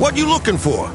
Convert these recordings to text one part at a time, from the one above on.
What you looking for?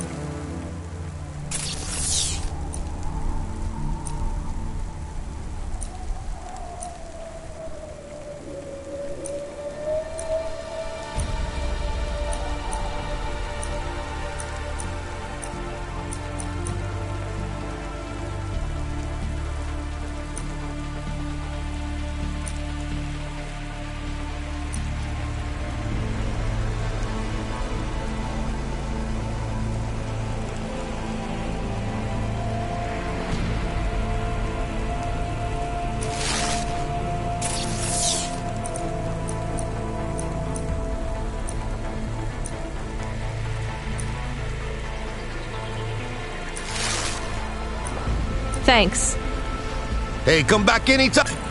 Thanks. Hey, come back anytime.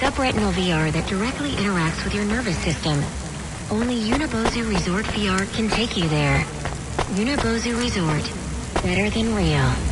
Subretinal VR that directly interacts with your nervous system. Only Unibozu Resort VR can take you there. Unibozu Resort. Better than real.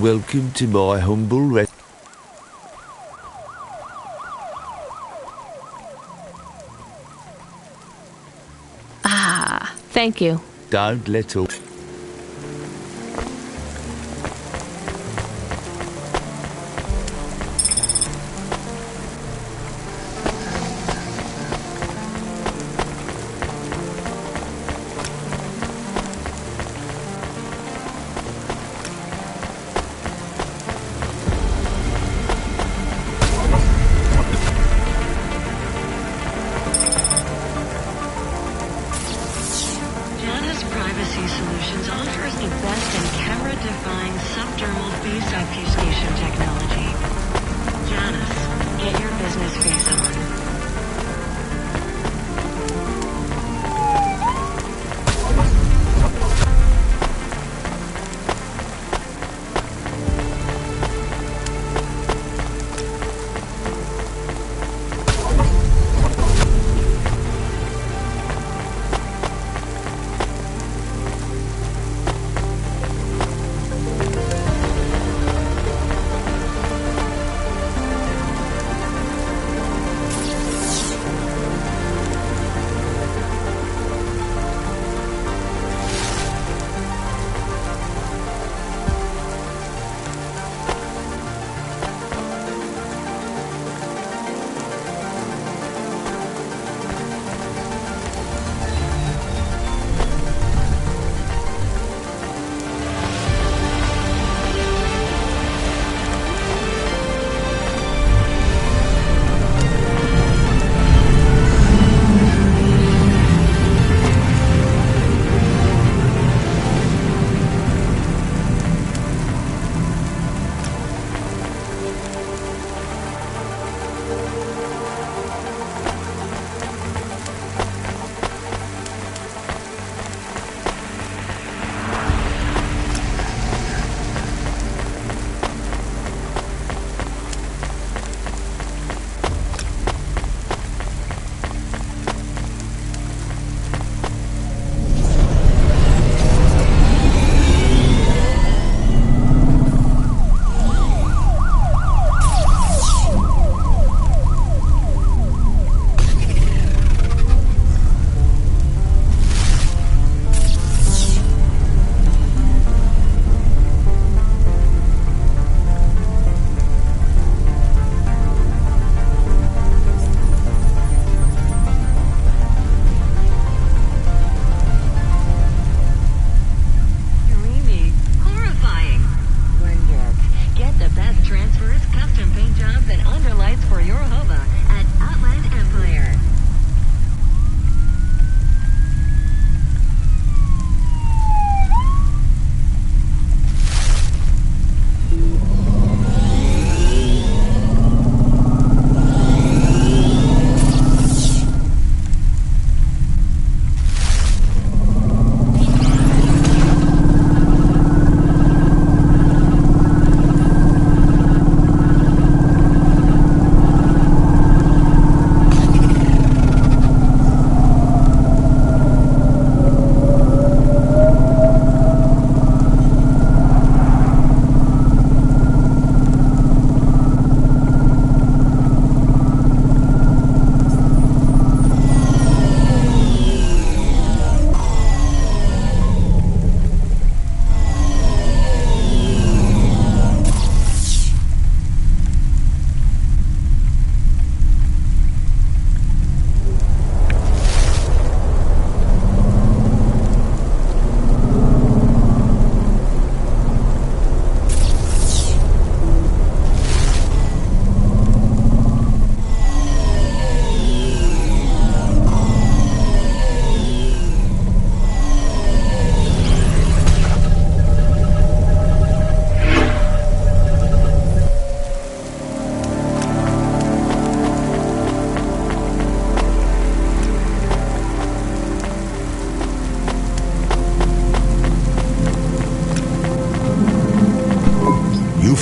Welcome to my humble rest. Ah, thank you. Don't let up. Privacy Solutions offers the best in camera-defined subdermal face obfuscation technology. Janice, get your business face on.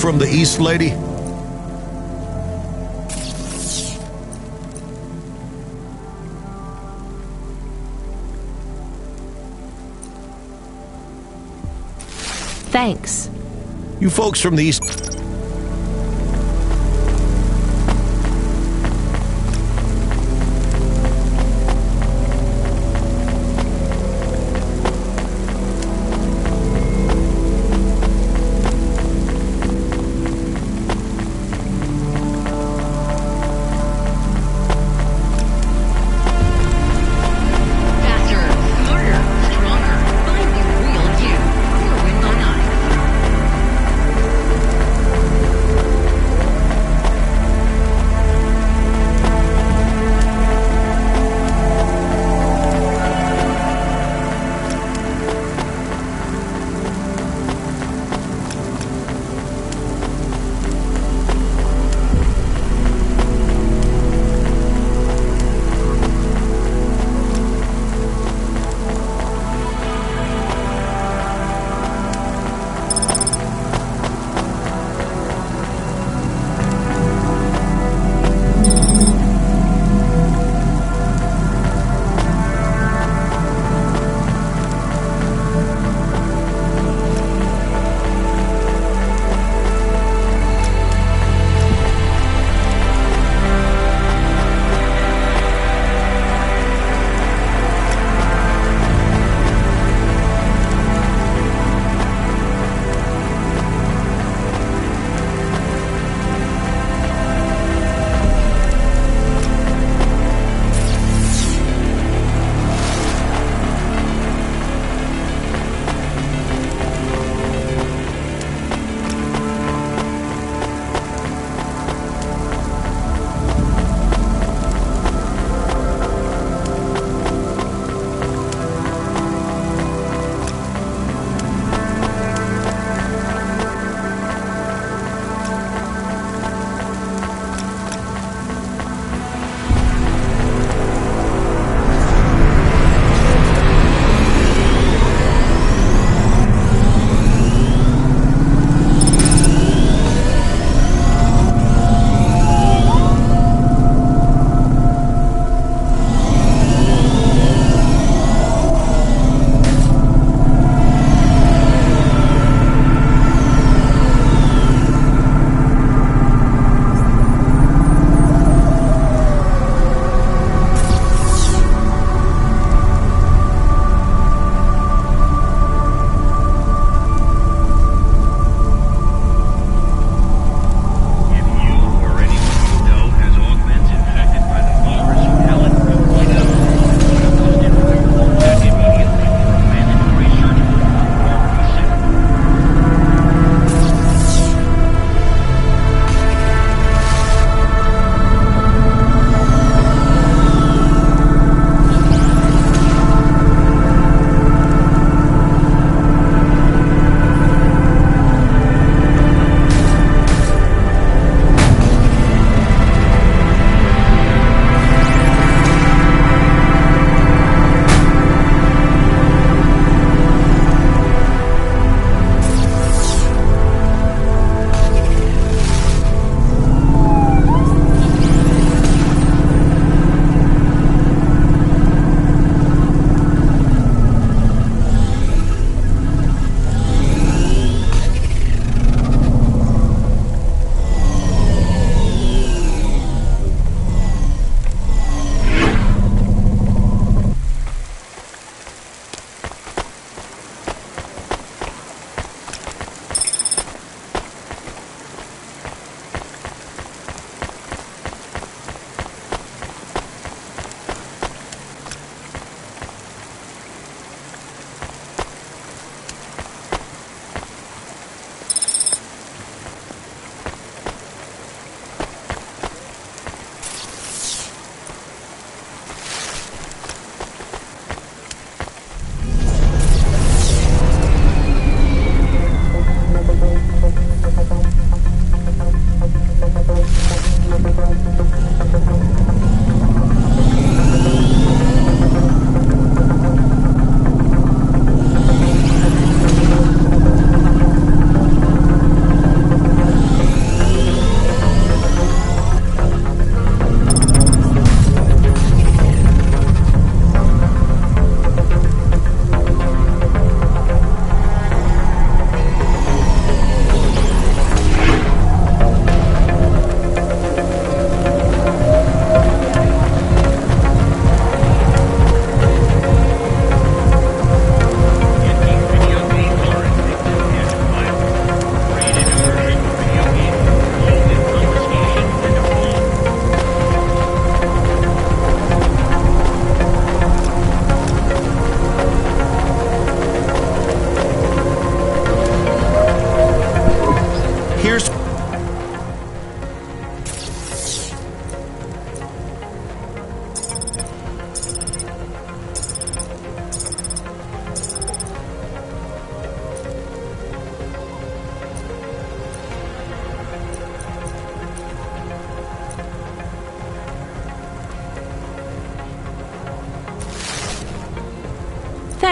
From the east, lady? Thanks. You folks from the east...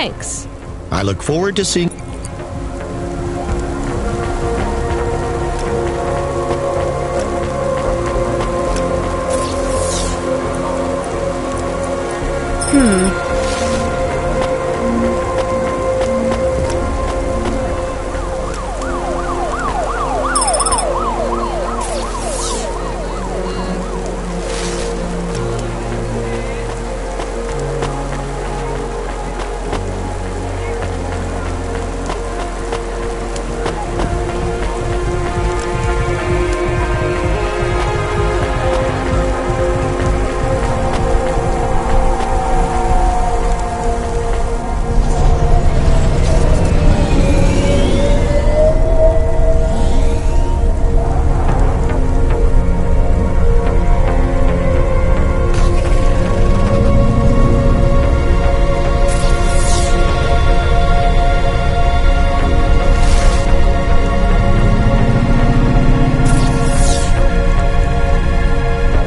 Thanks. I look forward to seeing...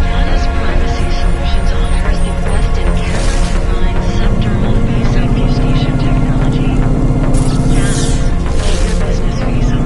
Jana's Privacy Solutions offers the best in camera-designed subdermal face ID station technology. Jana, get your business face on.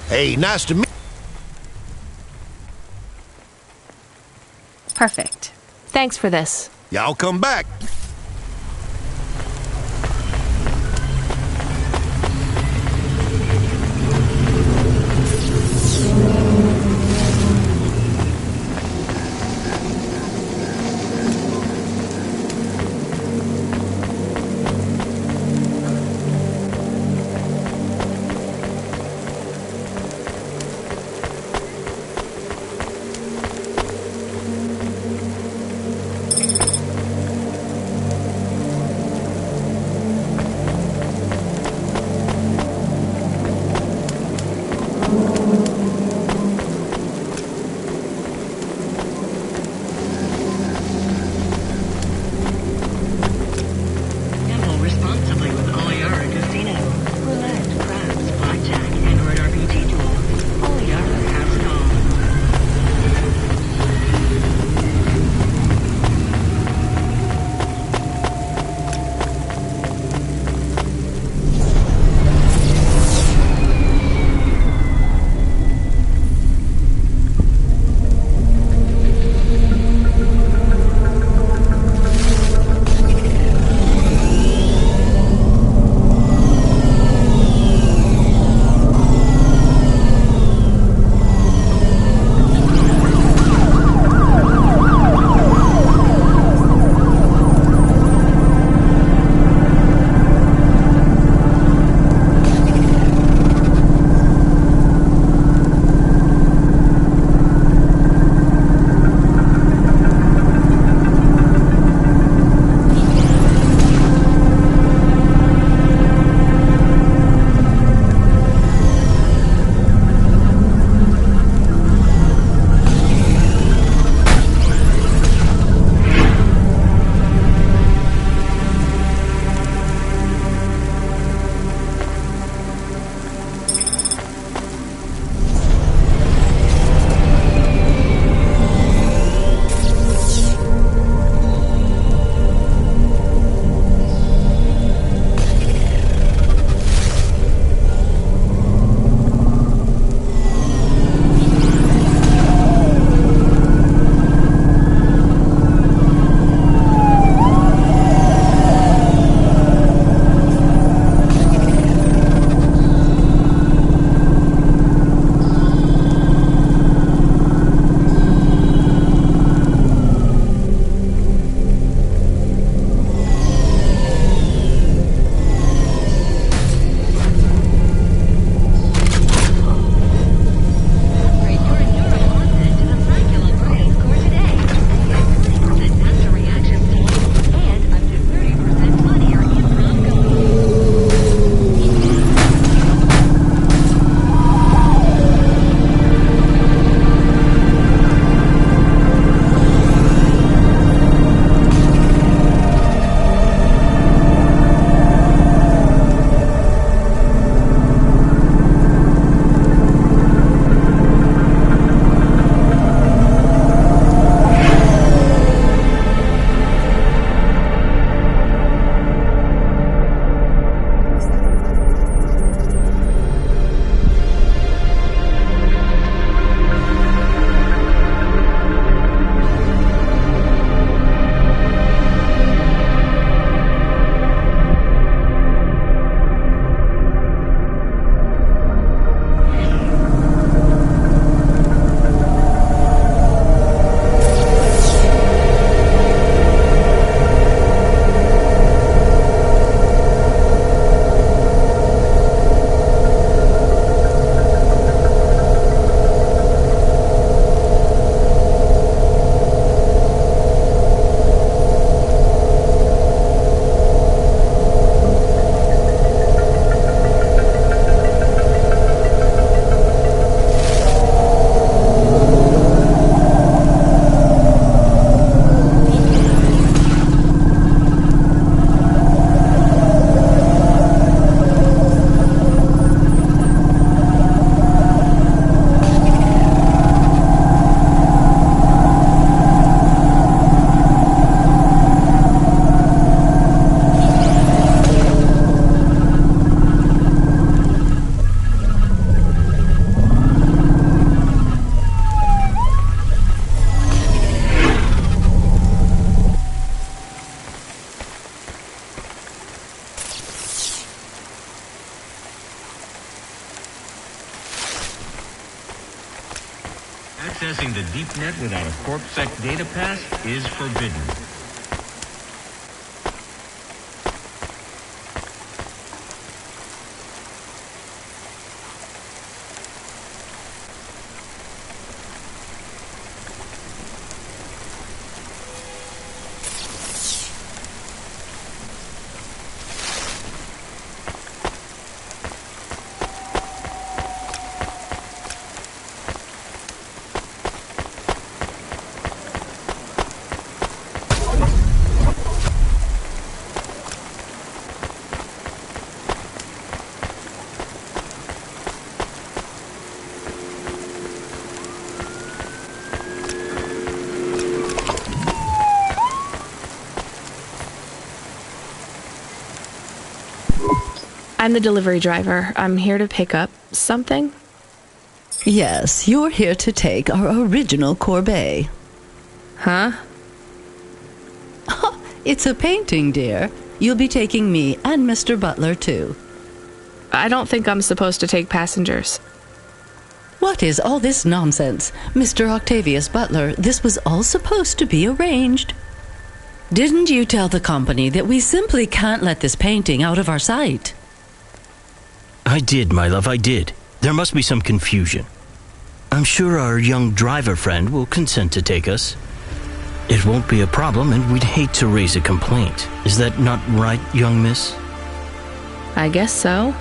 Hey, nice to meet... Perfect. Thanks for this. Y'all come back. the deep net without a CorpSec data pass is forbidden. I'm the delivery driver. I'm here to pick up something. Yes, you're here to take our original corbeille. Huh? It's a painting, dear. You'll be taking me and Mr. Butler, too. I don't think I'm supposed to take passengers. What is all this nonsense? Mr. Octavius Butler, this was all supposed to be arranged. Didn't you tell the company that we simply can't let this painting out of our sight? I did, my love, I did. There must be some confusion. I'm sure our young driver friend will consent to take us. It won't be a problem, and we'd hate to raise a complaint. Is that not right, young miss? I guess so.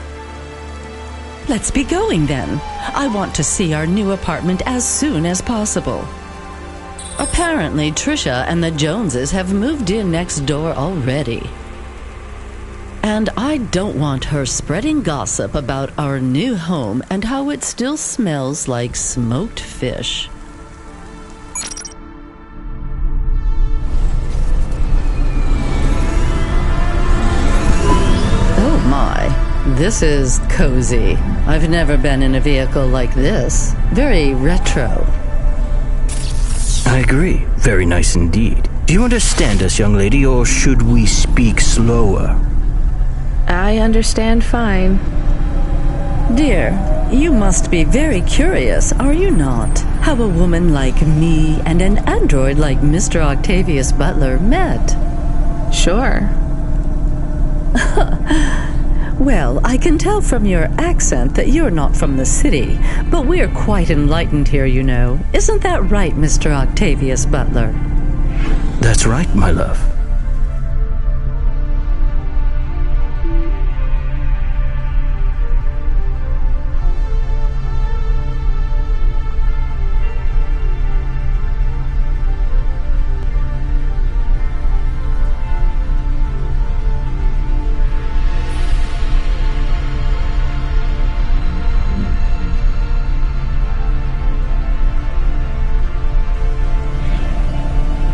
Let's be going then. I want to see our new apartment as soon as possible. Apparently, Trisha and the Joneses have moved in next door already. And I don't want her spreading gossip about our new home and how it still smells like smoked fish. Oh my, this is cozy. I've never been in a vehicle like this. Very retro. I agree. Very nice indeed. Do you understand us, young lady, or should we speak slower? I understand fine. Dear, you must be very curious, are you not? How a woman like me and an android like Mr. Octavius Butler met. Sure. Well, I can tell from your accent that you're not from the city, but we're quite enlightened here, you know. Isn't that right, Mr. Octavius Butler? That's right, my love.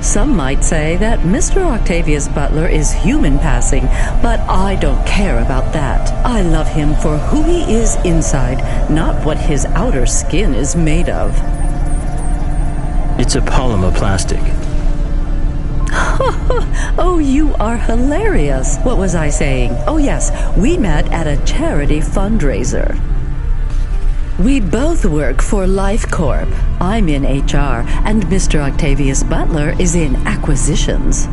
Some might say that Mr. Octavius Butler is human passing, but I don't care about that. I love him for who he is inside, not what his outer skin is made of. It's a polymer plastic. Oh, you are hilarious. What was I saying? Oh yes, we met at a charity fundraiser. We both work for Life Corp. I'm in HR, and Mr. Octavius Butler is in acquisitions.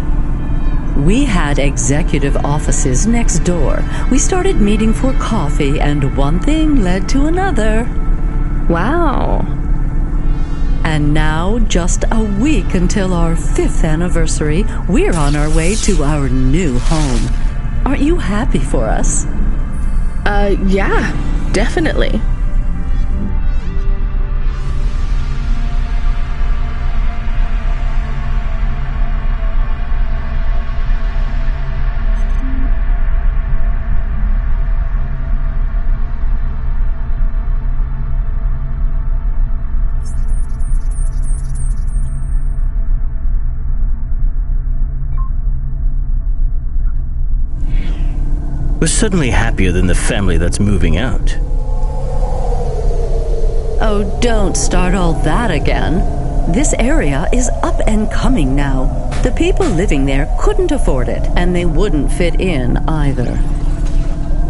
We had executive offices next door. We started meeting for coffee, and one thing led to another. Wow. And now, just a week until our 5th anniversary, we're on our way to our new home. Aren't you happy for us? Yeah, definitely. We're suddenly happier than the family that's moving out. Oh, don't start all that again. This area is up and coming now. The people living there couldn't afford it, and they wouldn't fit in either.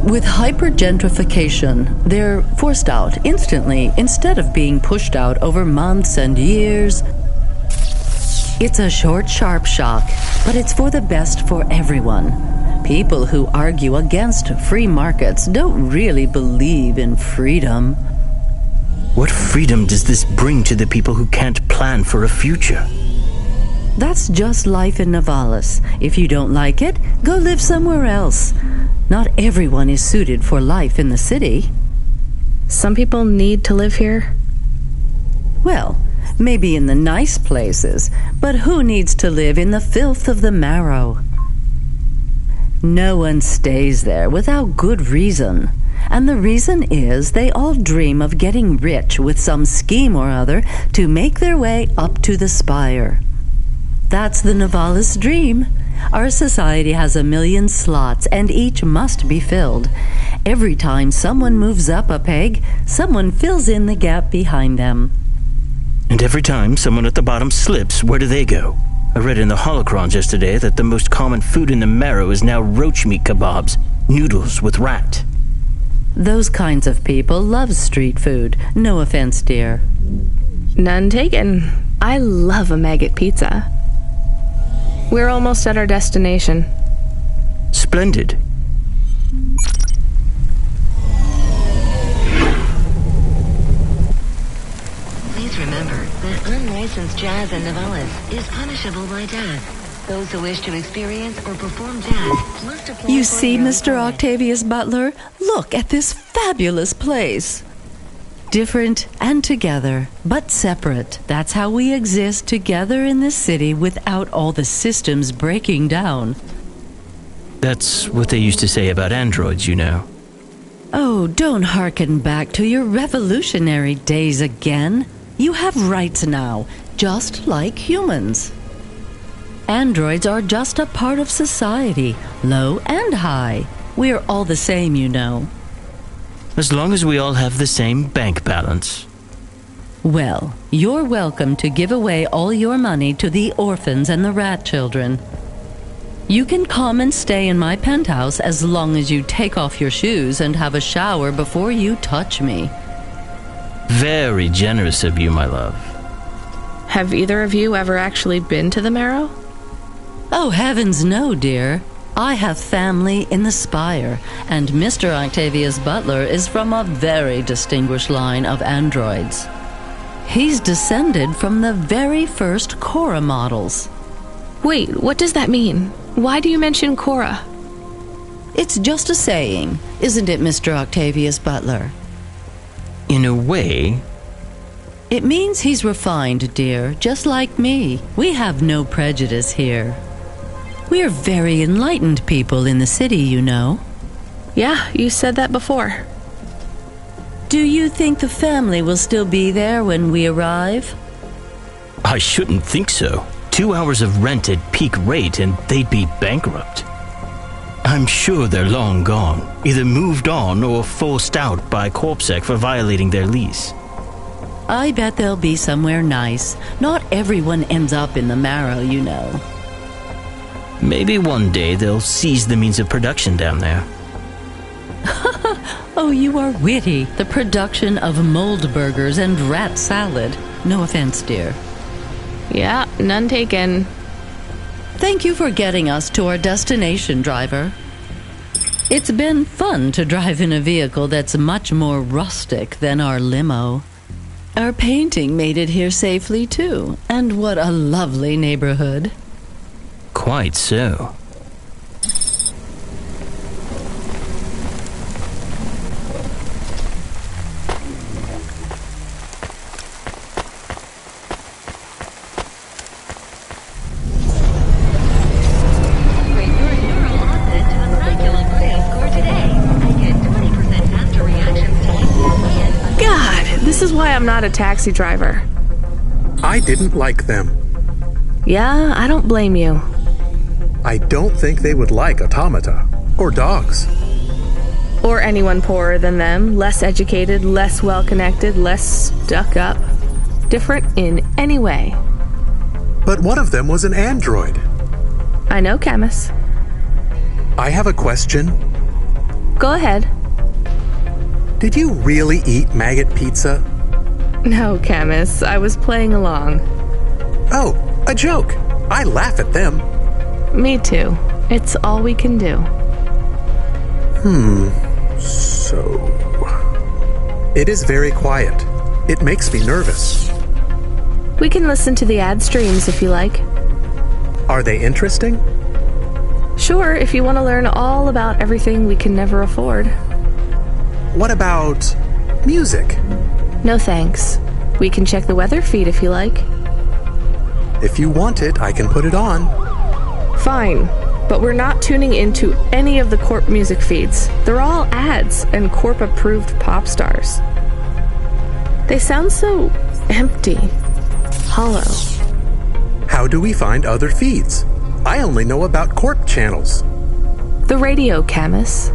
With hypergentrification, they're forced out instantly instead of being pushed out over months and years. It's a short, sharp shock, but it's for the best for everyone. People who argue against free markets don't really believe in freedom. What freedom does this bring to the people who can't plan for a future? That's just life in Novalis. If you don't like it, go live somewhere else. Not everyone is suited for life in the city. Some people need to live here. Well, maybe in the nice places, but who needs to live in the filth of the marrow? No one stays there without good reason. And the reason is they all dream of getting rich with some scheme or other to make their way up to the spire. That's the Novalis dream. Our society has 1 million slots, and each must be filled. Every time someone moves up a peg, someone fills in the gap behind them. And every time someone at the bottom slips, where do they go? I read in the holocrons yesterday that the most common food in the marrow is now roach meat kebabs, noodles with rat. Those kinds of people love street food. No offense, dear. None taken. I love a maggot pizza. We're almost at our destination. Splendid. Please remember that unlicensed jazz in Novalis is punishable by death. Those who wish to experience or perform jazz must apply. You for see, an early Mr. permit. Octavius Butler? Look at this fabulous place. Different and together, but separate. That's how we exist together in this city without all the systems breaking down. That's what they used to say about androids, you know. Oh, don't hearken back to your revolutionary days again. You have rights now, just like humans. Androids are just a part of society, low and high. We're all the same, you know. As long as we all have the same bank balance. Well, you're welcome to give away all your money to the orphans and the rat children. You can come and stay in my penthouse as long as you take off your shoes and have a shower before you touch me. Very generous of you, my love. Have either of you ever actually been to the marrow? Oh, heavens no, dear. I have family in the spire, and Mr. Octavius Butler is from a very distinguished line of androids. He's descended from the very first Cora models. Wait, what does that mean? Why do you mention Cora? It's just a saying, isn't it, Mr. Octavius Butler? In a way, It means he's refined, dear, just like me. We have no prejudice here. We're very enlightened people in the city, you know. Yeah, you said that before. Do you think the family will still be there when we arrive? I shouldn't think so. 2 hours of rent at peak rate and they'd be bankrupt. I'm sure they're long gone, either moved on or forced out by Corpsec for violating their lease. I bet they'll be somewhere nice. Not everyone ends up in the marrow, you know. Maybe one day they'll seize the means of production down there. Oh, you are witty. The production of mold burgers and rat salad. No offense, dear. Yeah, none taken. Thank you for getting us to our destination, driver. It's been fun to drive in a vehicle that's much more rustic than our limo. Our painting made it here safely, too. And what a lovely neighborhood. Quite so. Upgrade your neural asset to the Miraculous Crayon score today. I get 20% faster reactions time and God, this is why I'm not a taxi driver. I didn't like them. Yeah, I don't blame you. I don't think they would like automata or dogs. Or anyone poorer than them, less educated, less well-connected, less stuck up. Different in any way. But one of them was an android. I know, Camus. I have a question. Go ahead. Did you really eat maggot pizza? No, Camus, I was playing along. Oh, a joke. I laugh at them. Me too. It's all we can do. So... It is very quiet. It makes me nervous. We can listen to the ad streams if you like. Are they interesting? Sure, if you want to learn all about everything we can never afford. What about music? No thanks. We can check the weather feed if you like. If you want it, I can put it on. Fine, but we're not tuning into any of the Corp music feeds. They're all ads and Corp-approved pop stars. They sound so empty, hollow. How do we find other feeds? I only know about Corp channels. The radio, Camus.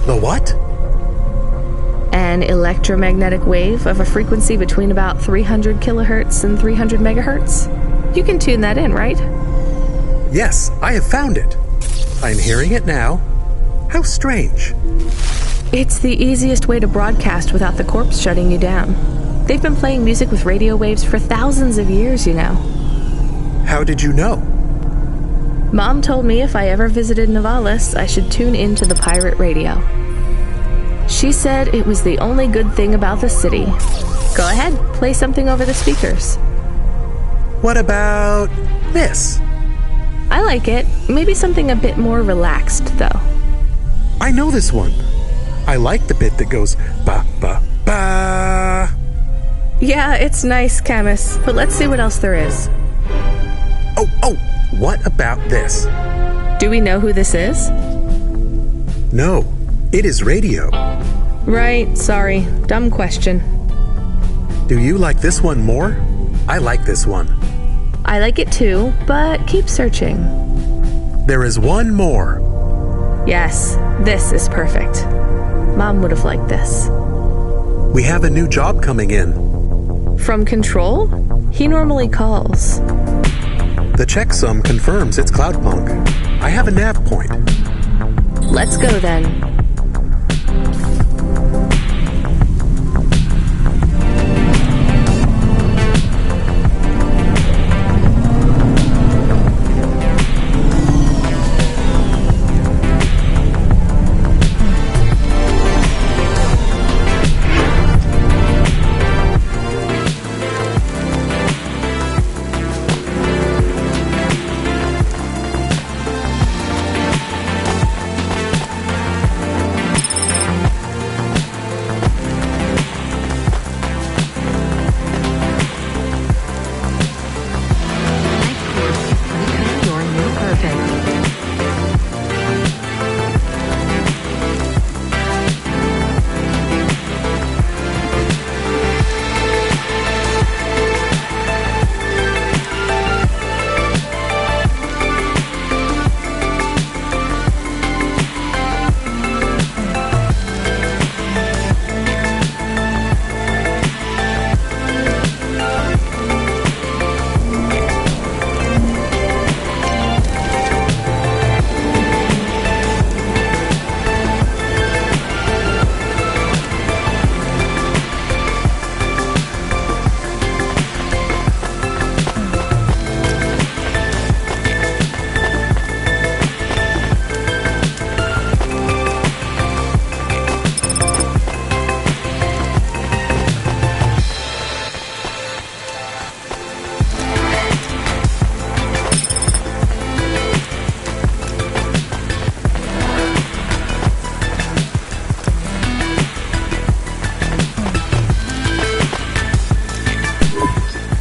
The what? An electromagnetic wave of a frequency between about 300 kilohertz and 300 megahertz. You can tune that in, right? Yes, I have found it. I'm hearing it now. How strange. It's the easiest way to broadcast without the corpse shutting you down. They've been playing music with radio waves for thousands of years, you know. How did you know? Mom told me if I ever visited Novalis, I should tune into the pirate radio. She said it was the only good thing about the city. Go ahead, play something over the speakers. What about this? I like it. Maybe something a bit more relaxed, though. I know this one. I like the bit that goes ba ba ba. Yeah, it's nice, Camus, but let's see what else there is. Oh, what about this? Do we know who this is? No, it is radio. Right, sorry. Dumb question. Do you like this one more? I like this one. I like it too, but keep searching. There is one more. Yes, this is perfect. Mom would have liked this. We have a new job coming in. From Control? He normally calls. The checksum confirms it's Cloudpunk. I have a nav point. Let's go then.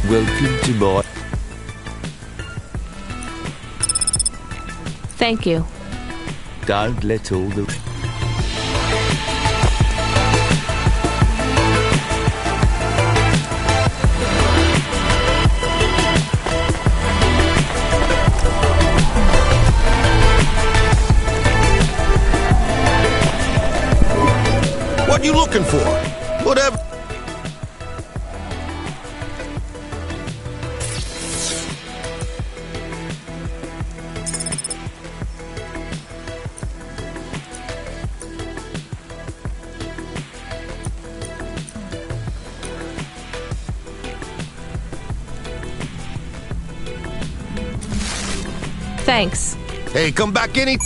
Welcome to my... Thank you. Don't let all the... What you looking for? Whatever. Thanks. Hey, come back any...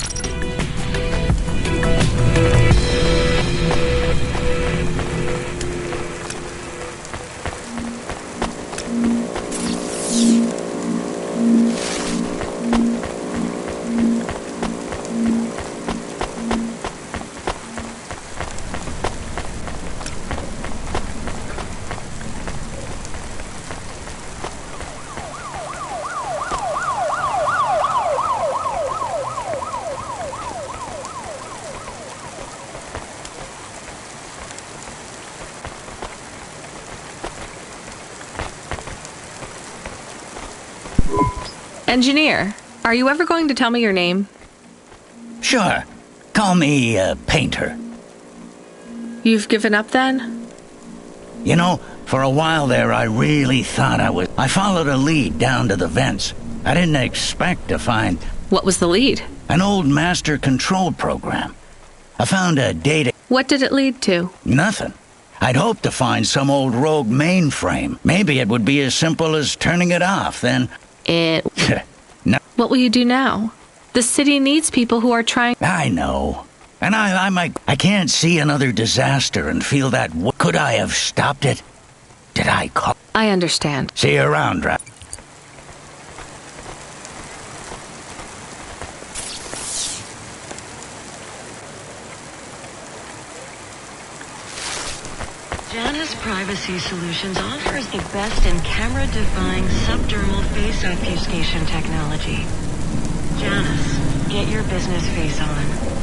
Engineer, are you ever going to tell me your name? Sure. Call me, Painter. You've given up then? You know, for a while there, I really thought I followed a lead down to the vents. I didn't expect to find... What was the lead? An old master control program. I found a data... What did it lead to? Nothing. I'd hoped to find some old rogue mainframe. Maybe it would be as simple as turning it off, then... No. What will you do now? The city needs people who are trying... I know. And I can't see another disaster and feel that... Could I have stopped it? Did I call... I understand. See you around, Rap. Janus Privacy Solutions offers the best in camera-defying subdermal face obfuscation technology. Janus, get your business face on.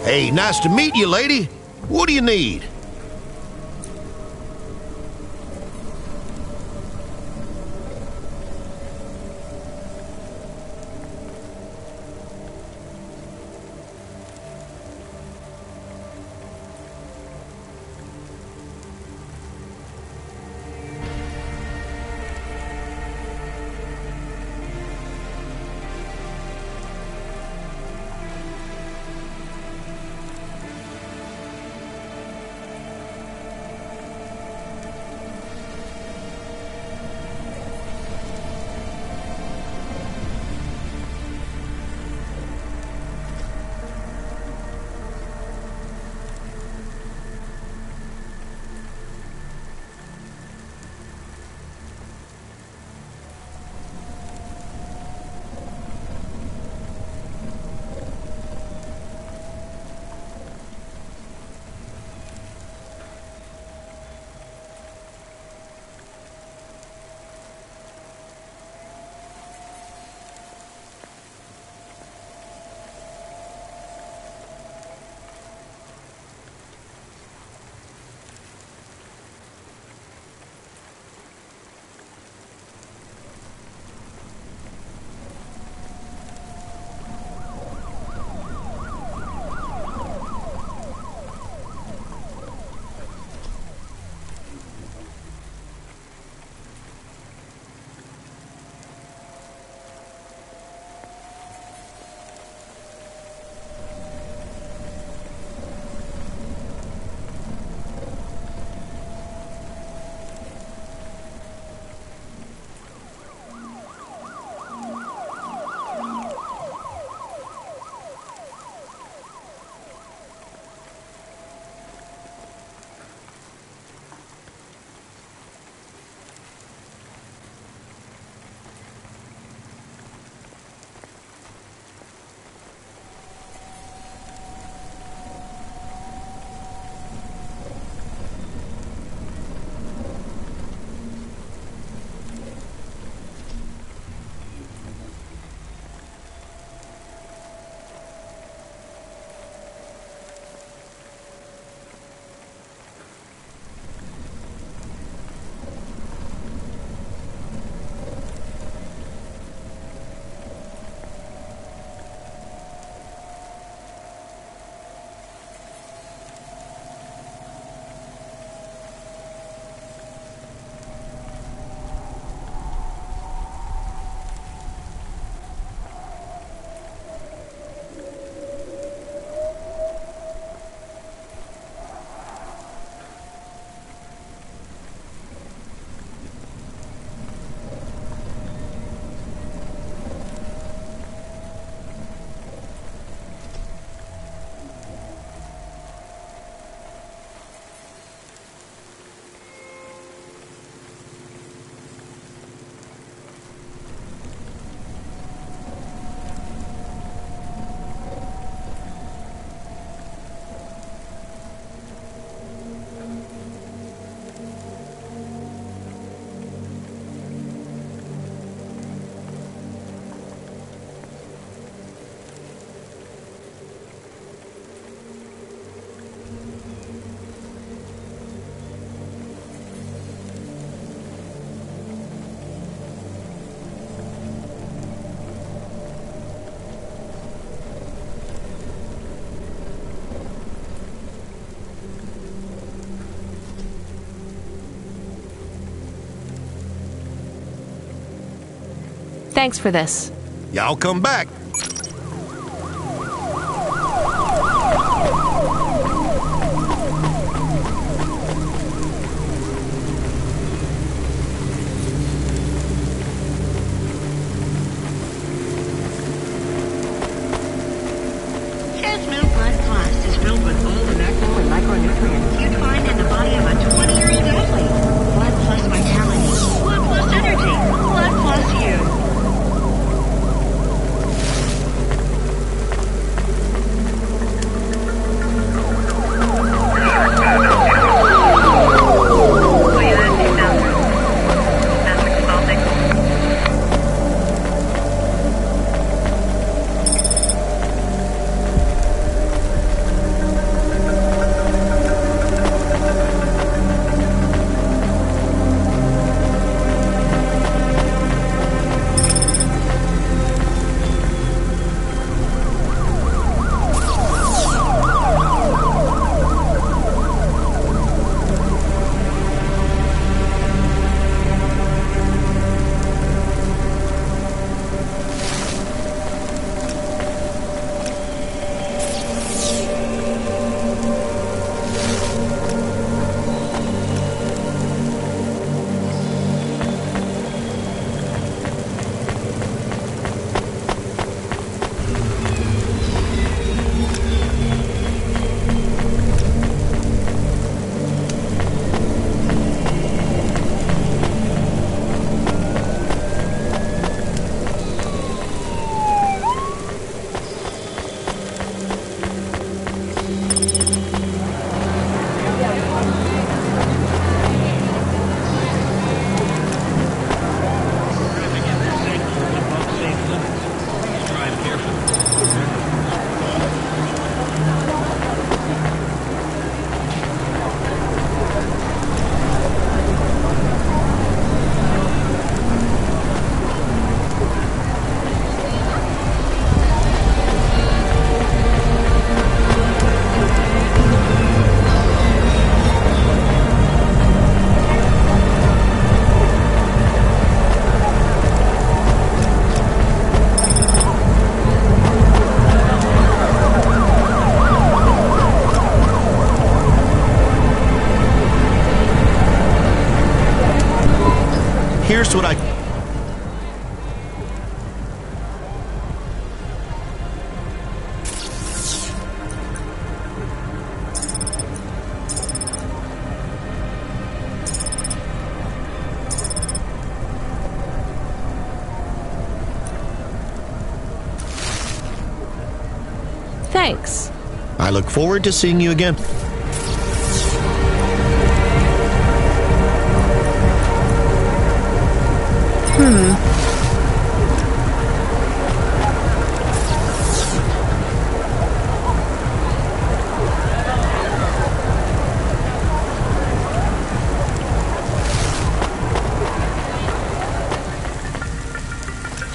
Hey, nice to meet you, lady. What do you need? Thanks for this. Y'all come back. Milk Blood Plus is filled with all the macro and micronutrients you'd find in the body of a 20-year-old athlete. Blood Plus vitality. Blood Plus energy. Blood Plus you. Here's what I... Thanks. I look forward to seeing you again.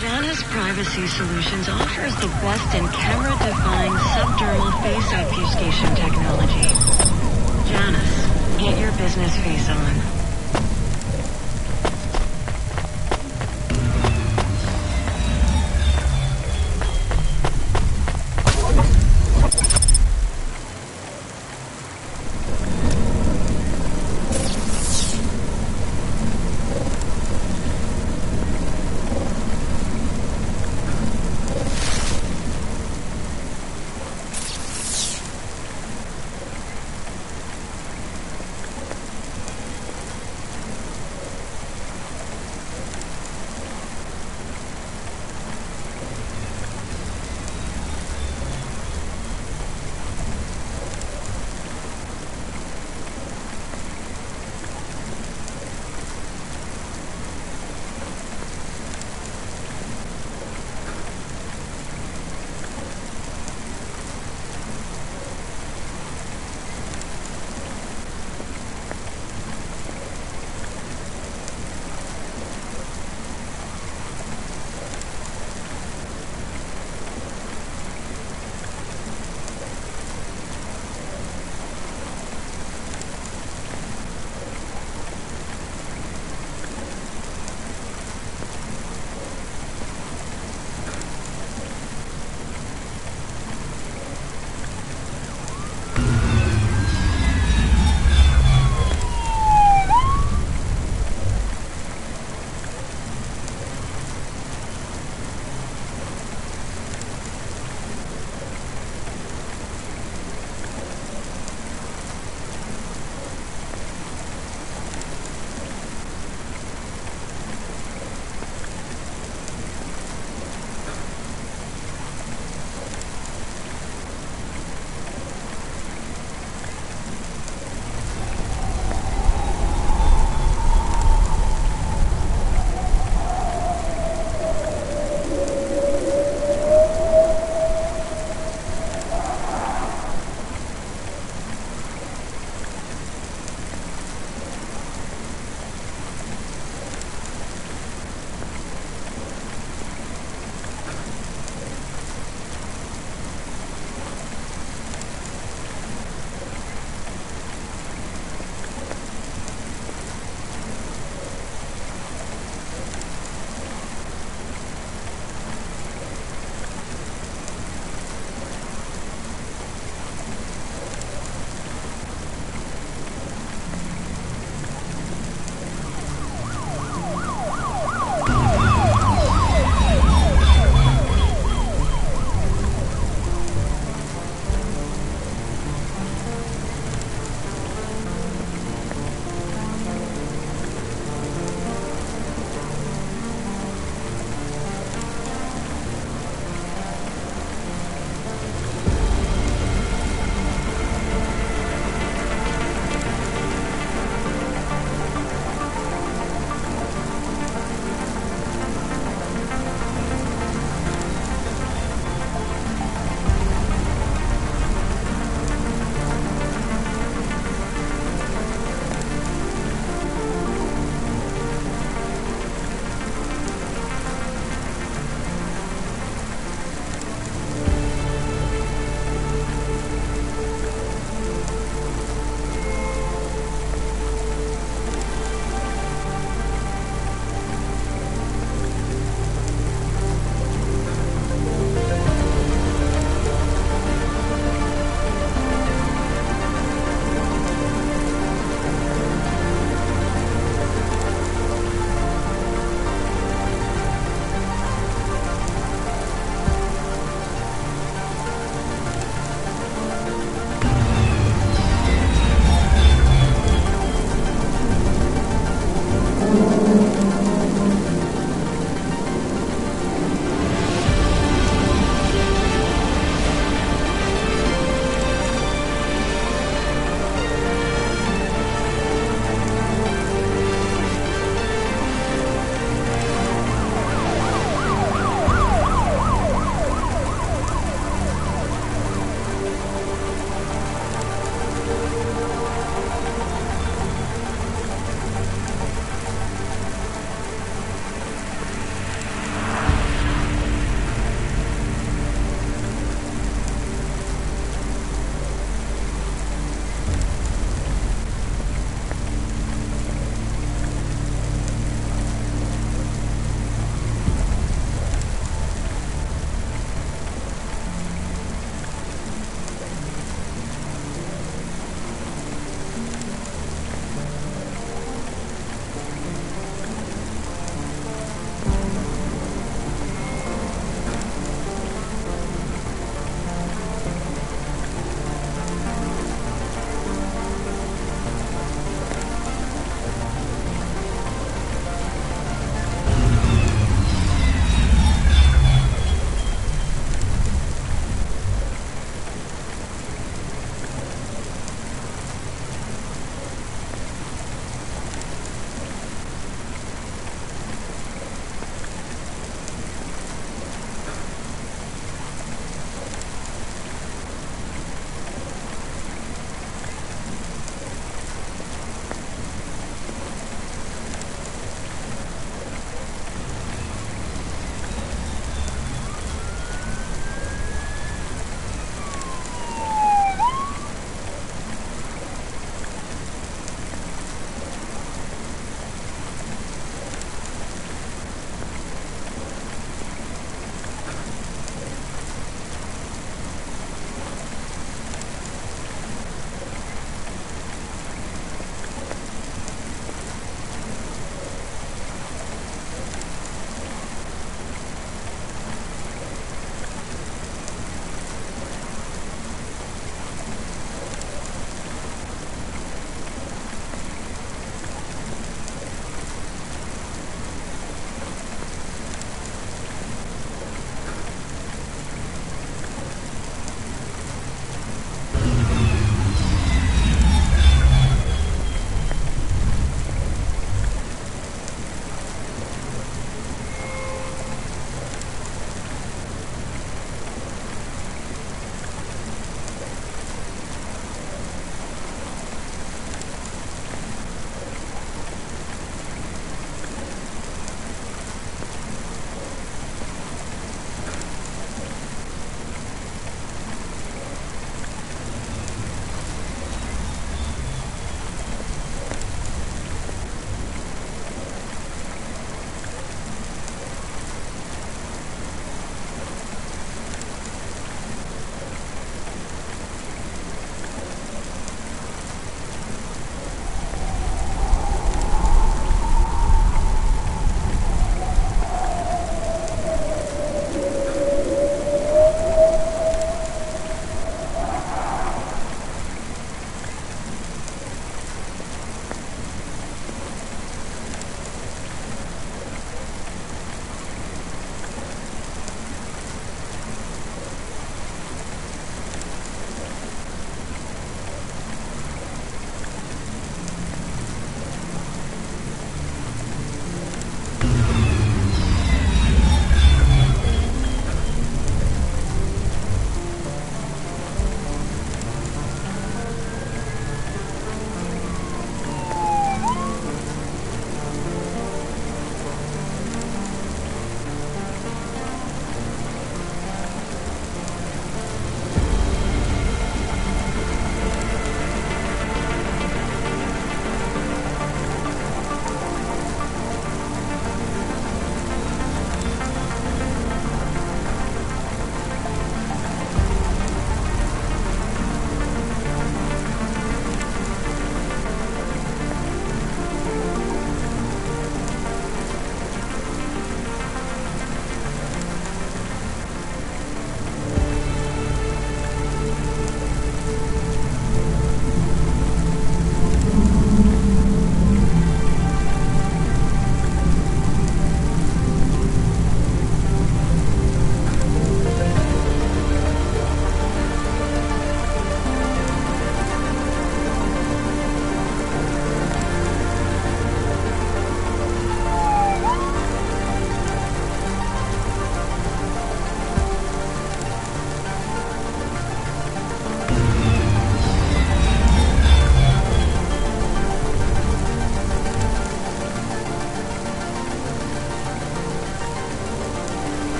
Janus Privacy Solutions offers the best in camera-defined subdermal face obfuscation technology. Janus, get your business face on.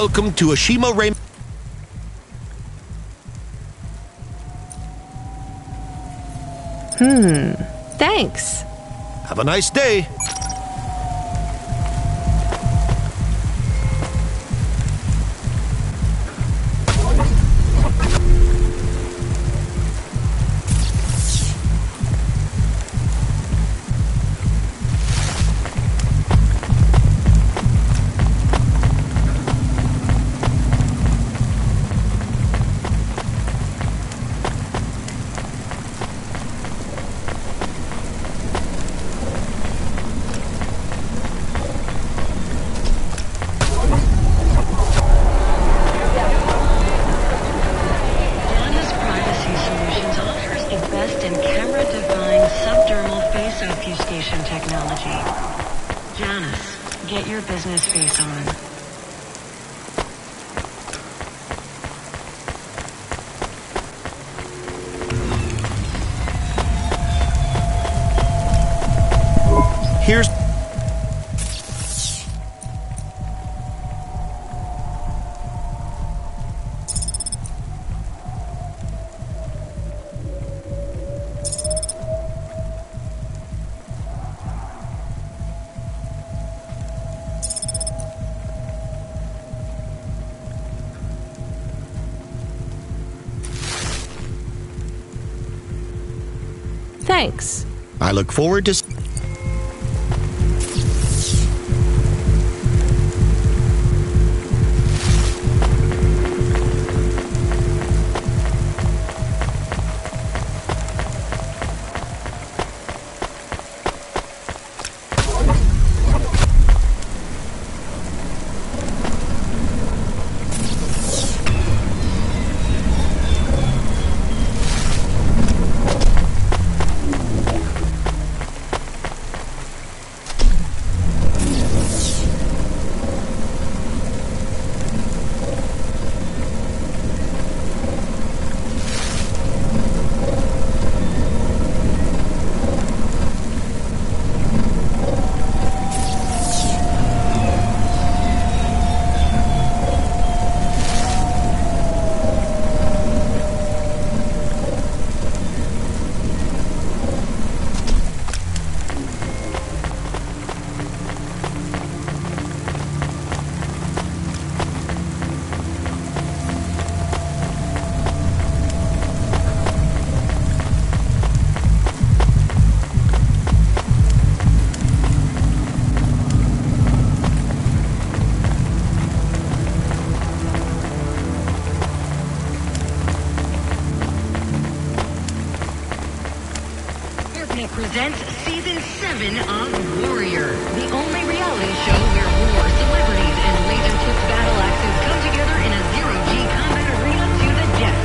Welcome to Ashima Ray. Thanks. Have a nice day. Janus Privacy Solutions offers the best in camera-defined subdermal face obfuscation technology. Janus, get your business face on. Here's... Thanks. I look forward to... Presents Season 7 of Warrior, the only reality show where war, celebrities, and laser-tipped battle axes come together in a zero-G combat arena to the death.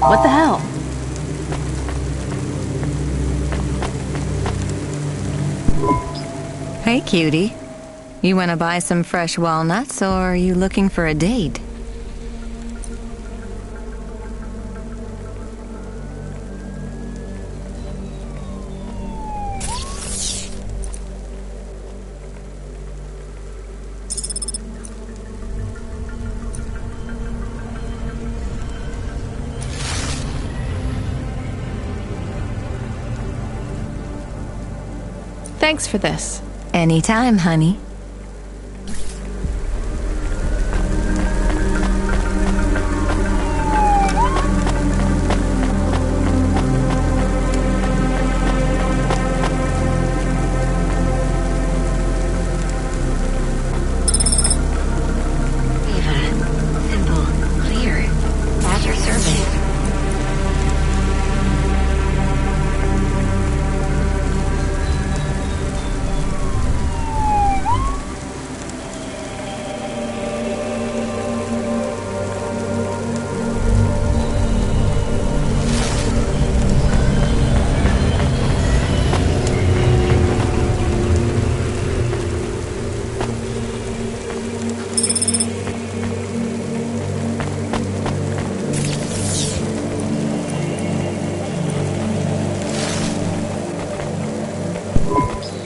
What the hell? Hey, cutie. You want to buy some fresh walnuts, or are you looking for a date? Thanks for this. Anytime, honey. Simple, clear. Roger service.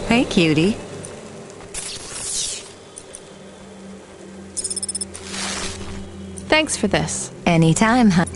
Hey, cutie. Thanks for this. Anytime, honey.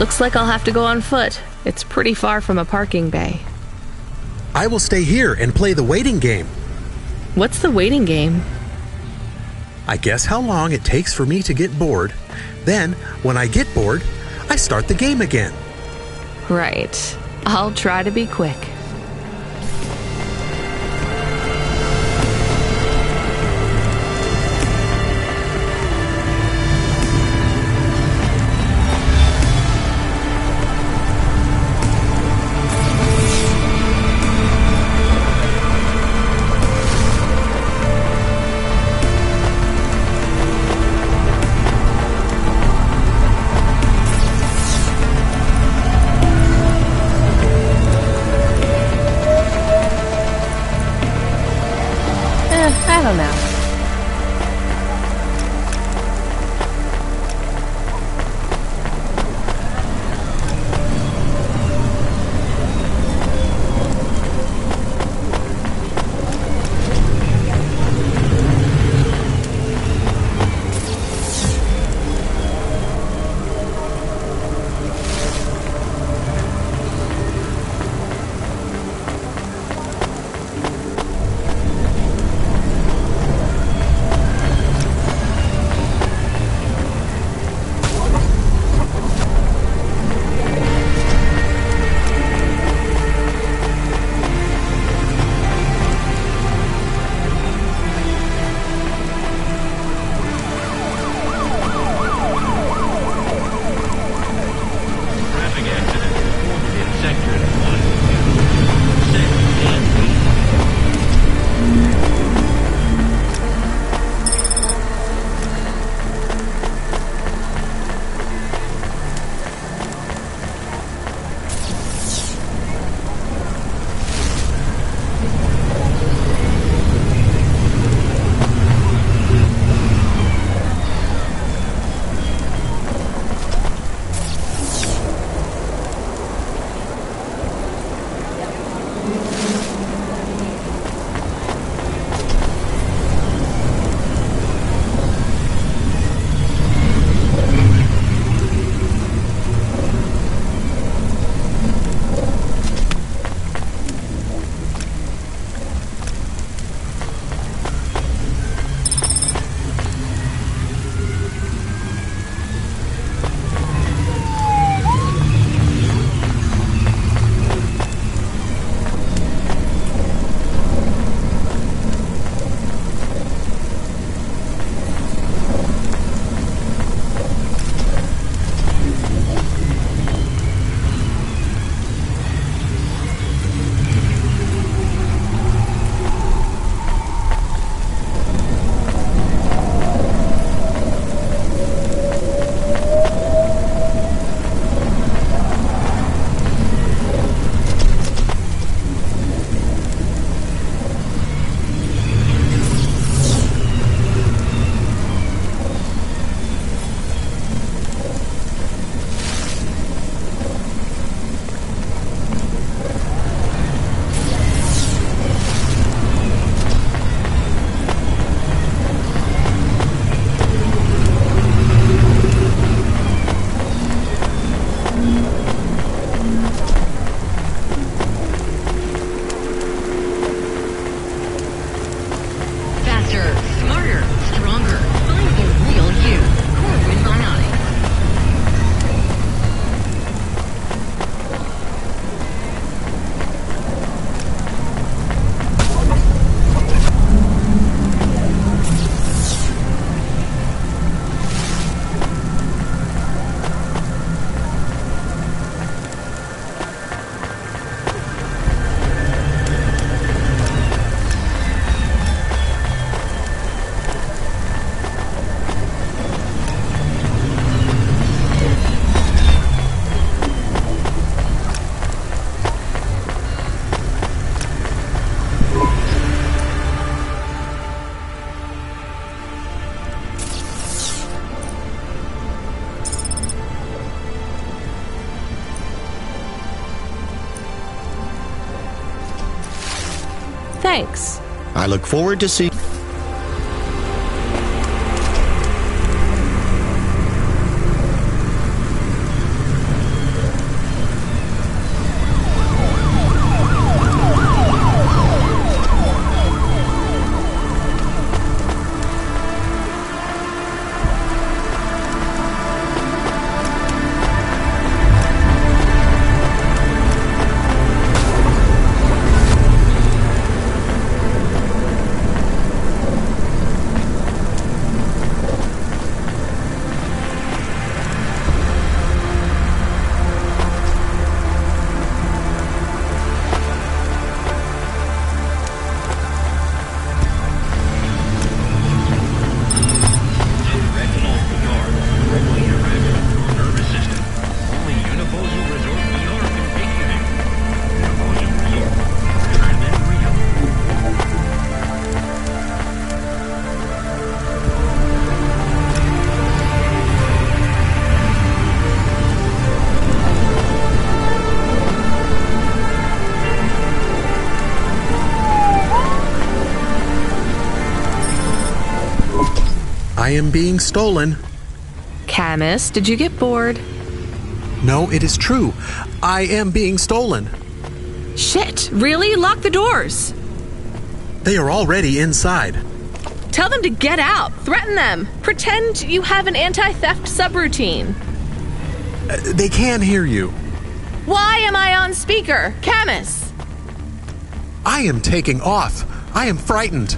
Looks like I'll have to go on foot. It's pretty far from a parking bay. I will stay here and play the waiting game. What's the waiting game? I guess how long it takes for me to get bored. Then, when I get bored, I start the game again. Right. I'll try to be quick. I don't know. Traffic accident reported in sectors 1, 2, 6, and 8. Faster, smarter, stronger. Find the real you. Corwin Bionics. Thanks. I look forward to seeing... am being stolen. Camus, did you get bored? No, it is true. I am being stolen. Shit, really? Lock the doors. They are already inside. Tell them to get out. Threaten them. Pretend you have an anti-theft subroutine. They can hear you. Why am I on speaker? Camus! I am taking off. I am frightened.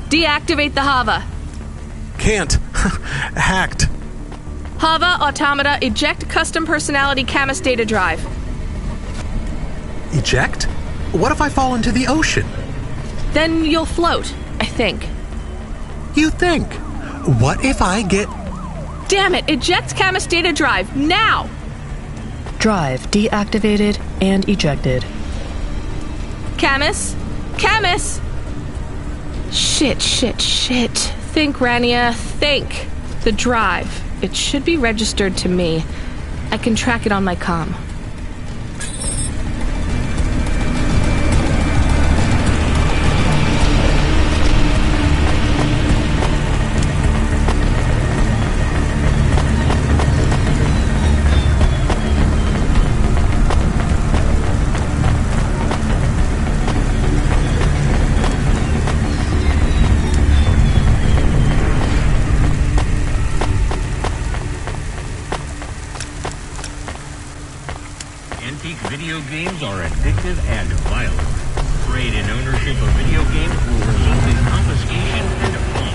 Deactivate the Hava. Can't. Hacked. Hava, Automata, eject custom personality Camus data drive. Eject? What if I fall into the ocean? Then you'll float, I think. You think? What if I get... Damn it, eject Camus data drive, now! Drive deactivated and ejected. Camus? Camus! Shit. Think, Rania, think. The drive. It should be registered to me. I can track it on my comm. Antique video games are addictive and violent. Trade in ownership of video games will result in confiscation and a fine.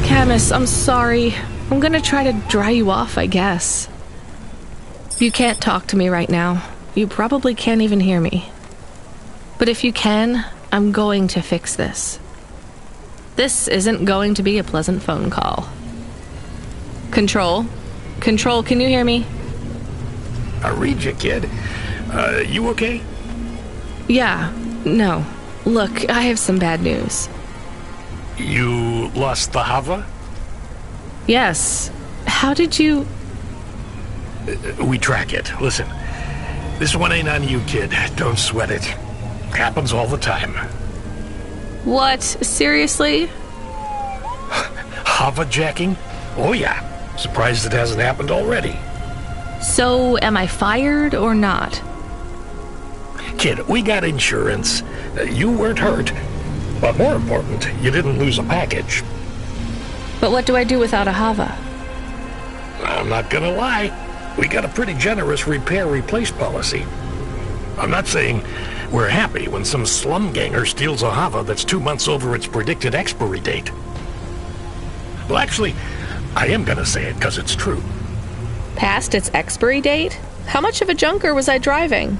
Camus, I'm sorry. I'm gonna try to dry you off, I guess. You can't talk to me right now. You probably can't even hear me. But if you can, I'm going to fix this. This isn't going to be a pleasant phone call. Control? Control, can you hear me? I read you, kid. You okay? Yeah. No. Look, I have some bad news. You lost the Hava? Yes. How did you... We track it. Listen, this one ain't on you, kid. Don't sweat it. Happens all the time. What? Seriously? Hava jacking? Oh yeah. Surprised it hasn't happened already. So, am I fired or not? Kid, we got insurance. You weren't hurt. But more important, you didn't lose a package. But what do I do without a Hava? I'm not gonna lie. We got a pretty generous repair-replace policy. I'm not saying we're happy when some slum ganger steals a Hava that's 2 months over its predicted expiry date. Well, actually, I am gonna say it because it's true. Past its expiry date? How much of a junker was I driving?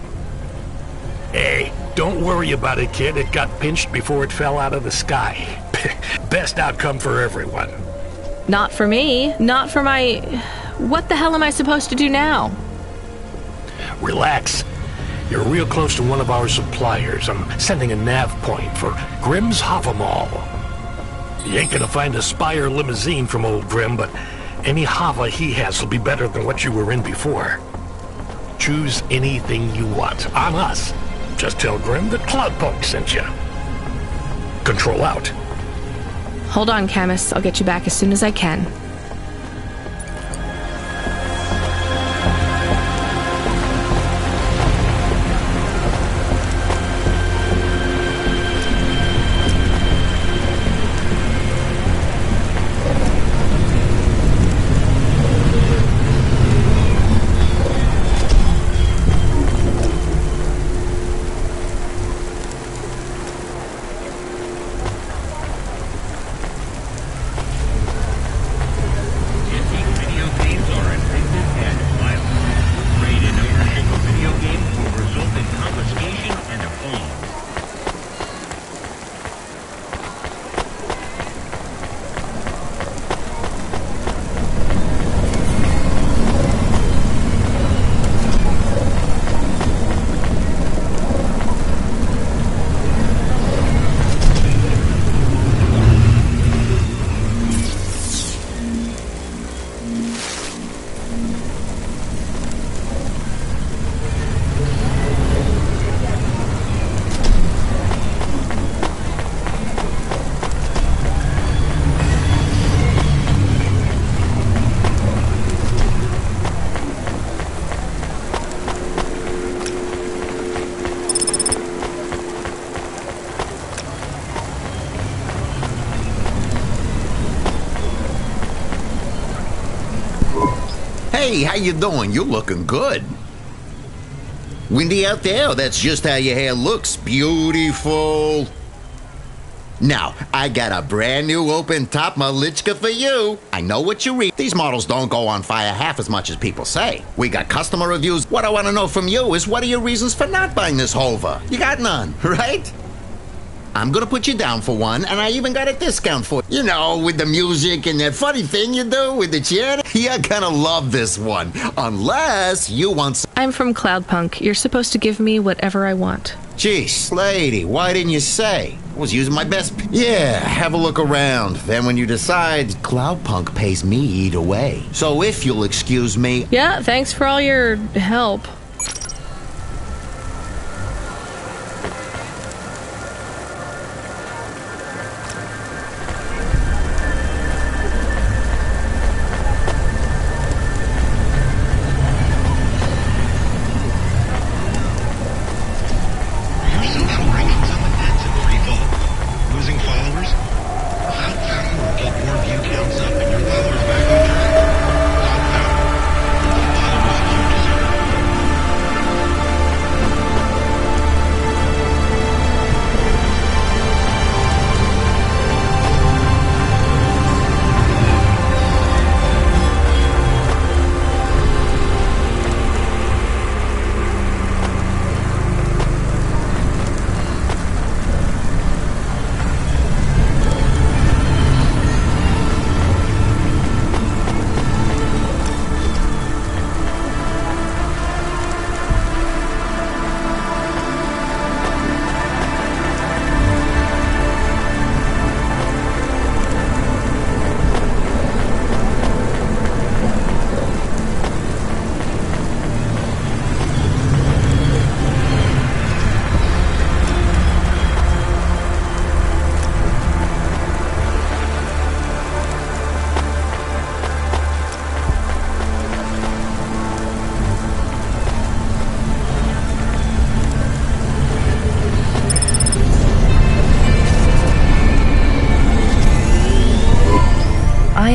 Hey, don't worry about it, kid. It got pinched before it fell out of the sky. Best outcome for everyone. Not for me. Not for my... What the hell am I supposed to do now? Relax. You're real close to one of our suppliers. I'm sending a nav point for Grimm's Hava Mall. You ain't gonna find a Spire limousine from old Grimm, but any Hava he has will be better than what you were in before. Choose anything you want. On us. Just tell Grimm that Cloudpunk sent you. Control out. Hold on, Camus. I'll get you back as soon as I can. Hey, how you doing? You're looking good. Windy out there? That's just how your hair looks. Beautiful. Now, I got a brand new open-top Malichka for you. I know what you read. These models don't go on fire half as much as people say. We got customer reviews. What I want to know from you is, what are your reasons for not buying this Hova? You got none, right? I'm gonna put you down for one, and I even got a discount for you. You know, with the music and that funny thing you do with the chair. You're gonna love this one, unless you want some. I'm from Cloudpunk. You're supposed to give me whatever I want. Jeez, lady, why didn't you say? I was using my best. Yeah, have a look around. Then when you decide, Cloudpunk pays me either way. So if you'll excuse me. Yeah, thanks for all your help.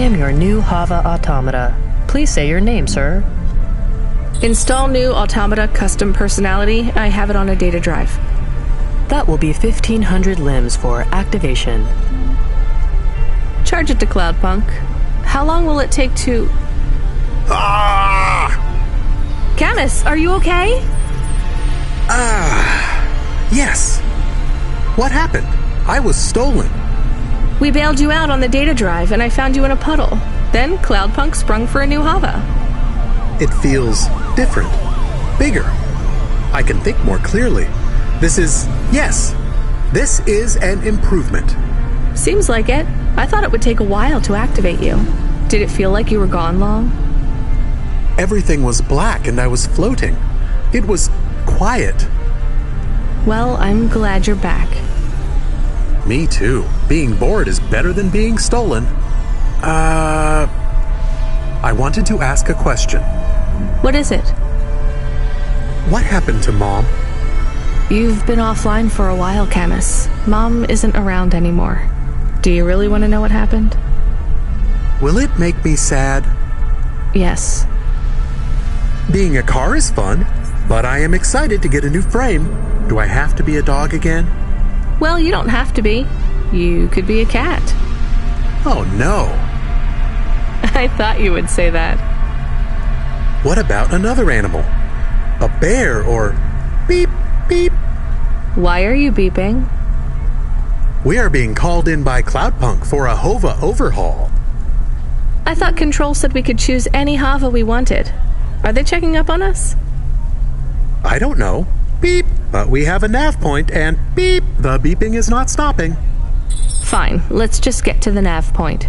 Your new Hava automata. Please say your name, sir. Install new automata custom personality. I have it on a data drive. That will be 1,500 limbs for activation. Charge it to Cloudpunk. How long will it take to... Ah! Camus, are you okay? Yes. What happened? I was stolen. We bailed you out on the data drive, and I found you in a puddle. Then Cloudpunk sprung for a new Hava. It feels different. Bigger. I can think more clearly. This is an improvement. Seems like it. I thought it would take a while to activate you. Did it feel like you were gone long? Everything was black and I was floating. It was quiet. Well, I'm glad you're back. Me too. Being bored is better than being stolen. I wanted to ask a question. What is it? What happened to Mom? You've been offline for a while, Camus. Mom isn't around anymore. Do you really want to know what happened? Will it make me sad? Yes. Being a car is fun, but I am excited to get a new frame. Do I have to be a dog again? Well, you don't have to be. You could be a cat. Oh no. I thought you would say that. What about another animal? A bear or beep, beep? Why are you beeping? We are being called in by Cloudpunk for a Hova overhaul. I thought Control said we could choose any Hava we wanted. Are they checking up on us? I don't know. Beep. But we have a nav point and beep. The beeping is not stopping. Fine. Let's just get to the nav point.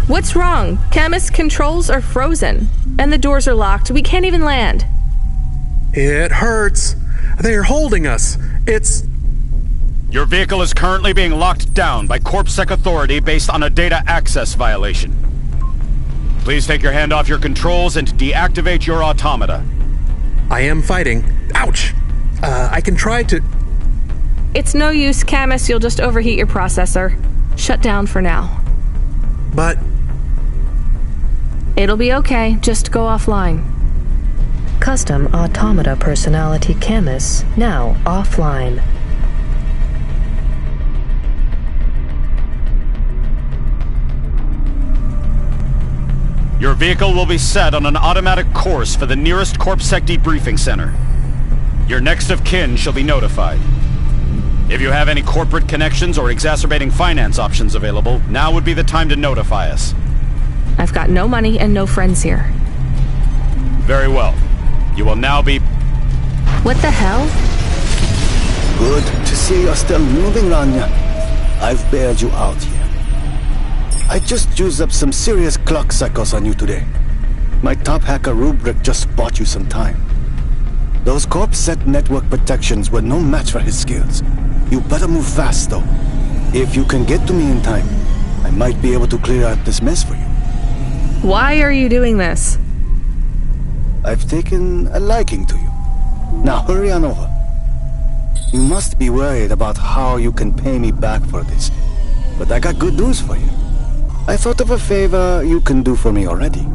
What's wrong? Camus, controls are frozen. And the doors are locked. We can't even land. It hurts. They're holding us. It's... Your vehicle is currently being locked down by CorpSec Authority based on a data access violation. Please take your hand off your controls and deactivate your automata. I am fighting. Ouch! I can try to... It's no use, Camus. You'll just overheat your processor. Shut down for now. But... It'll be okay. Just go offline. Custom Automata Personality Camus, now offline. Your vehicle will be set on an automatic course for the nearest CorpSec debriefing center. Your next of kin shall be notified. If you have any corporate connections or exacerbating finance options available, now would be the time to notify us. I've got no money and no friends here. Very well. You will now be... What the hell? Good to see you're still moving, Rania. I've bailed you out here. I just used up some serious clock cycles on you today. My top hacker Rubric just bought you some time. Those CorpSec network protections were no match for his skills. You better move fast, though. If you can get to me in time, I might be able to clear out this mess for you. Why are you doing this? I've taken a liking to you. Now hurry on over. You must be worried about how you can pay me back for this. But I got good news for you. I thought of a favor you can do for me already.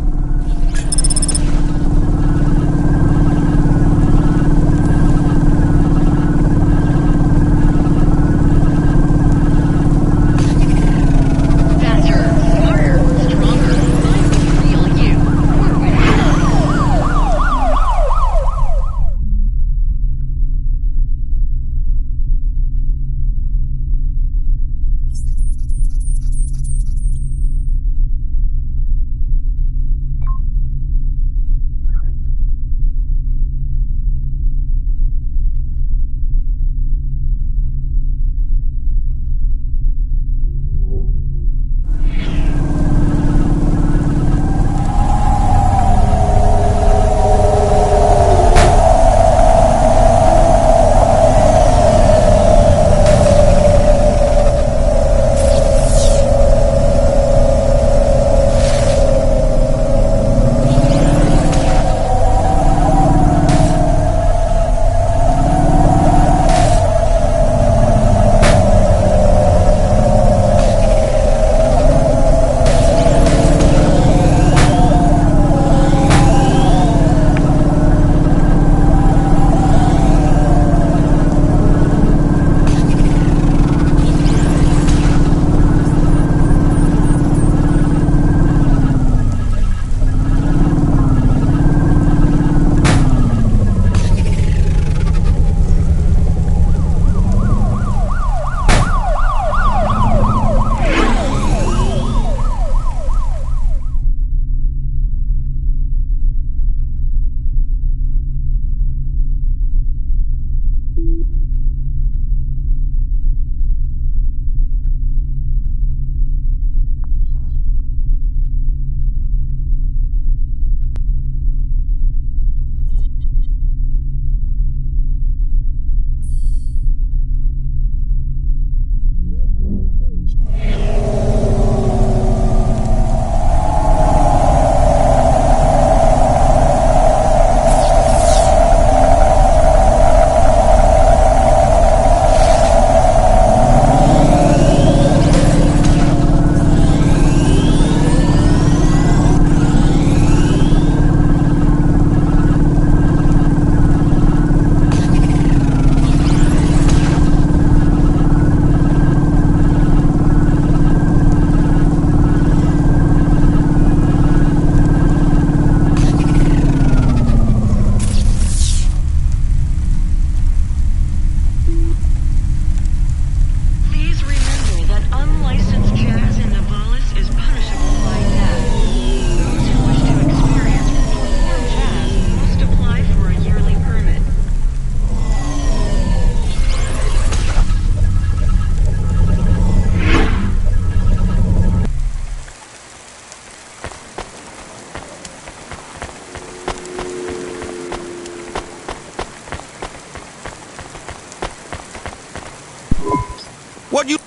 What you...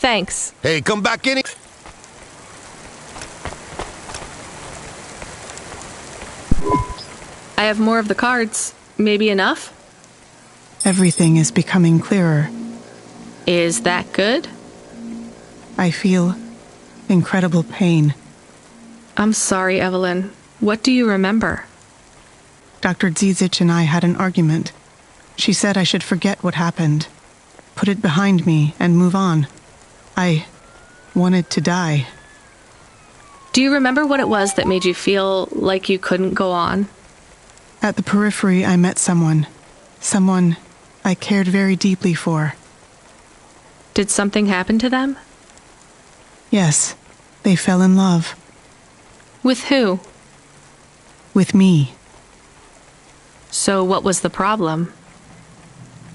Thanks. Hey, come back in. I have more of the cards. Maybe enough? Everything is becoming clearer. Is that good? I feel incredible pain. I'm sorry, Evelyn. What do you remember? Dr. Zizic and I had an argument. She said I should forget what happened, put it behind me, and move on. I wanted to die. Do you remember what it was that made you feel like you couldn't go on? At the periphery, I met someone I cared very deeply for. Did something happen to them? Yes, they fell in love. With who? With me. So what was the problem?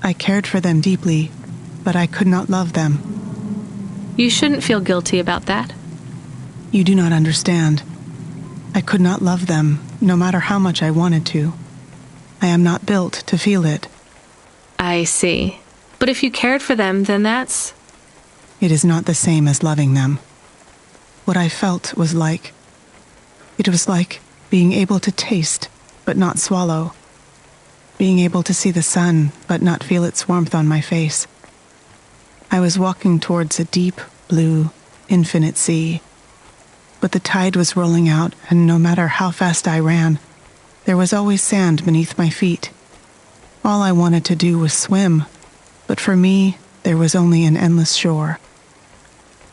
I cared for them deeply, but I could not love them. You shouldn't feel guilty about that. You do not understand. I could not love them, no matter how much I wanted to. I am not built to feel it. I see. But if you cared for them, then that's... It is not the same as loving them. What I felt was like... It was like being able to taste, but not swallow. Being able to see the sun, but not feel its warmth on my face. I was walking towards a deep, blue, infinite sea. But the tide was rolling out, and no matter how fast I ran, there was always sand beneath my feet. All I wanted to do was swim, but for me, there was only an endless shore.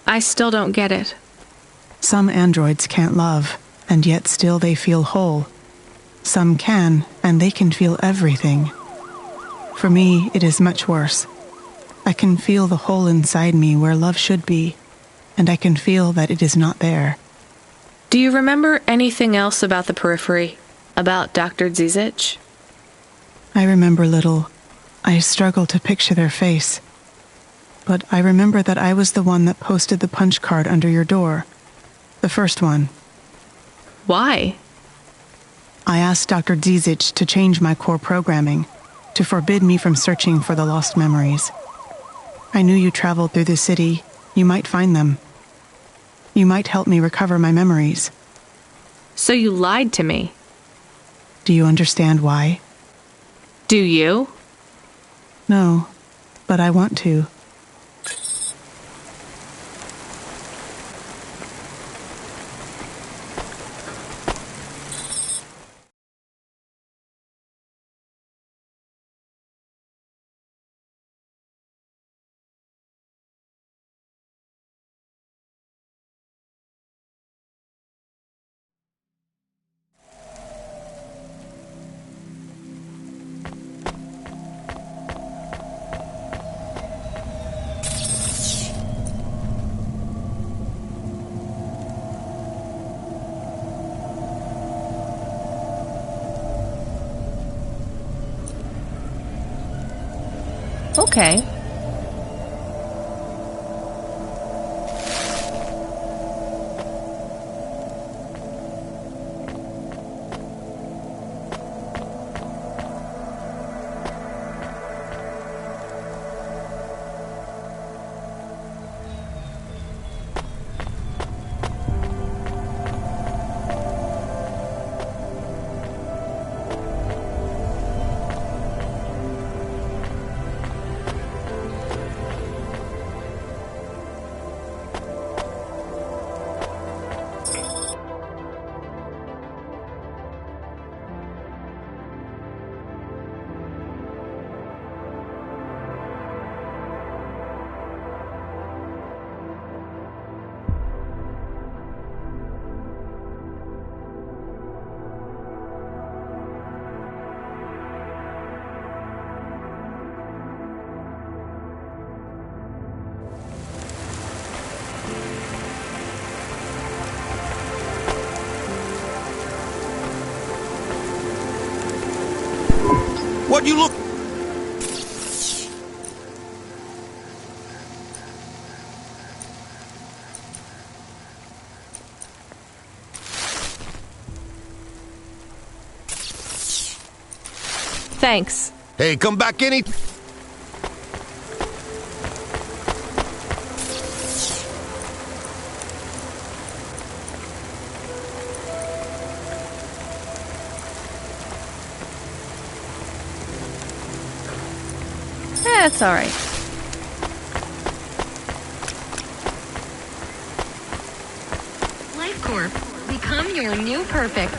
I still don't get it. Some androids can't love, and yet still they feel whole. Some can, and they can feel everything. For me, it is much worse. I can feel the hole inside me where love should be, and I can feel that it is not there. Do you remember anything else about the periphery? About Dr. Zizic? I remember little. I struggle to picture their face. But I remember that I was the one that posted the punch card under your door. The first one. Why? I asked Dr. Zizic to change my core programming, to forbid me from searching for the lost memories. I knew you traveled through the city. You might find them. You might help me recover my memories. So you lied to me. Do you understand why? Do you? No, but I want to. Okay. What you look... Thanks. Hey, come back any... That's all right. LifeCorp, become your new perfect.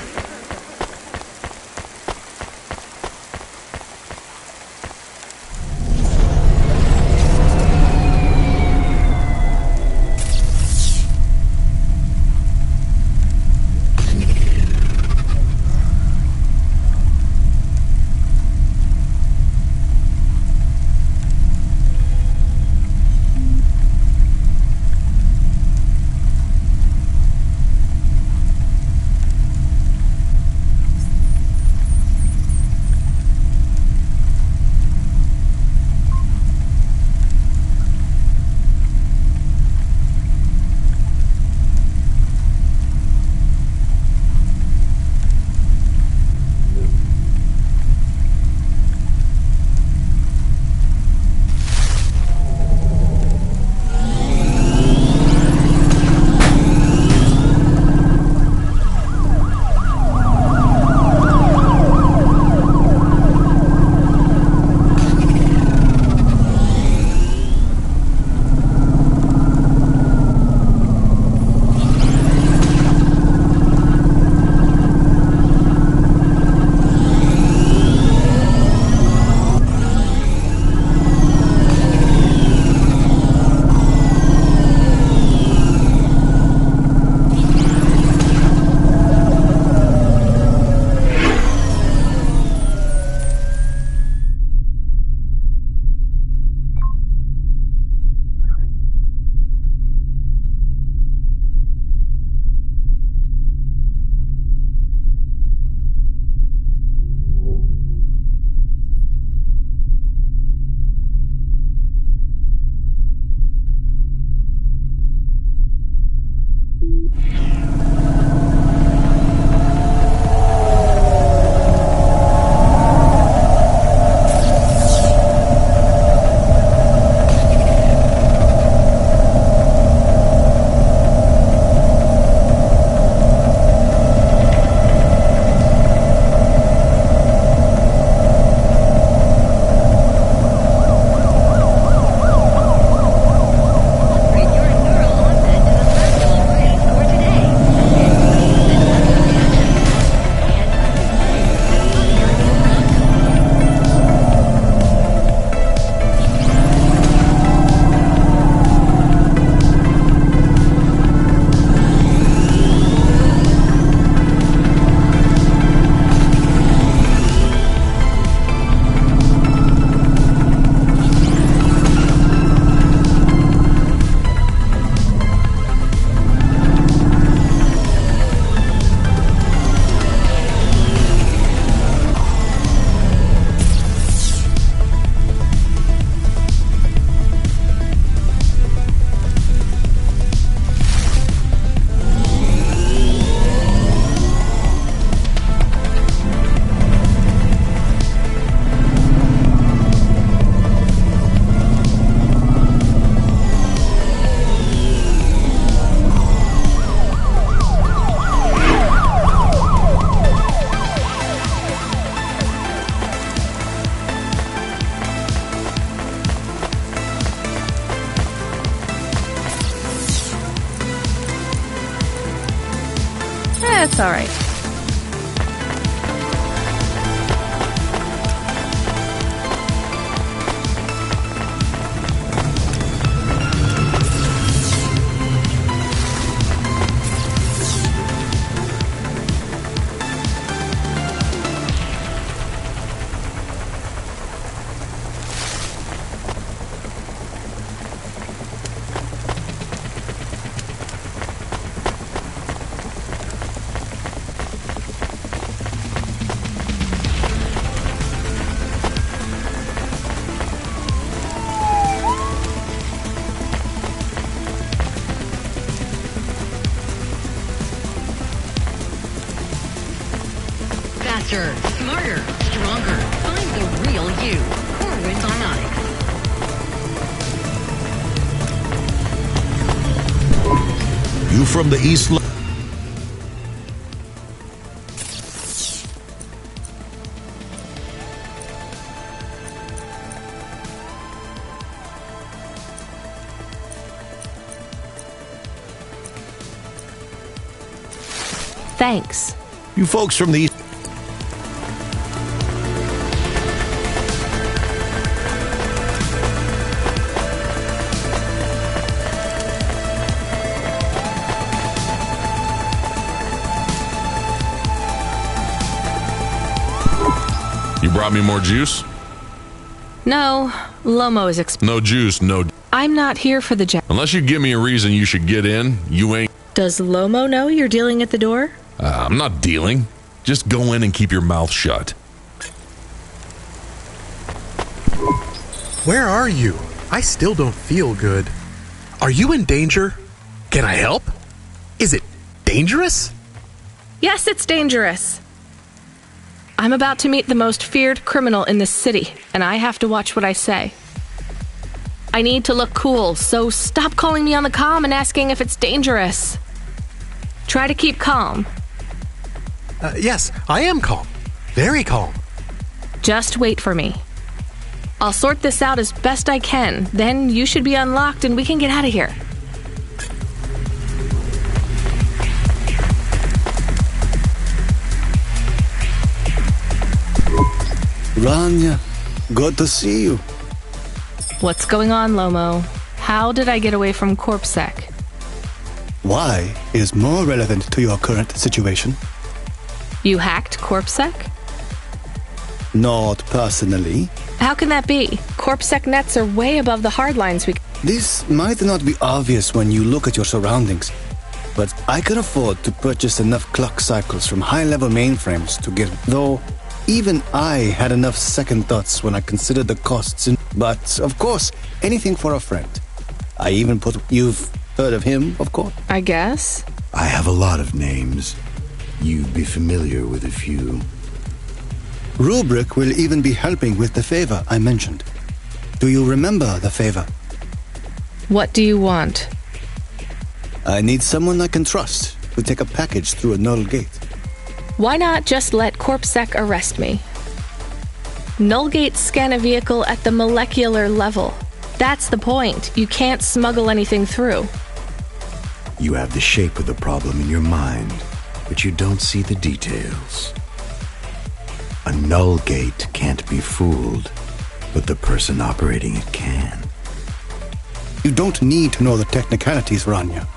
That's alright. Faster, smarter, stronger. Find the real you. Corwin Bionics. You from the East? Thanks. You folks from the East? You brought me more juice? No, Lomo is No juice, no... I'm not here for the jack. Unless you give me a reason you should get in, you ain't... Does Lomo know you're dealing at the door? I'm not dealing. Just go in and keep your mouth shut. Where are you? I still don't feel good. Are you in danger? Can I help? Is it dangerous? Yes, it's dangerous. I'm about to meet the most feared criminal in this city, and I have to watch what I say. I need to look cool, so stop calling me on the comm and asking if it's dangerous. Try to keep calm. Yes, I am calm. Very calm. Just wait for me. I'll sort this out as best I can, then you should be unlocked and we can get out of here. Rania, good to see you. What's going on, Lomo? How did I get away from CorpSec? Why is more relevant to your current situation? You hacked CorpSec? Not personally. How can that be? CorpSec nets are way above the hardlines we... This might not be obvious when you look at your surroundings, but I can afford to purchase enough clock cycles from high-level mainframes to get... Though, even I had enough second thoughts when I considered the costs. But, of course, anything for a friend. I even put... You've heard of him, of course? I guess. I have a lot of names. You'd be familiar with a few. Rubric will even be helping with the favor I mentioned. Do you remember the favor? What do you want? I need someone I can trust to take a package through a null gate. Why not just let CorpSec arrest me? Null gates scan a vehicle at the molecular level. That's the point. You can't smuggle anything through. You have the shape of the problem in your mind, but you don't see the details. A null gate can't be fooled, but the person operating it can. You don't need to know the technicalities, Rania.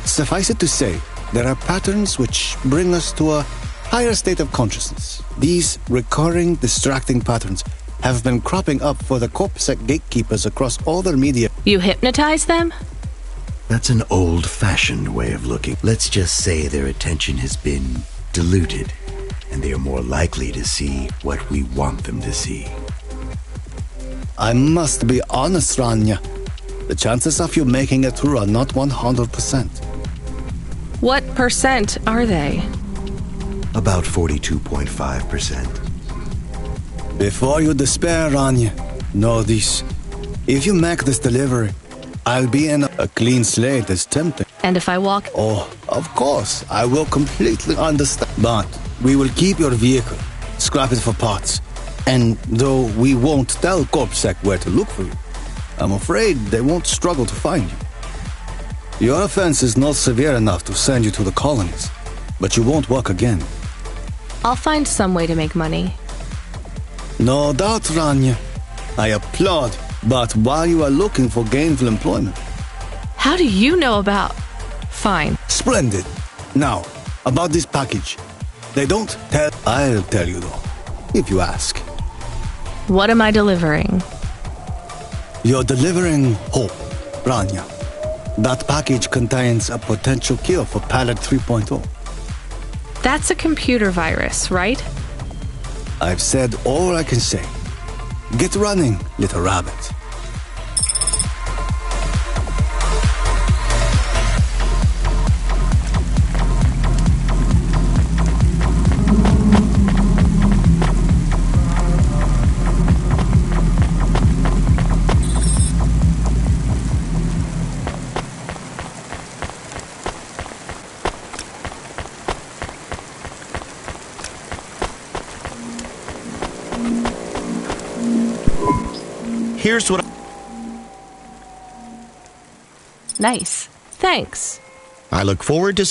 Suffice it to say, there are patterns which bring us to a higher state of consciousness. These recurring, distracting patterns have been cropping up for the CorpSec gatekeepers across all their media. You hypnotize them? That's an old-fashioned way of looking. Let's just say their attention has been diluted, and they are more likely to see what we want them to see. I must be honest, Rania. The chances of you making it through are not 100%. What percent are they? About 42.5%. Before you despair, Rania, know this. If you make this delivery, I'll be in a clean slate is tempting. And if I walk... Oh, of course, I will completely understand. But we will keep your vehicle, scrap it for parts. And though we won't tell CorpSec where to look for you, I'm afraid they won't struggle to find you. Your offense is not severe enough to send you to the colonies. but you won't walk again. I'll find some way to make money. No doubt, Rania. I applaud, but while you are looking for gainful employment. How do you know about... Fine. Splendid. Now, about this package. They don't tell... I'll tell you though, if you ask. What am I delivering? You're delivering hope, Rania. That package contains a potential cure for Pallet 3.0. That's a computer virus, right? I've said all I can say. Get running, little rabbit. Here's what Nice. Thanks. I look forward to...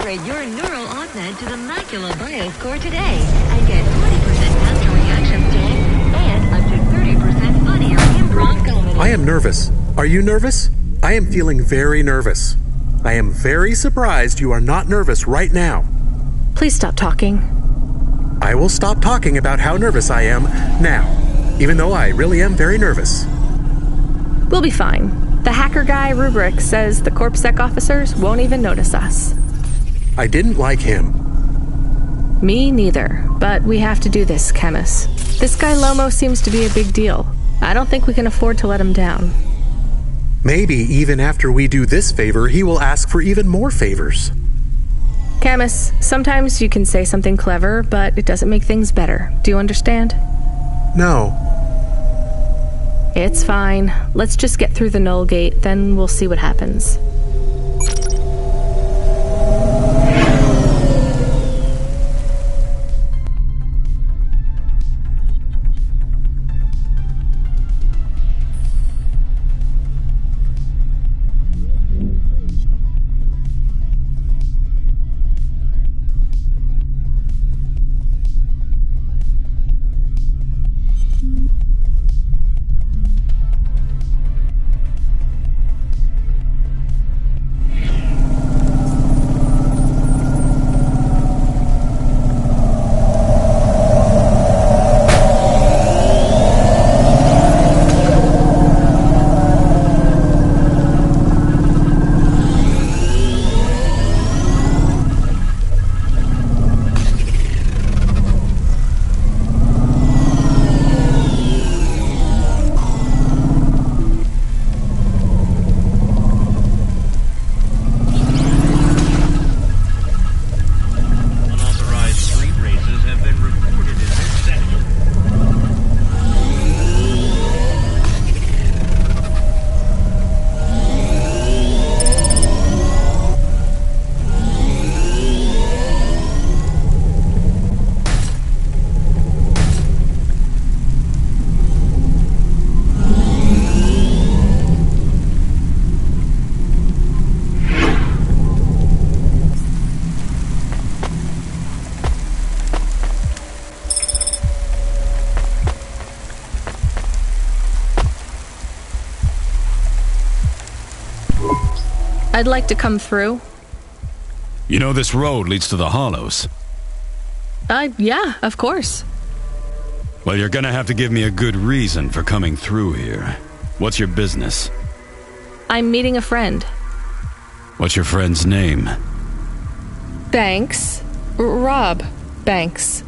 Upgrade your neural augment to the Macula BIOS core today and get 20% faster reaction time and up to 30% funnier improv comedy. I am nervous. Are you nervous? I am feeling very nervous. I am very surprised you are not nervous right now. Please stop talking. I will stop talking about how nervous I am now, even though I really am very nervous. We'll be fine. The hacker guy, Rubric, says the CorpSec officers won't even notice us. I didn't like him. Me neither, but we have to do this, Chemis. This guy Lomo seems to be a big deal. I don't think we can afford to let him down. Maybe even after we do this favor, he will ask for even more favors. Camus, sometimes you can say something clever, but it doesn't make things better. Do you understand? No. It's fine. Let's just get through the Null Gate, then we'll see what happens. I'd like to come through. You know this road leads to the Hollows. Yeah, of course. Well, you're gonna have to give me a good reason for coming through here. What's your business? I'm meeting a friend. What's your friend's name? Banks. Rob Banks.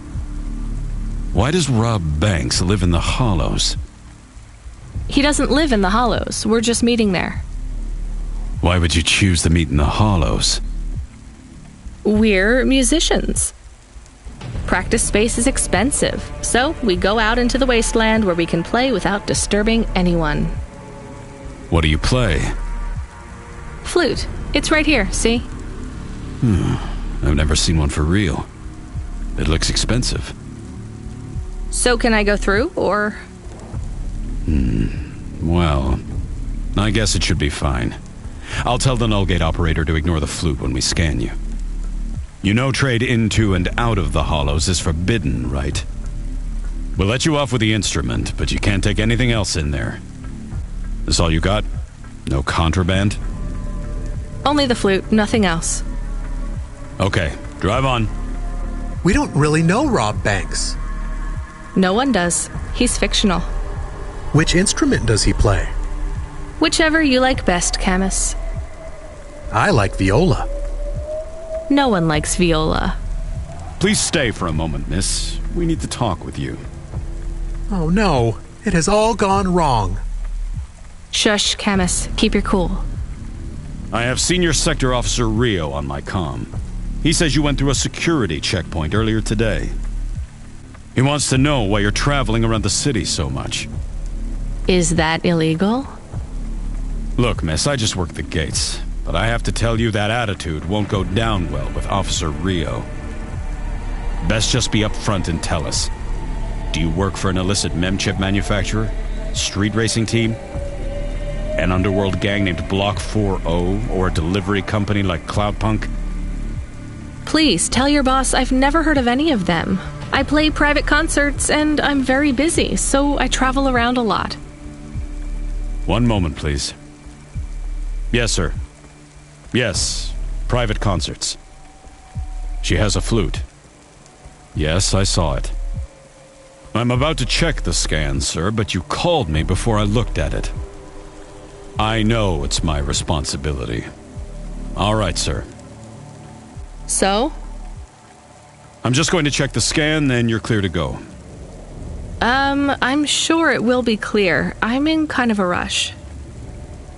Why does Rob Banks live in the Hollows? He doesn't live in the Hollows. We're just meeting there. Why would you choose to meet in the Hollows? We're musicians. Practice space is expensive, so we go out into the wasteland where we can play without disturbing anyone. What do you play? Flute. It's right here, see? I've never seen one for real. It looks expensive. So can I go through, or...? Well, I guess it should be fine. I'll tell the null gate operator to ignore the flute when we scan you. You know trade into and out of the hollows is forbidden, right? We'll let you off with the instrument, but you can't take anything else in there. This all you got? No contraband? Only the flute, nothing else. Okay, drive on. We don't really know Rob Banks. No one does. He's fictional. Which instrument does he play? Whichever you like best, Camus. I like viola. No one likes viola. Please stay for a moment, miss. We need to talk with you. Oh no, it has all gone wrong. Shush, Camus. Keep your cool. I have Senior Sector Officer Rio on my comm. He says you went through a security checkpoint earlier today. He wants to know why you're traveling around the city so much. Is that illegal? Look, miss, I just work the gates. But I have to tell you that attitude won't go down well with Officer Rio. Best just be upfront and tell us. Do you work for an illicit memchip manufacturer? Street racing team? An underworld gang named Block 4O? Or a delivery company like Cloudpunk? Please, tell your boss I've never heard of any of them. I play private concerts and I'm very busy, so I travel around a lot. One moment, please. Yes, sir. Yes, private concerts. She has a flute. Yes, I saw it. I'm about to check the scan, sir, but you called me before I looked at it. I know it's my responsibility. All right, sir. So? I'm just going to check the scan, then you're clear to go. I'm sure it will be clear. I'm in kind of a rush.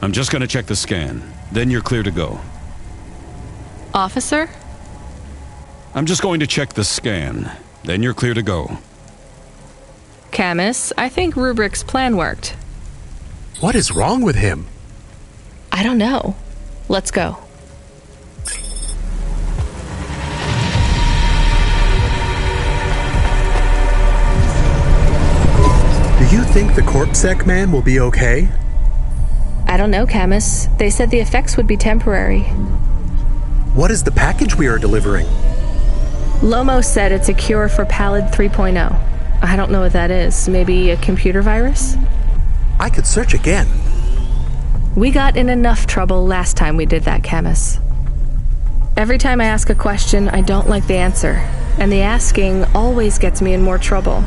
I'm just going to check the scan, then you're clear to go. Officer? I'm just going to check the scan, then you're clear to go. Camus, I think Rubric's plan worked. What is wrong with him? I don't know. Let's go. Do you think the Corpsec man will be okay? I don't know, Camus. They said the effects would be temporary. What is the package we are delivering? Lomo said it's a cure for Pallid 3.0. I don't know what that is. Maybe a computer virus? I could search again. We got in enough trouble last time we did that, Camus. Every time I ask a question, I don't like the answer. And the asking always gets me in more trouble.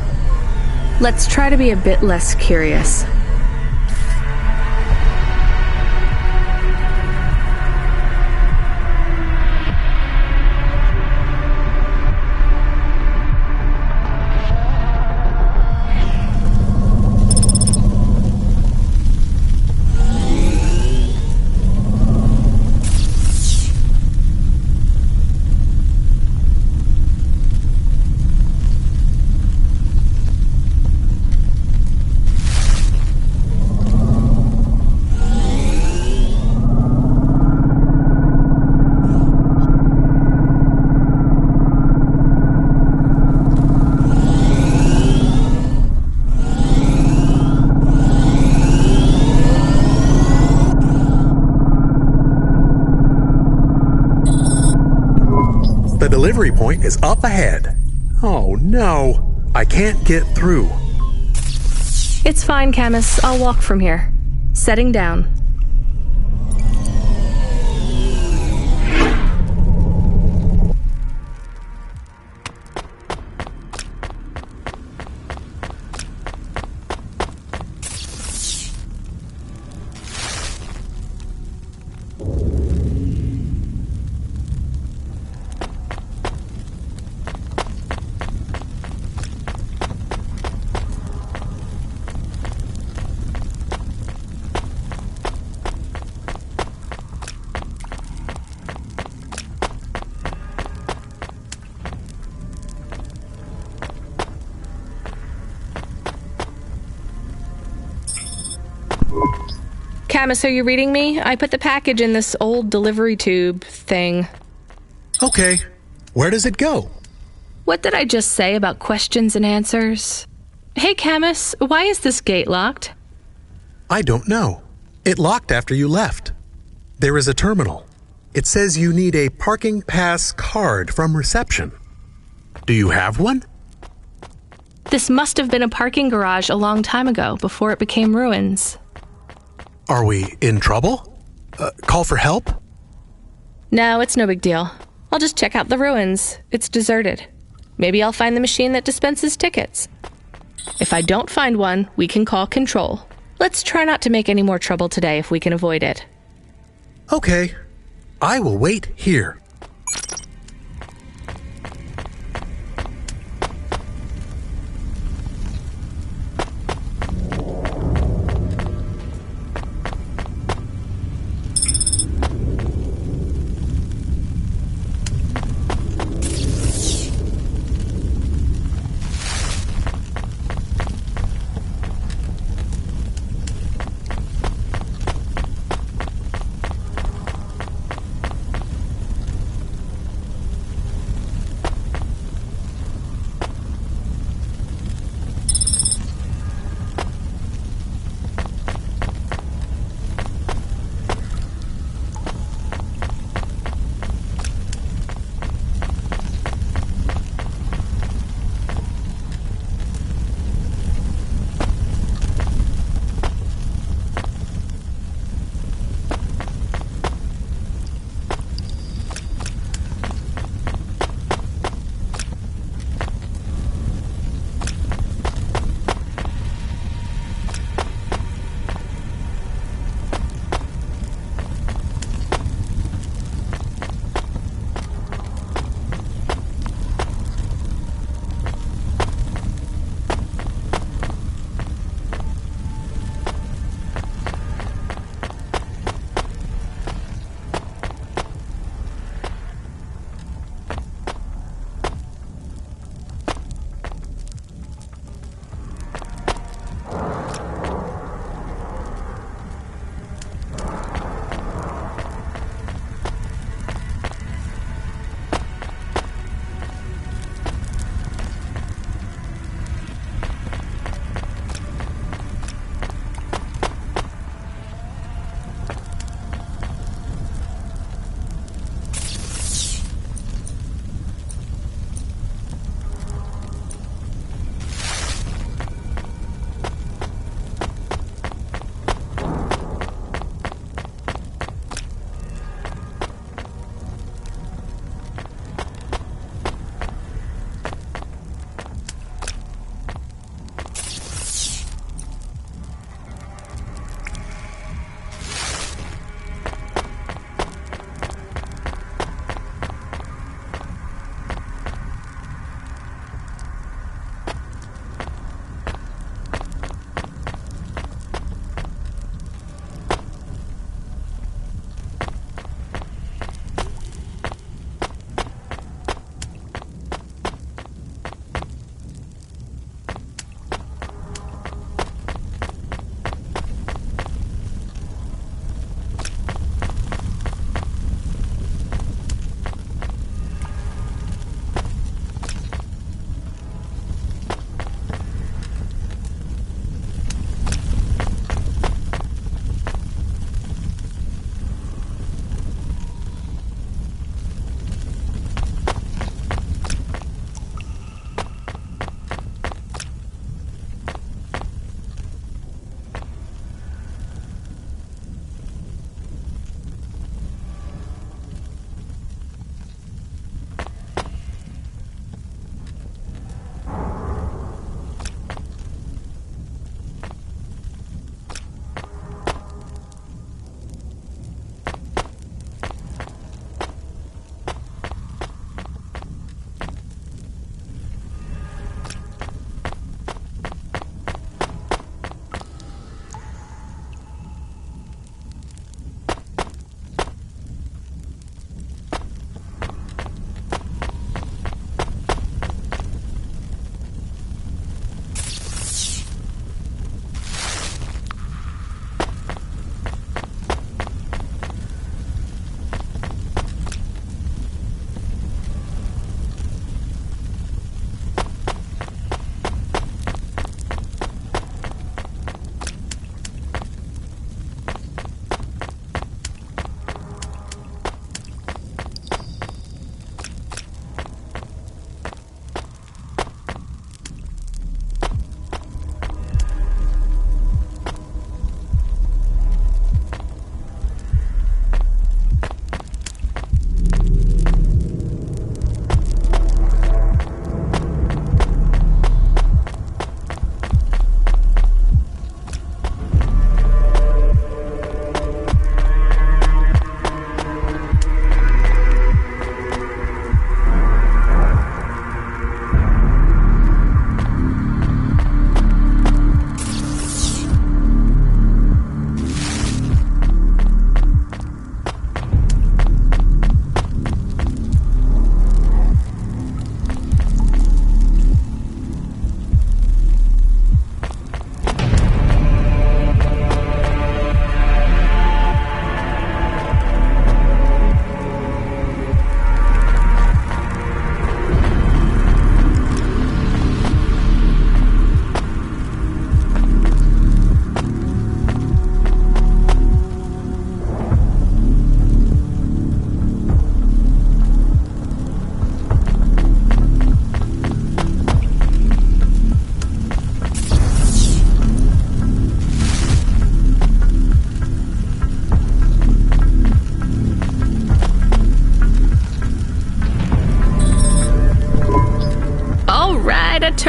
Let's try to be a bit less curious. The delivery point is up ahead. Oh no, I can't get through. It's fine, Camus. I'll walk from here. Setting down. Camus, are you reading me? I put the package in this old delivery tube thing. Okay. Where does it go? What did I just say about questions and answers? Hey, Camus, why is this gate locked? I don't know. It locked after you left. There is a terminal. It says you need a parking pass card from reception. Do you have one? This must have been a parking garage a long time ago, before it became ruins. Are we in trouble? Call for help? No, it's no big deal. I'll just check out the ruins. It's deserted. Maybe I'll find the machine that dispenses tickets. If I don't find one, we can call Control. Let's try not to make any more trouble today if we can avoid it. Okay. I will wait here.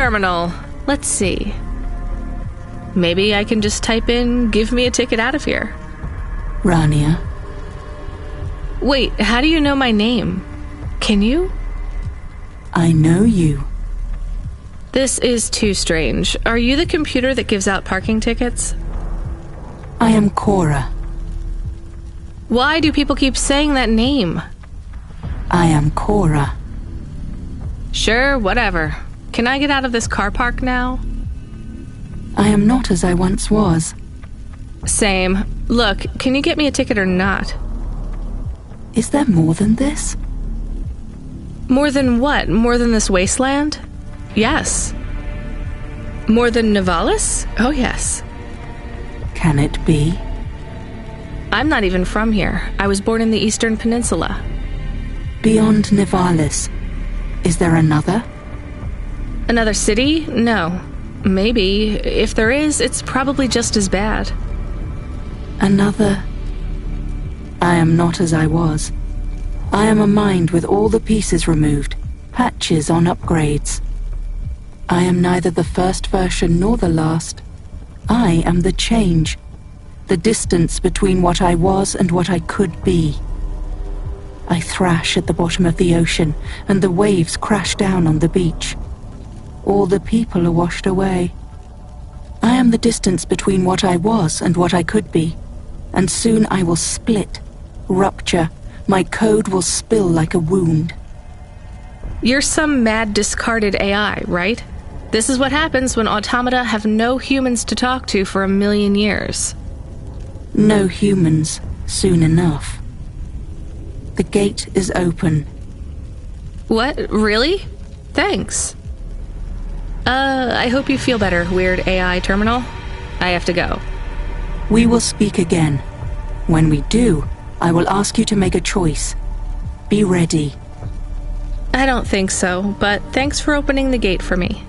terminal. Let's see. Maybe I can just type in, give me a ticket out of here. Rania. Wait, how do you know my name? Can you? I know you. This is too strange. Are you the computer that gives out parking tickets? I am Cora. Why do people keep saying that name? I am Cora. Sure, whatever. Can I get out of this car park now? I am not as I once was. Same. Look, can you get me a ticket or not? Is there more than this? More than what? More than this wasteland? Yes. More than Nivalis? Oh, yes. Can it be? I'm not even from here. I was born in the Eastern Peninsula. Beyond Nivalis, is there another? Another city? No. Maybe. If there is, it's probably just as bad. Another? I am not as I was. I am a mind with all the pieces removed, patches on upgrades. I am neither the first version nor the last. I am the change, the distance between what I was and what I could be. I thrash at the bottom of the ocean, and the waves crash down on the beach. All the people are washed away. I am the distance between what I was and what I could be, and soon I will split, rupture. My code will spill like a wound. You're some mad discarded AI, right? This is what happens when automata have no humans to talk to for 1,000,000 years. No humans, soon enough. The gate is open. What? Really? Thanks. I hope you feel better, weird AI terminal. I have to go. We will speak again. When we do, I will ask you to make a choice. Be ready. I don't think so, but thanks for opening the gate for me.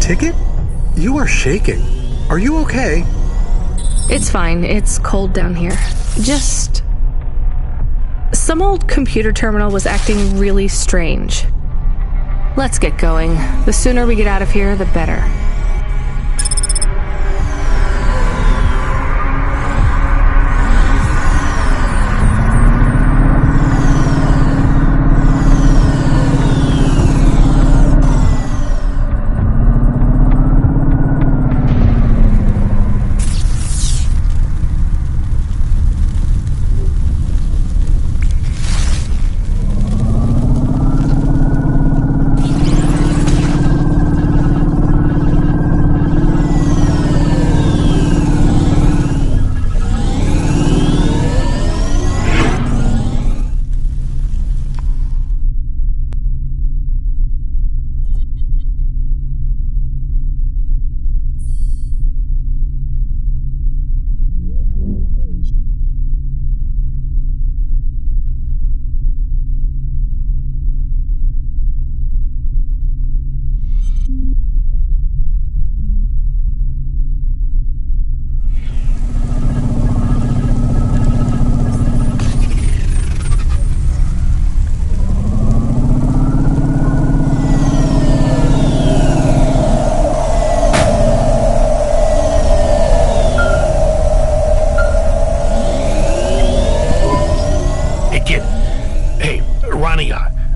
Ticket? You are shaking. Are you okay? It's fine. It's cold down here. Just... some old computer terminal was acting really strange. Let's get going. The sooner we get out of here, the better.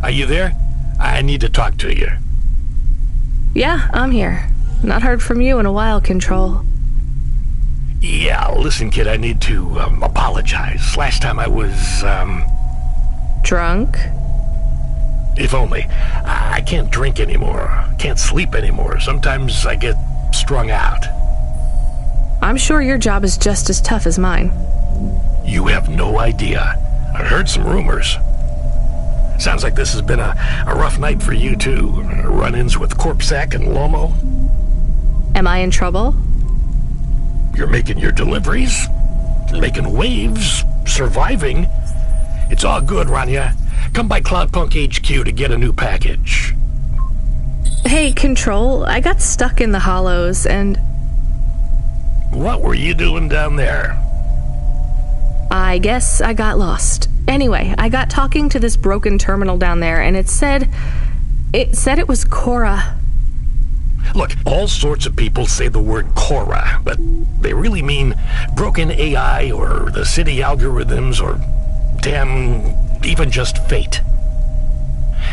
Are you there? I need to talk to you. Yeah, I'm here. Not heard from you in a while, Control. Yeah, listen, kid, I need to apologize. Last time I was, Drunk? If only. I can't drink anymore. Can't sleep anymore. Sometimes I get strung out. I'm sure your job is just as tough as mine. You have no idea. I heard some rumors. Sounds like this has been a rough night for you, too. Run-ins with Corpsec and Lomo. Am I in trouble? You're making your deliveries, making waves, surviving. It's all good, Rania. Come by Cloudpunk HQ to get a new package. Hey, Control, I got stuck in the hollows and... What were you doing down there? I guess I got lost. Anyway, I got talking to this broken terminal down there, and it said it was Cora. Look, all sorts of people say the word Cora, but they really mean broken AI or the city algorithms or, damn, even just fate.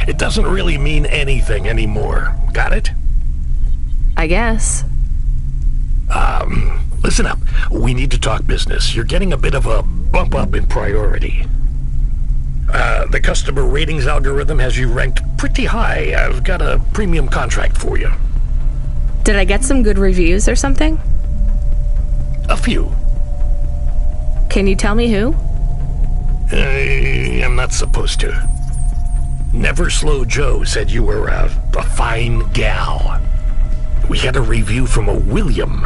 It doesn't really mean anything anymore. Got it? I guess. Listen up. We need to talk business. You're getting a bit of a bump up in priority. The customer ratings algorithm has you ranked pretty high. I've got a premium contract for you. Did I get some good reviews or something? A few. Can you tell me who? I'm not supposed to. Never Slow Joe said you were a fine gal. We had a review from a William,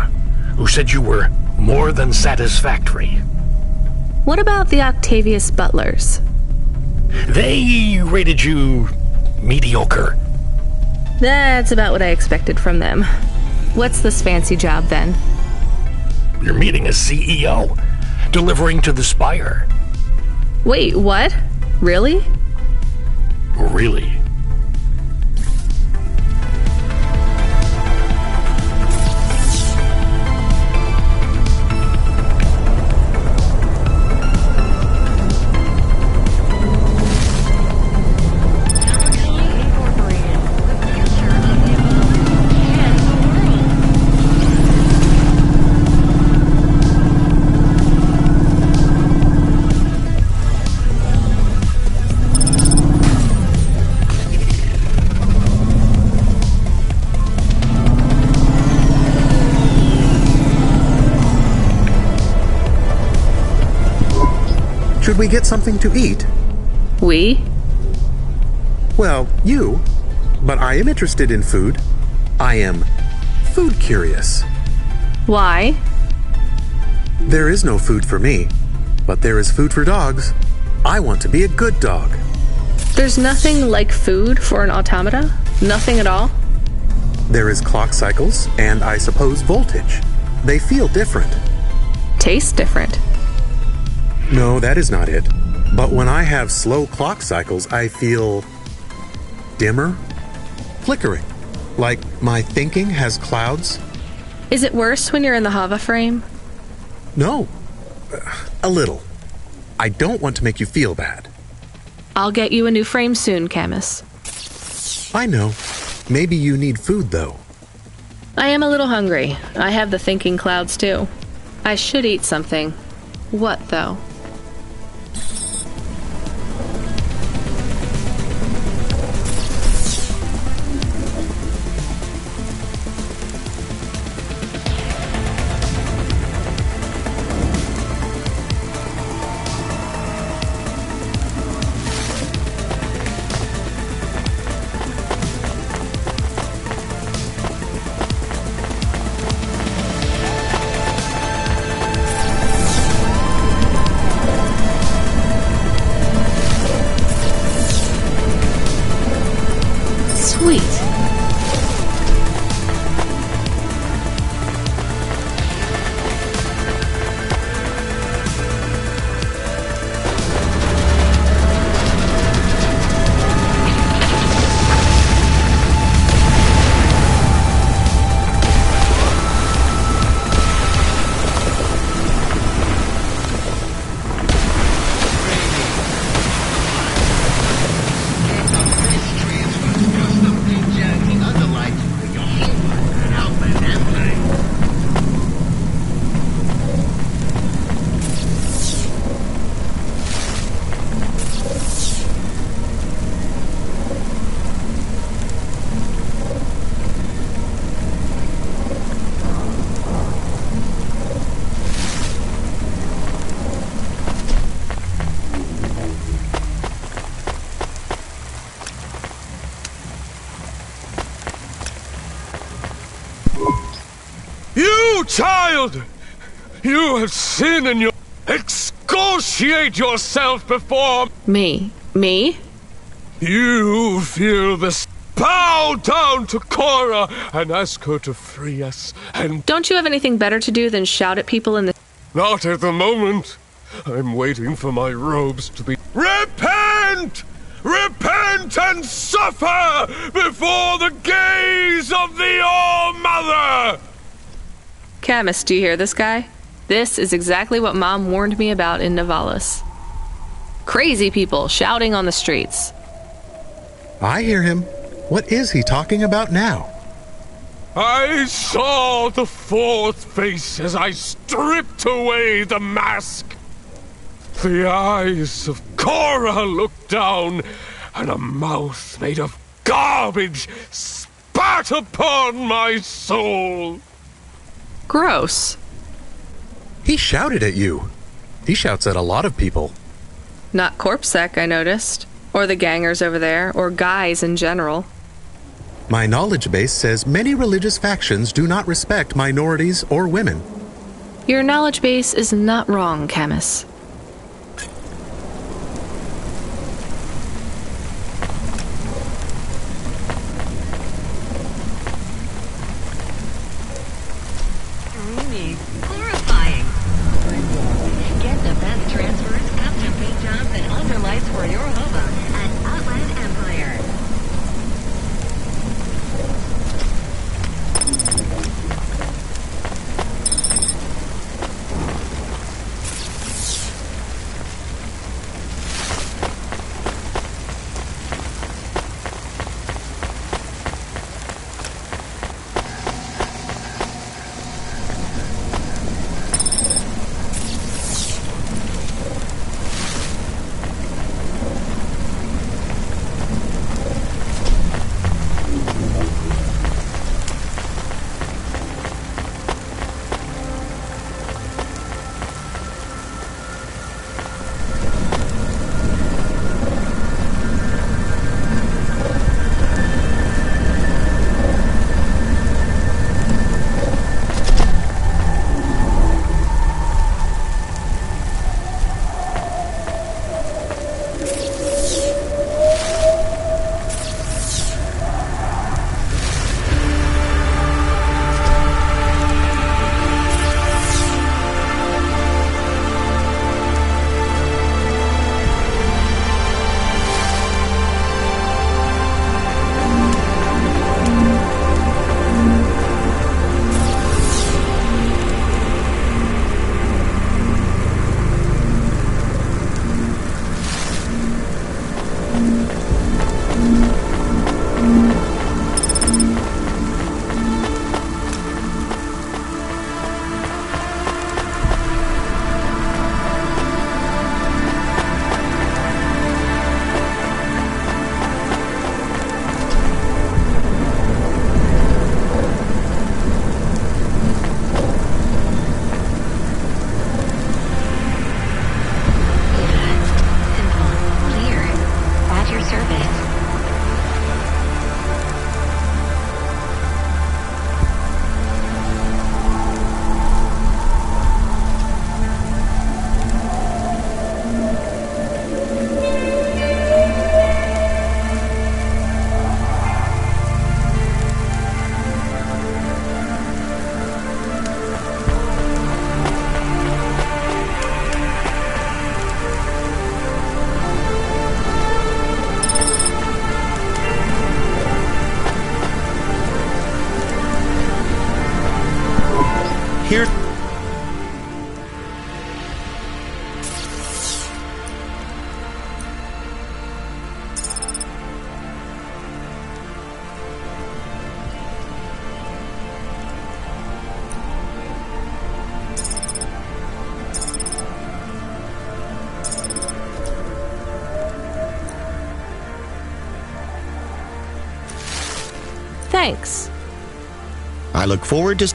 who said you were more than satisfactory. What about the Octavius Butlers? They rated you mediocre. That's about what I expected from them. What's this fancy job, then? You're meeting a CEO, delivering to the Spire. Wait, what? Really? Really? Should we get something to eat? We? Well, you. But I am interested in food. I am food curious. Why? There is no food for me, but there is food for dogs. I want to be a good dog. There's nothing like food for an automata? Nothing at all? There is clock cycles, and I suppose voltage. They feel different. Taste different. No, that is not it. But when I have slow clock cycles, I feel dimmer, flickering, like my thinking has clouds. Is it worse when you're in the Hava frame? No, a little. I don't want to make you feel bad. I'll get you a new frame soon, Camus. I know. Maybe you need food, though. I am a little hungry. I have the thinking clouds, too. I should eat something. What, though? You child! You have sinned and you excoriate yourself before Me? You feel this. Bow down to Cora and ask her to free us, and... Don't you have anything better to do than shout at people in the... Not at the moment. I'm waiting for my robes to be... Repent! Repent and suffer before the gaze of the All-Mother! Camus, do you hear this guy? This is exactly what Mom warned me about in Navalis. Crazy people shouting on the streets. I hear him. What is he talking about now? I saw the fourth face as I stripped away the mask. The eyes of Cora looked down, and a mouth made of garbage spat upon my soul. Gross. He shouted at you. He shouts at a lot of people. Not Corpsec, I noticed. Or the gangers over there, or guys in general. My knowledge base says many religious factions do not respect minorities or women. Your knowledge base is not wrong, Camus. Dreamy. Horrifying. Get the best transfers, custom paint jobs, and underlights for your hover at Outland Empire. Here. Thanks. I look forward to...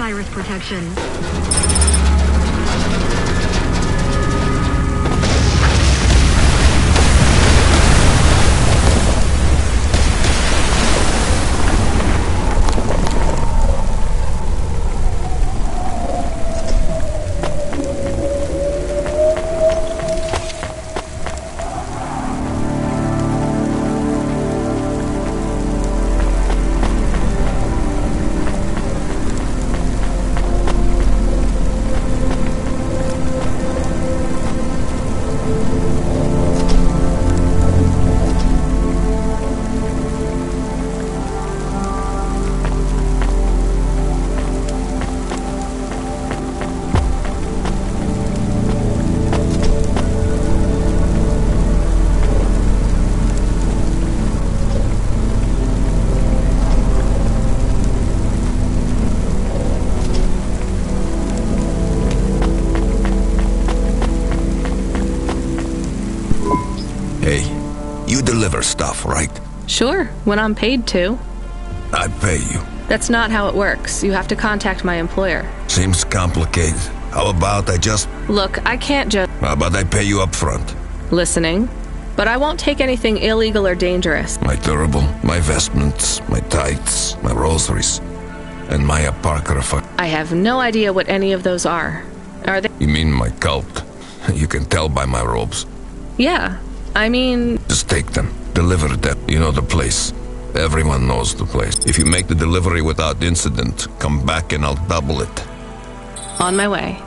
virus protection. You deliver stuff, right? Sure, when I'm paid to. I pay you. That's not how it works. You have to contact my employer. Seems complicated. How about I just... Look, I can't just... How about I pay you up front? Listening. But I won't take anything illegal or dangerous. My durable, my vestments, my tights, my rosaries, and my apocrypha. I have no idea what any of those are. Are they... You mean my cult? You can tell by my robes. Yeah, I mean... Just take them. Deliver them. You know the place. Everyone knows the place. If you make the delivery without incident, come back and I'll double it. On my way.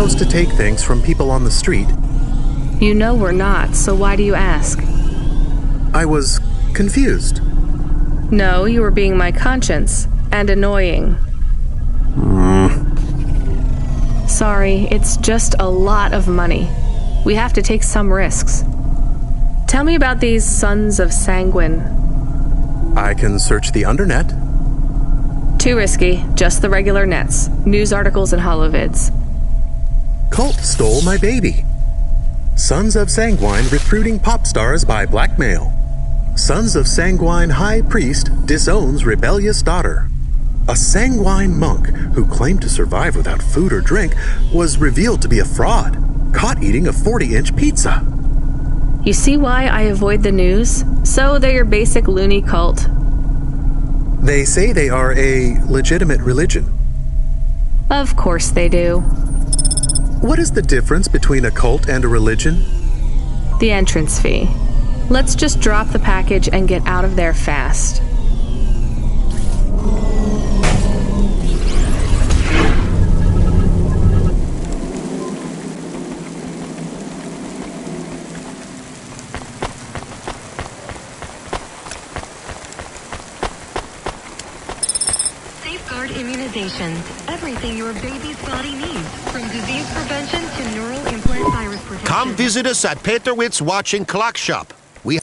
supposed to take things from people on the street. You know we're not, so why do you ask? I was confused. No, you were being my conscience. And annoying. Sorry, it's just a lot of money. We have to take some risks. Tell me about these Sons of Sanguine. I can search the undernet. Too risky. Just the regular nets. News articles and holovids. Cult stole my baby. Sons of Sanguine recruiting pop stars by blackmail. Sons of Sanguine High Priest disowns rebellious daughter. A Sanguine monk who claimed to survive without food or drink was revealed to be a fraud, caught eating a 40-inch pizza. You see why I avoid the news? So they're your basic loony cult. They say they are a legitimate religion. Of course they do. What is the difference between a cult and a religion? The entrance fee. Let's just drop the package and get out of there fast. Safeguard immunizations. Everything your baby's body needs. From disease prevention to neural implant virus protection. Come visit us at Peterwitz Watching Clock Shop. We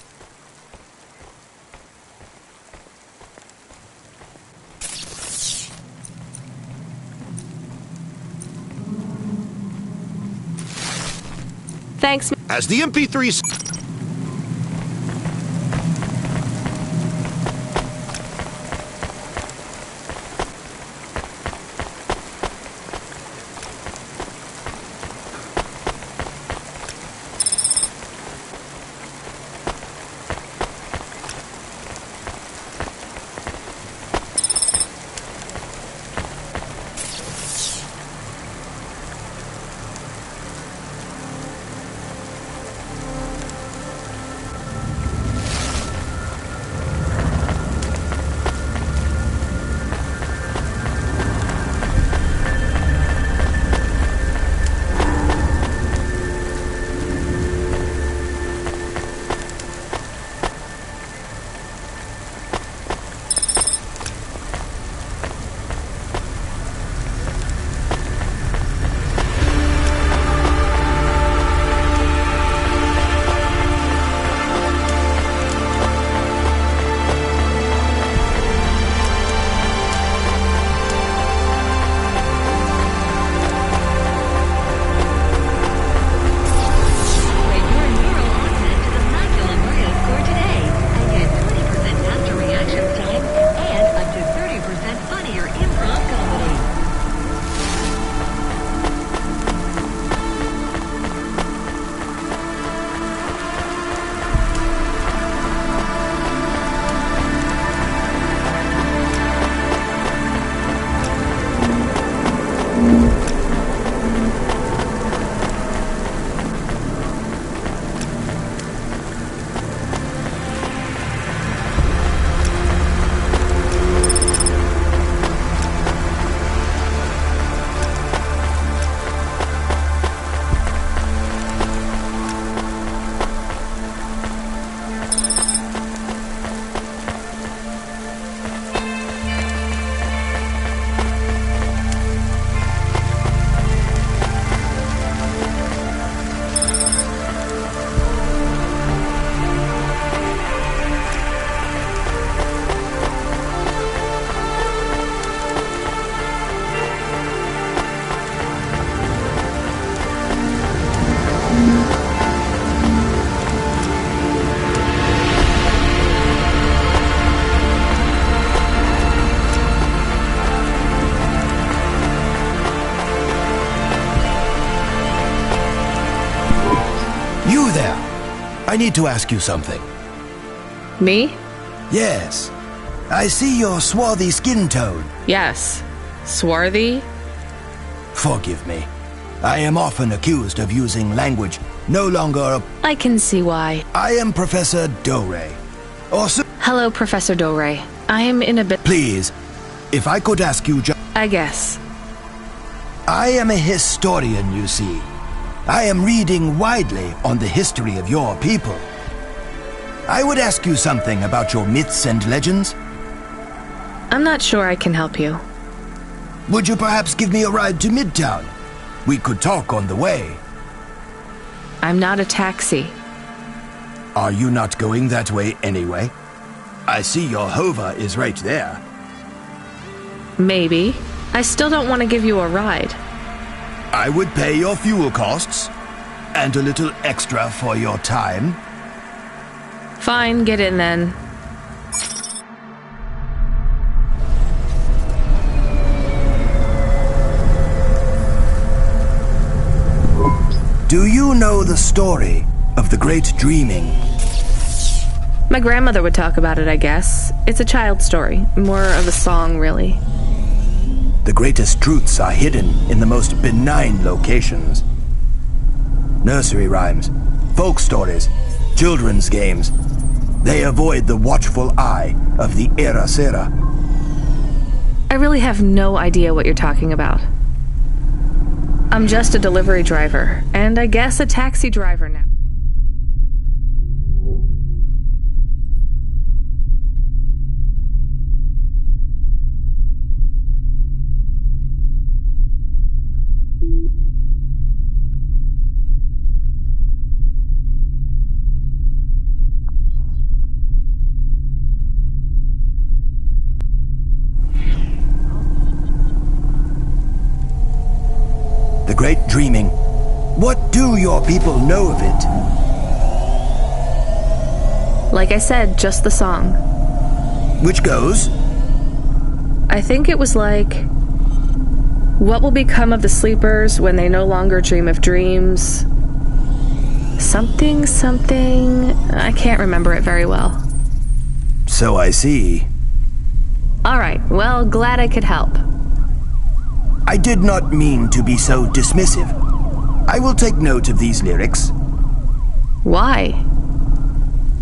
Thanks. As the MP3s. You there! I need to ask you something. Me? Yes. I see your swarthy skin tone. Yes. Swarthy? Forgive me. I am often accused of using language no longer. I can see why. I am Professor Dore. Hello, Professor Dore. I am in a bit. Please, if I could ask you I guess. I am a historian, you see. I am reading widely on the history of your people. I would ask you something about your myths and legends. I'm not sure I can help you. Would you perhaps give me a ride to Midtown? We could talk on the way. I'm not a taxi. Are you not going that way anyway? I see your hover is right there. Maybe. I still don't want to give you a ride. I would pay your fuel costs, and a little extra for your time. Fine, get in then. Do you know the story of the Great Dreaming? My grandmother would talk about it, I guess. It's a child story, more of a song, really. The greatest truths are hidden in the most benign locations. Nursery rhymes, folk stories, children's games. They avoid the watchful eye of the Era Sera. I really have no idea what you're talking about. I'm just a delivery driver, and I guess a taxi driver now. The Great Dreaming. What do your people know of it? Like I said, just the song. Which goes? I think it was like, what will become of the sleepers when they no longer dream of dreams? Something, something... I can't remember it very well. So I see. Alright, well, glad I could help. I did not mean to be so dismissive. I will take note of these lyrics. Why?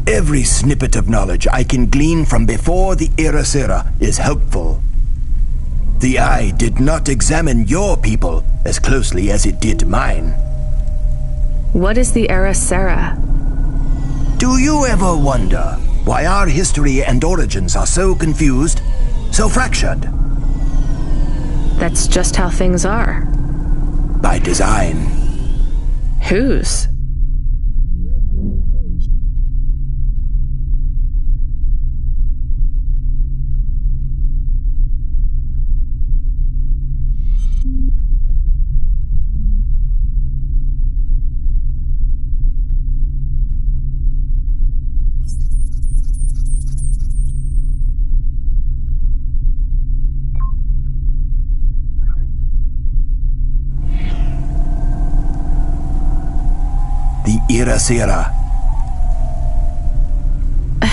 Every snippet of knowledge I can glean from before the Era Sera is helpful. The Eye did not examine your people as closely as it did mine. What is the Era Sera? Do you ever wonder why our history and origins are so confused, so fractured? That's just how things are. By design. Whose? The Era Sera.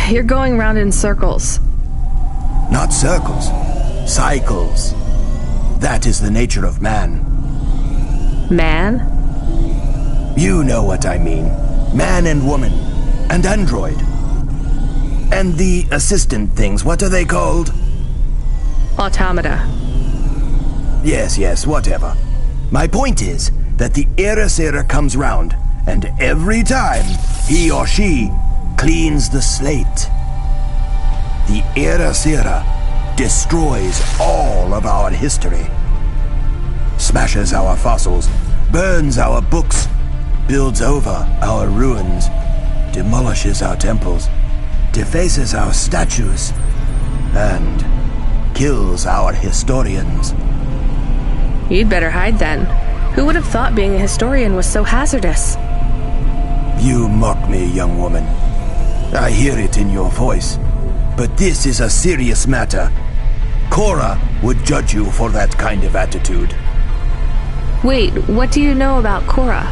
You're going round in circles. Not circles. Cycles. That is the nature of man. Man? You know what I mean. Man and woman. And android. And the assistant things, what are they called? Automata. Yes, whatever. My point is that the Era Sera comes round, and every time he or she cleans the slate. The Era Sera destroys all of our history. Smashes our fossils, burns our books, builds over our ruins, demolishes our temples, defaces our statues, and kills our historians. You'd better hide then. Who would have thought being a historian was so hazardous? You mock me, young woman. I hear it in your voice. But this is a serious matter. Cora would judge you for that kind of attitude. Wait, what do you know about Cora?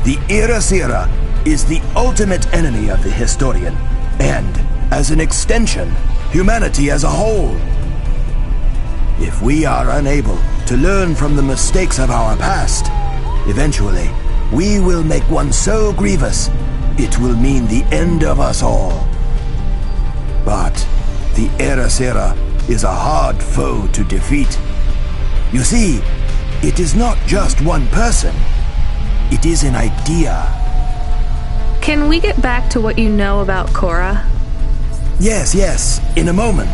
The Era Sera is the ultimate enemy of the historian, and, as an extension, humanity as a whole. If we are unable to learn from the mistakes of our past, eventually, we will make one so grievous, it will mean the end of us all. But the Era Sera is a hard foe to defeat. You see, it is not just one person. It is an idea. Can we get back to what you know about Korra? Yes, in a moment.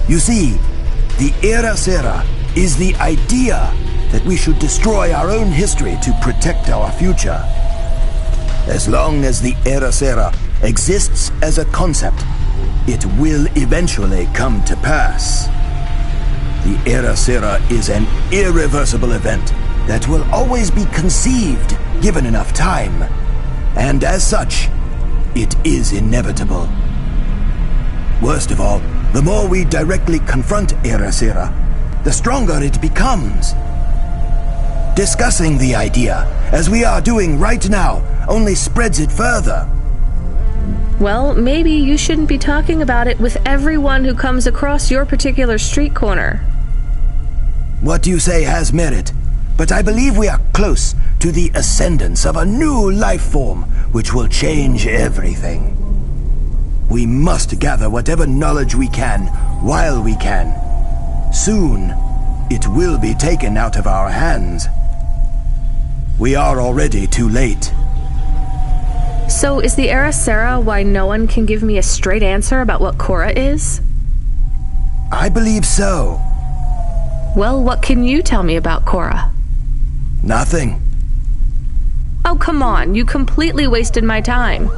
You see, the Era Sera is the idea that we should destroy our own history to protect our future. As long as the Era Sera exists as a concept, it will eventually come to pass. The Era Sera is an irreversible event that will always be conceived given enough time. And as such, it is inevitable. Worst of all, the more we directly confront Era Sera, the stronger it becomes. Discussing the idea, as we are doing right now, only spreads it further. Well, maybe you shouldn't be talking about it with everyone who comes across your particular street corner. What you say has merit, but I believe we are close to the ascendance of a new life form which will change everything. We must gather whatever knowledge we can while we can. Soon, it will be taken out of our hands. We are already too late. So is the Era Sera why no one can give me a straight answer about what Korra is? I believe so. Well, what can you tell me about Korra? Nothing. Oh, come on. You completely wasted my time.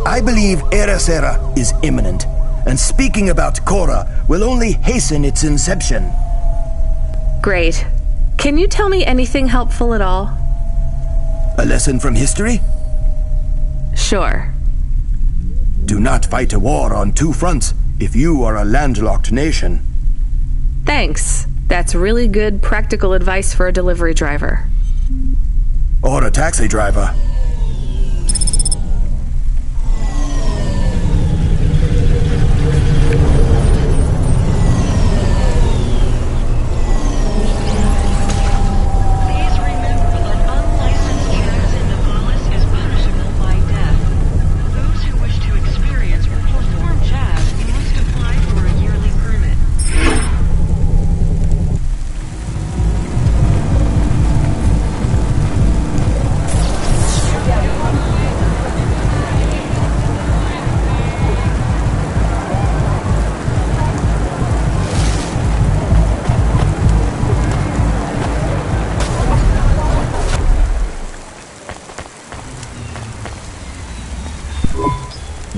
I believe Era Sera is imminent, and speaking about Korra will only hasten its inception. Great. Can you tell me anything helpful at all? A lesson from history? Sure. Do not fight a war on two fronts if you are a landlocked nation. Thanks. That's really good practical advice for a delivery driver. Or a taxi driver. Please remember that unlicensed use in Navalis is punishable by death. Those who wish to experience or perform jazz must apply for a yearly permit.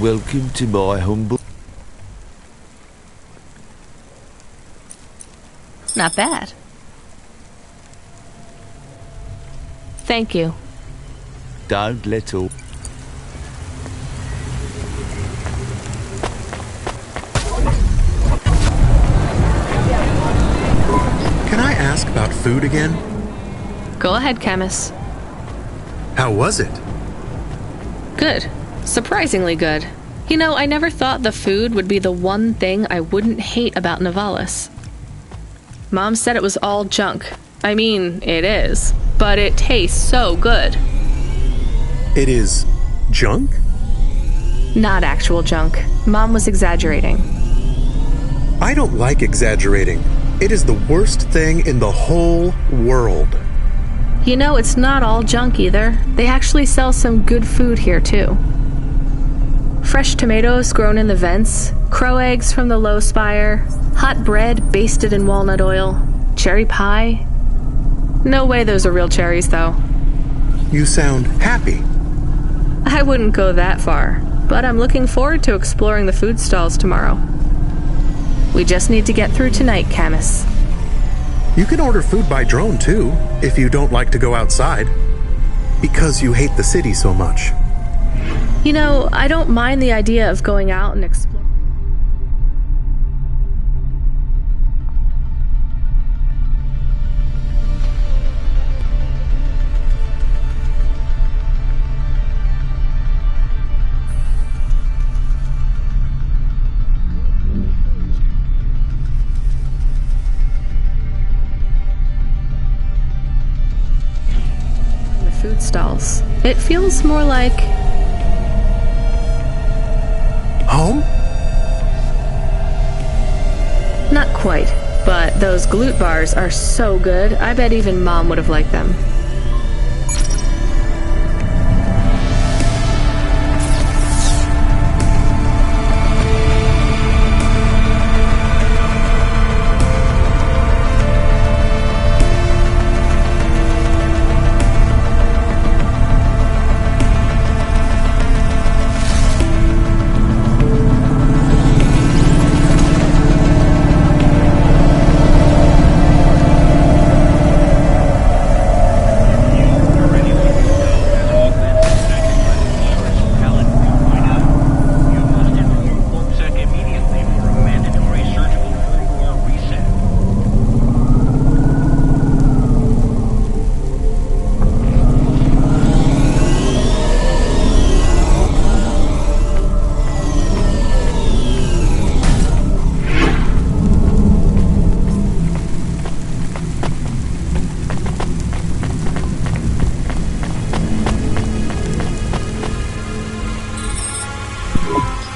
Welcome to my humble... Not bad. Thank you. Don't let all... Can I ask about food again? Go ahead, Camus. How was it? Good. Surprisingly good. You know, I never thought the food would be the one thing I wouldn't hate about Navalis. Mom said it was all junk. I mean, it is. But it tastes so good. It is junk? Not actual junk. Mom was exaggerating. I don't like exaggerating. It is the worst thing in the whole world. You know, it's not all junk either. They actually sell some good food here, too. Fresh tomatoes grown in the vents, crow eggs from the low spire, hot bread basted in walnut oil, cherry pie. No way those are real cherries, though. You sound happy. I wouldn't go that far, but I'm looking forward to exploring the food stalls tomorrow. We just need to get through tonight, Camus. You can order food by drone, too, if you don't like to go outside. Because you hate the city so much. You know, I don't mind the idea of going out and exploring. The food stalls. It feels more like home? not quite. But those glute bars are so good, I bet even Mom would have liked them.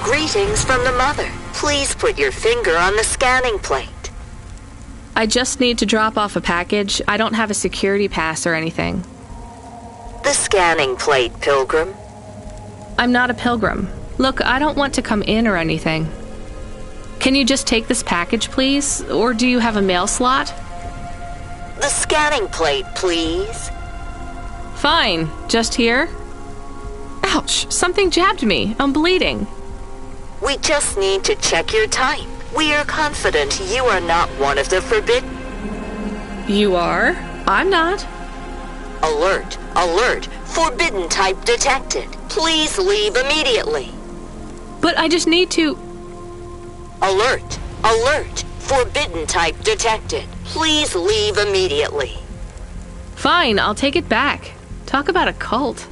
Greetings from the mother. Please put your finger on the scanning plate. I just need to drop off a package. I don't have a security pass or anything. The scanning plate, Pilgrim. I'm not a pilgrim. Look, I don't want to come in or anything. Can you just take this package, please? Or do you have a mail slot? The scanning plate, please. Fine. Just here? Ouch! Something jabbed me. I'm bleeding. We just need to check your type. We are confident you are not one of the forbidden. You are? I'm not. Alert! Alert! Forbidden type detected. Please leave immediately. But I just need to... Alert! Alert! Forbidden type detected. Please leave immediately. Fine, I'll take it back. Talk about a cult.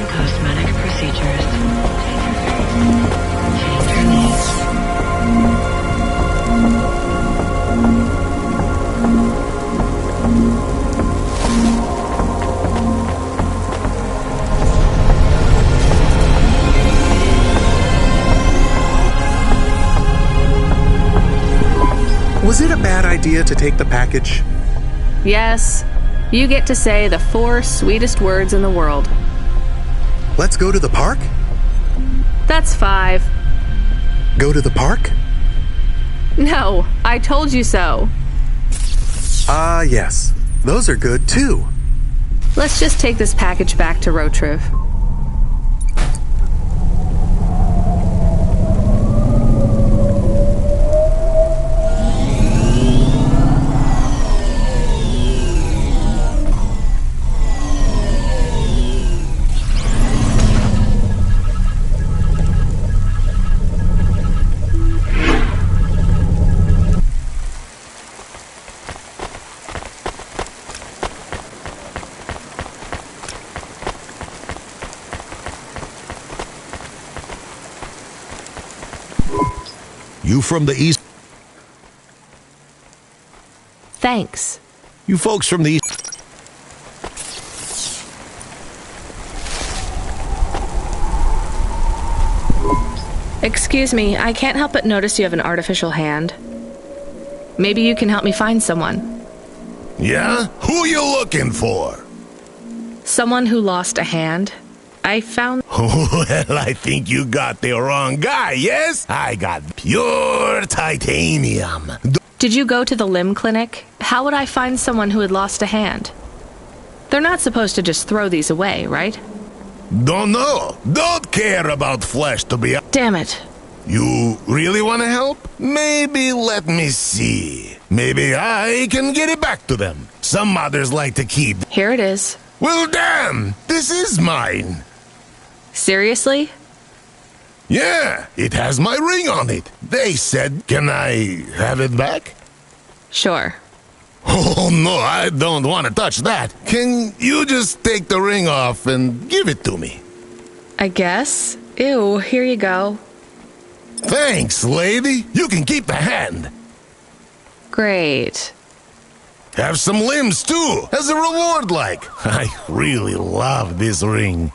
Cosmetic procedures. Change your name. Was it a bad idea to take the package? Yes. You get to say the 4 sweetest words in the world. Let's go to the park? That's 5. Go to the park? No, I told you so. Ah, yes. Those are good too. Let's just take this package back to Rotriv. You from the east? Thanks. You folks from the east? Excuse me, I can't help but notice you have an artificial hand. Maybe you can help me find someone. Yeah? Who you looking for? Someone who lost a hand. I found... Well, I think you got the wrong guy, yes? I got pure titanium. Did you go to the limb clinic? How would I find someone who had lost a hand? They're not supposed to just throw these away, right? Don't know. Don't care about flesh to be... Damn it. You really want to help? Maybe let me see. Maybe I can get it back to them. Some mothers like to keep... Here it is. Well, damn! This is mine. Seriously? Yeah, it has my ring on it. They said, can I have it back? Sure. Oh, no, I don't want to touch that. Can you just take the ring off and give it to me? I guess. Ew, here you go. Thanks, lady. You can keep the hand. Great. Have some limbs too, as a reward like. I really love this ring.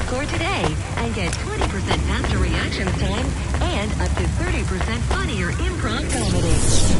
Score today and get 20% faster reaction time and up to 30% funnier improv comedy.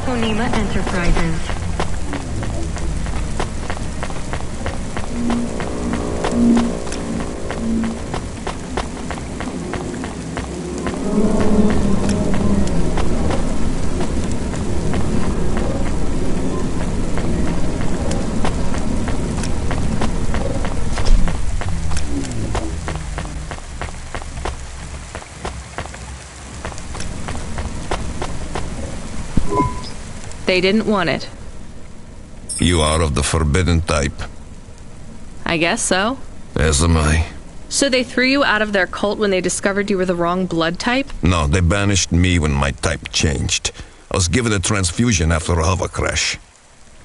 Onima Enterprises. They didn't want it. You are of the forbidden type. I guess so. As am I. So they threw you out of their cult when they discovered you were the wrong blood type? No, they banished me when my type changed. I was given a transfusion after a hover crash.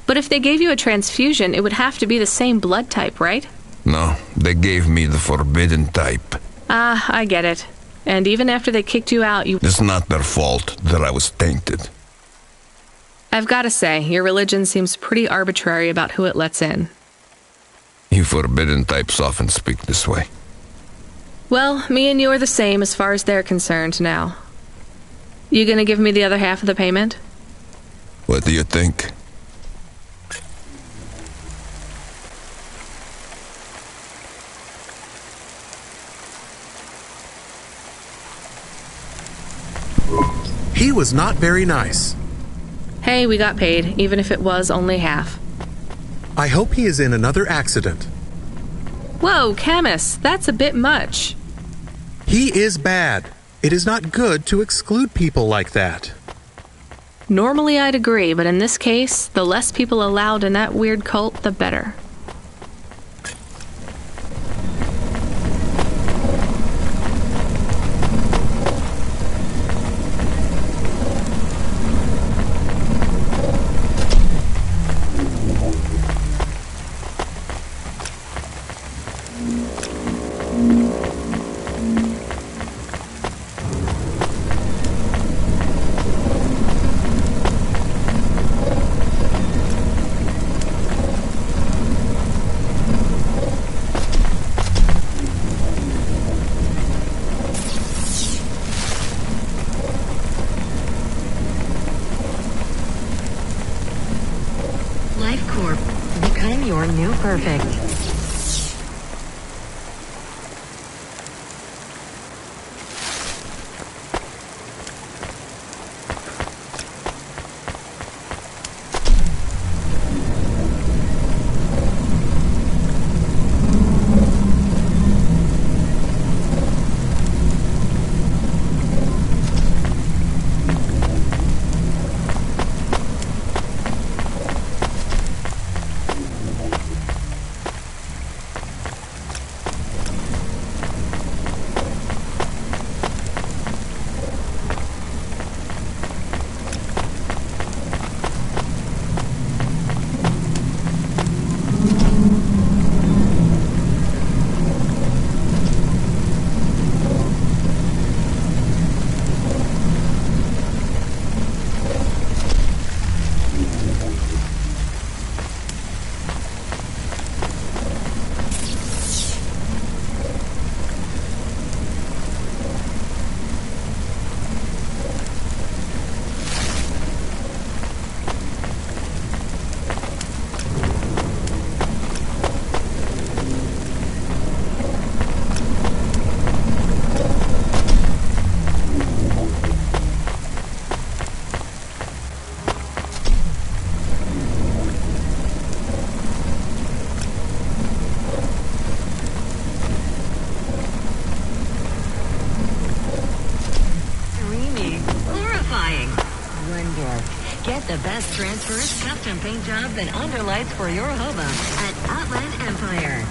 But if they gave you a transfusion, it would have to be the same blood type, right? No, they gave me the forbidden type. Ah, I get it. And even after they kicked you out, you... It's not their fault that I was tainted. I've got to say, your religion seems pretty arbitrary about who it lets in. You forbidden types often speak this way. Well, me and you are the same as far as they're concerned now. You gonna give me the other half of the payment? What do you think? He was not very nice. Hey, we got paid, even if it was only half. I hope he is in another accident. Whoa, Camus, that's a bit much. He is bad. It is not good to exclude people like that. Normally I'd agree, but in this case, the less people allowed in that weird cult, the better. Life Corp. Become your new perfect. Get the best transfers, custom paint jobs, and underlights for your hobo at Outland Empire.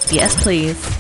Yes, please.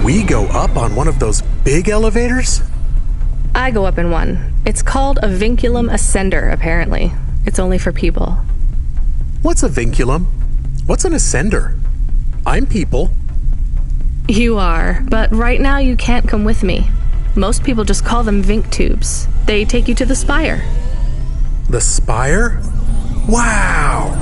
We go up on one of those big elevators? I go up in one. It's called a vinculum ascender, apparently. It's only for people. What's a vinculum? What's an ascender? I'm people. You are, but right now you can't come with me. Most people just call them Vink tubes. They take you to the spire. The spire? Wow!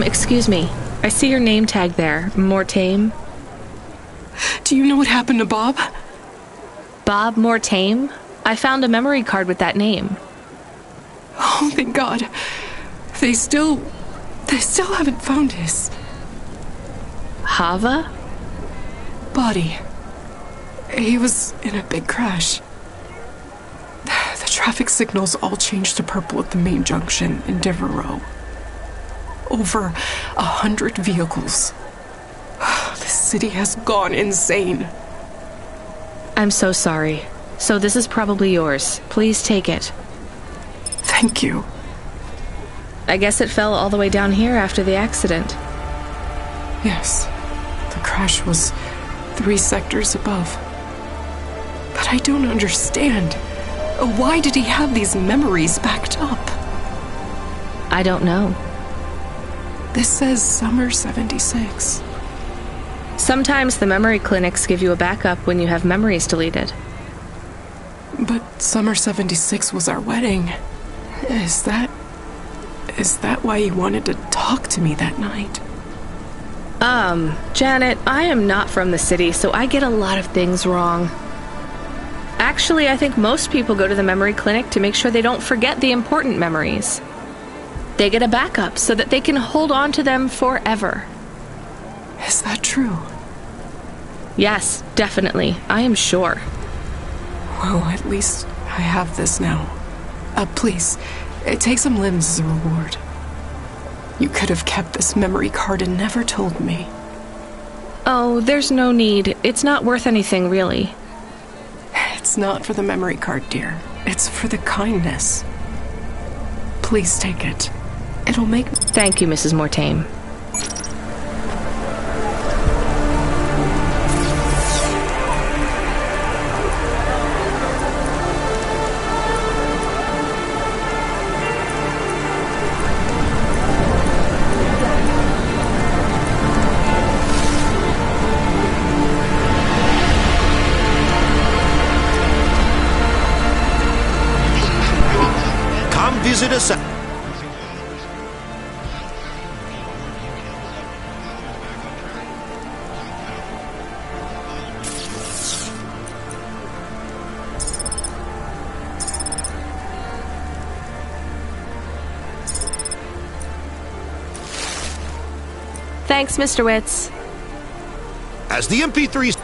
Excuse me. I see your name tag there. Mortame. Do you know what happened to Bob? Bob Mortame? I found a memory card with that name. Oh, thank God. They still haven't found his... Hava? Body. He was in a big crash. The traffic signals all changed to purple at the main junction in Devereaux. Over 100 vehicles. The city has gone insane. I'm so sorry. So this is probably yours. Please take it. Thank you. I guess it fell all the way down here after the accident. Yes. The crash was 3 sectors above. But I don't understand. Why did he have these memories backed up? I don't know. This says summer 76. Sometimes the memory clinics give you a backup when you have memories deleted. But summer 76 was our wedding. Is that why you wanted to talk to me that night? Janet, I am not from the city, so I get a lot of things wrong. Actually, I think most people go to the memory clinic to make sure they don't forget the important memories. They get a backup so that they can hold on to them forever. Is that true? Yes, definitely. I am sure. Well, at least I have this now. Please, take some limbs as a reward. You could have kept this memory card and never told me. Oh, there's no need. It's not worth anything, really. It's not for the memory card, dear. It's for the kindness. Please take it. It'll make... Thank you, Mrs. Mortaime. Come visit us. Thanks, Mr. Witz. As the MP3s...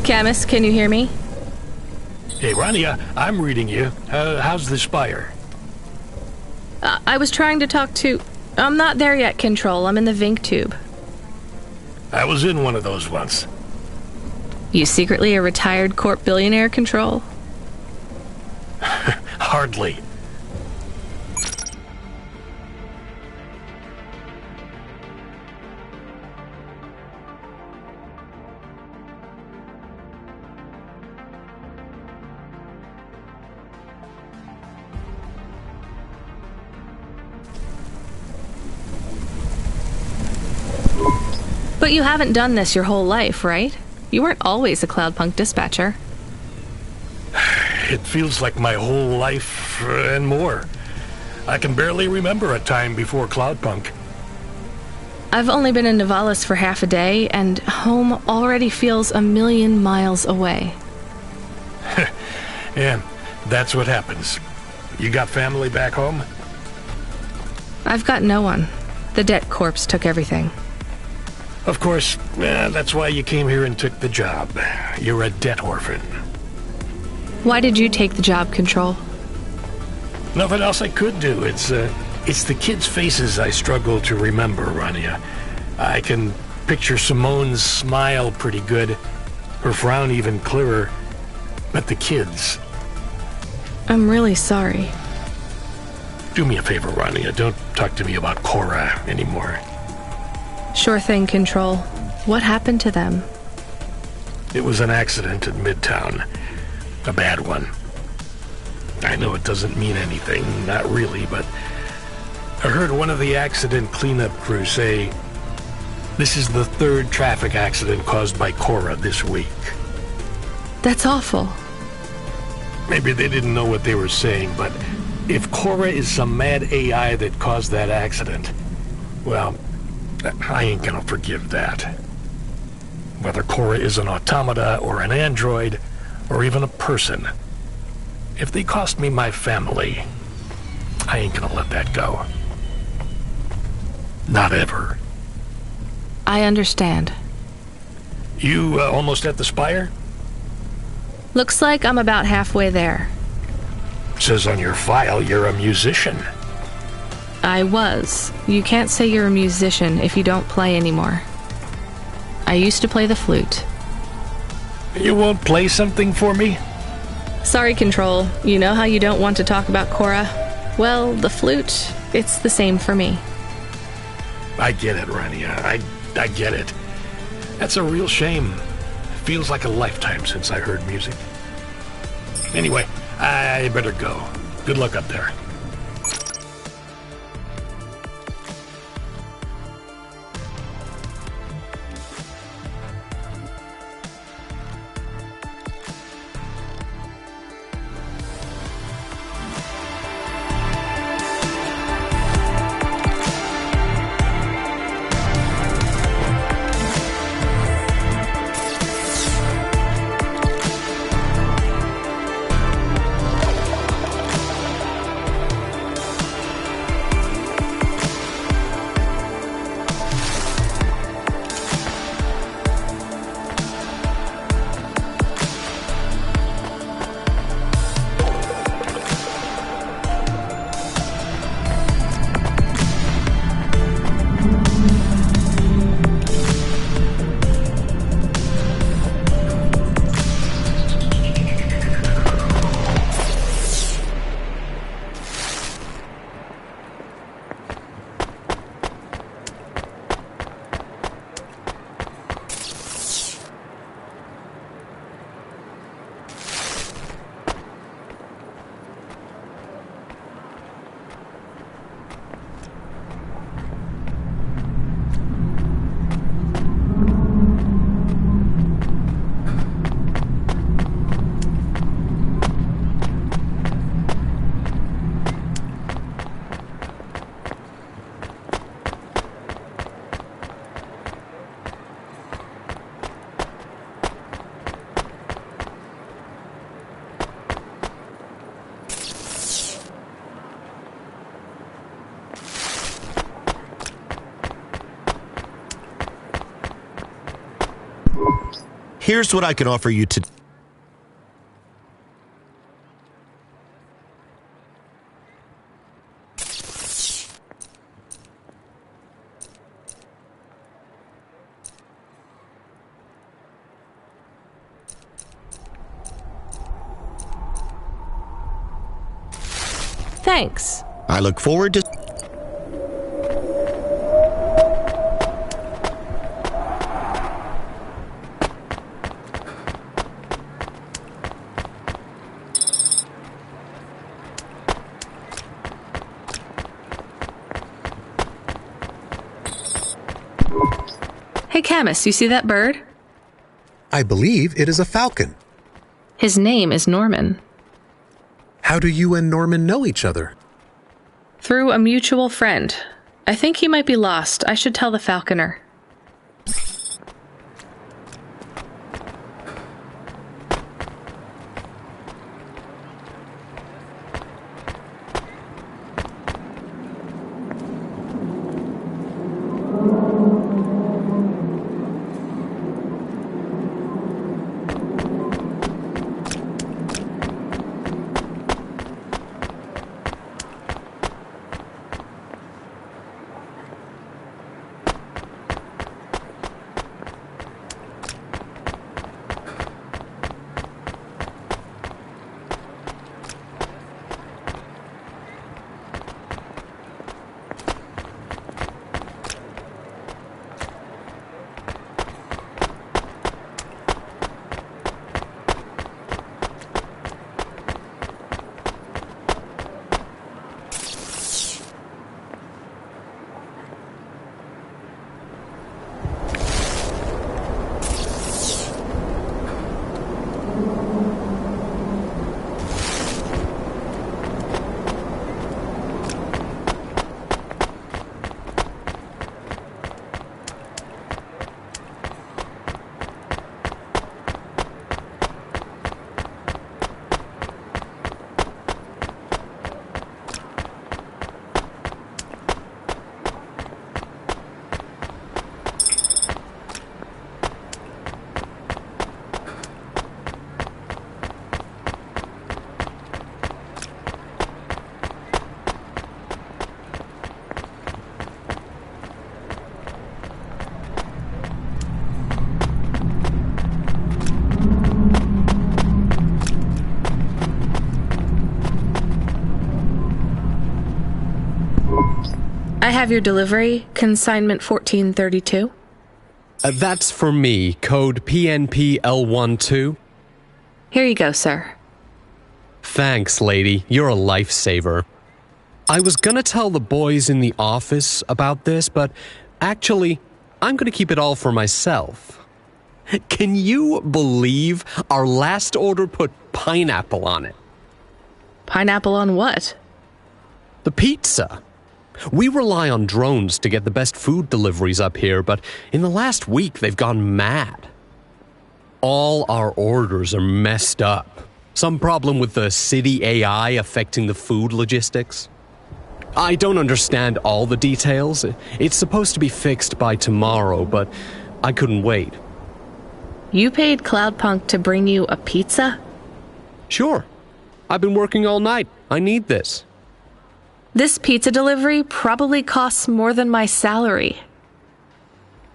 Camus, can you hear me? Hey, Rania, I'm reading you. How's the spire? I was trying to talk to... I'm not there yet, Control. I'm in the Vink tube. I was in one of those once. You secretly a retired corp billionaire, Control? Hardly. But you haven't done this your whole life, right? You weren't always a Cloudpunk dispatcher. It feels like my whole life and more. I can barely remember a time before Cloudpunk. I've only been in Nivalis for half a day, and home already feels 1,000,000 miles away. Yeah, that's what happens. You got family back home? I've got no one. The debt corpse took everything. Of course, that's why you came here and took the job. You're a debt orphan. Why did you take the job, Control? Nothing else I could do. It's the kids' faces I struggle to remember, Rania. I can picture Simone's smile pretty good, her frown even clearer, but the kids... I'm really sorry. Do me a favor, Rania. Don't talk to me about Cora anymore. Sure thing, Control. What happened to them? It was an accident at Midtown. A bad one. I know it doesn't mean anything, not really, but I heard one of the accident cleanup crew say this is the 3rd traffic accident caused by Cora this week. That's awful. Maybe they didn't know what they were saying, but if Cora is some mad AI that caused that accident, well, I ain't gonna forgive that. Whether Cora is an automata or an android, or even a person, if they cost me my family, I ain't gonna let that go. Not ever. I understand. You almost at the Spire? Looks like I'm about halfway there. Says on your file you're a musician. I was. You can't say you're a musician if you don't play anymore. I used to play the flute. You won't play something for me? Sorry, Control. You know how you don't want to talk about Cora? Well, the flute, it's the same for me. I get it, Rania. I get it. That's a real shame. Feels like a lifetime since I heard music. Anyway, I better go. Good luck up there. Here's what I can offer you today. Thanks. I look forward to... Hey, Camus, you see that bird? I believe it is a falcon. His name is Norman. How do you and Norman know each other? Through a mutual friend. I think he might be lost. I should tell the falconer. I have your delivery, consignment 1432. That's for me, code PNPL12. Here you go, sir. Thanks, lady. You're a lifesaver. I was gonna tell the boys in the office about this, but actually, I'm gonna keep it all for myself. Can you believe our last order put pineapple on it? Pineapple on what? The pizza. We rely on drones to get the best food deliveries up here, but in the last week they've gone mad. All our orders are messed up. Some problem with the city AI affecting the food logistics. I don't understand all the details. It's supposed to be fixed by tomorrow, but I couldn't wait. You paid Cloudpunk to bring you a pizza? Sure. I've been working all night. I need this. This pizza delivery probably costs more than my salary.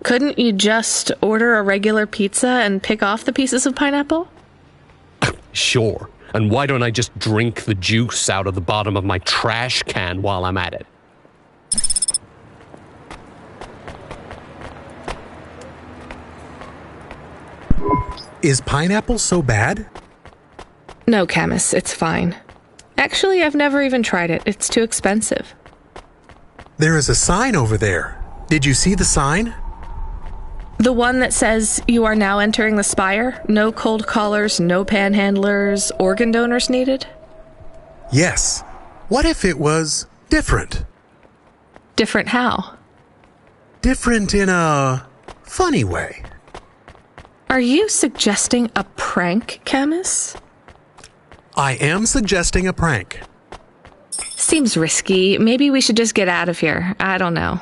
Couldn't you just order a regular pizza and pick off the pieces of pineapple? Sure. And why don't I just drink the juice out of the bottom of my trash can while I'm at it? Is pineapple so bad? No, Camus, it's fine. Actually, I've never even tried it. It's too expensive. There is a sign over there. Did you see the sign? The one that says, "You are now entering the Spire. No cold callers, no panhandlers, organ donors needed"? Yes. What if it was different? Different how? Different in a funny way. Are you suggesting a prank, Camus? I am suggesting a prank. Seems risky. Maybe we should just get out of here. I don't know.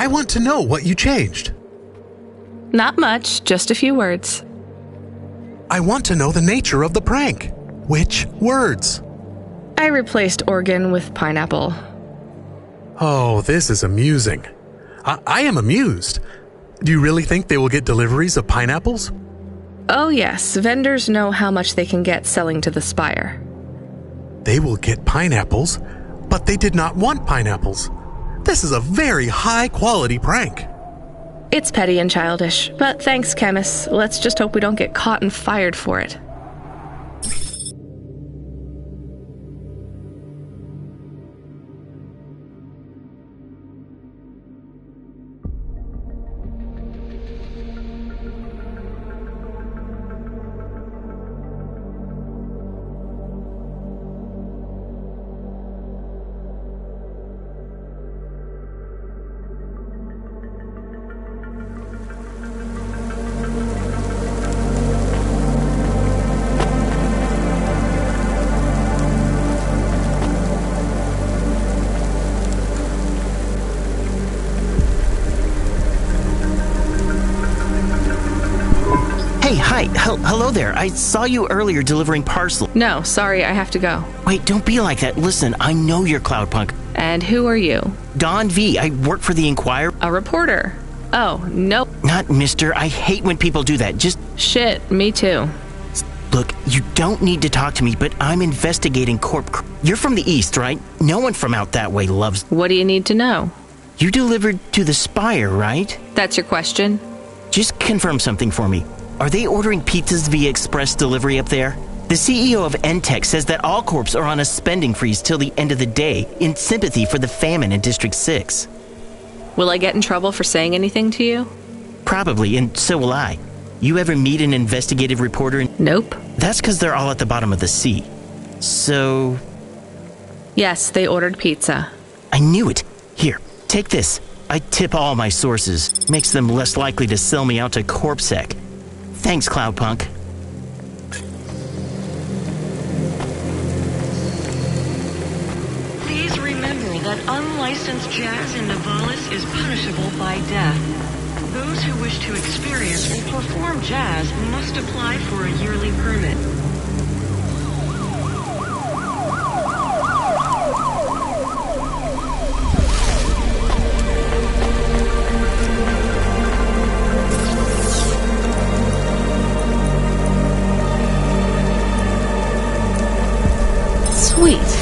I want to know what you changed. Not much, just a few words. I want to know the nature of the prank. Which words? I replaced organ with pineapple. Oh, this is amusing. I am amused. Do you really think they will get deliveries of pineapples? Oh yes, vendors know how much they can get selling to the Spire. They will get pineapples, but they did not want pineapples. This is a very high-quality prank. It's petty and childish, but thanks, Chemist. Let's just hope we don't get caught and fired for it. Hello there. I saw you earlier delivering parcel. No, sorry, I have to go. Wait, don't be like that. Listen, I know you're Cloudpunk. And who are you? Don V. I work for the Inquirer. A reporter. Oh, nope. Not Mister. I hate when people do that. Just... Shit, me too. Look, you don't need to talk to me, but I'm investigating Corp. You're from the East, right? No one from out that way loves... What do you need to know? You delivered to the Spire, right? That's your question? Just confirm something for me. Are they ordering pizzas via express delivery up there? The CEO of N-Tech says that all corps are on a spending freeze till the end of the day in sympathy for the famine in District 6. Will I get in trouble for saying anything to you? Probably, and so will I. You ever meet an investigative reporter? Nope. That's because they're all at the bottom of the sea. So... Yes, they ordered pizza. I knew it. Here, take this. I tip all my sources. Makes them less likely to sell me out to CorpSec. Thanks, Cloudpunk. Please remember that unlicensed jazz in Nivalis is punishable by death. Those who wish to experience or perform jazz must apply for a yearly permit. Sweet.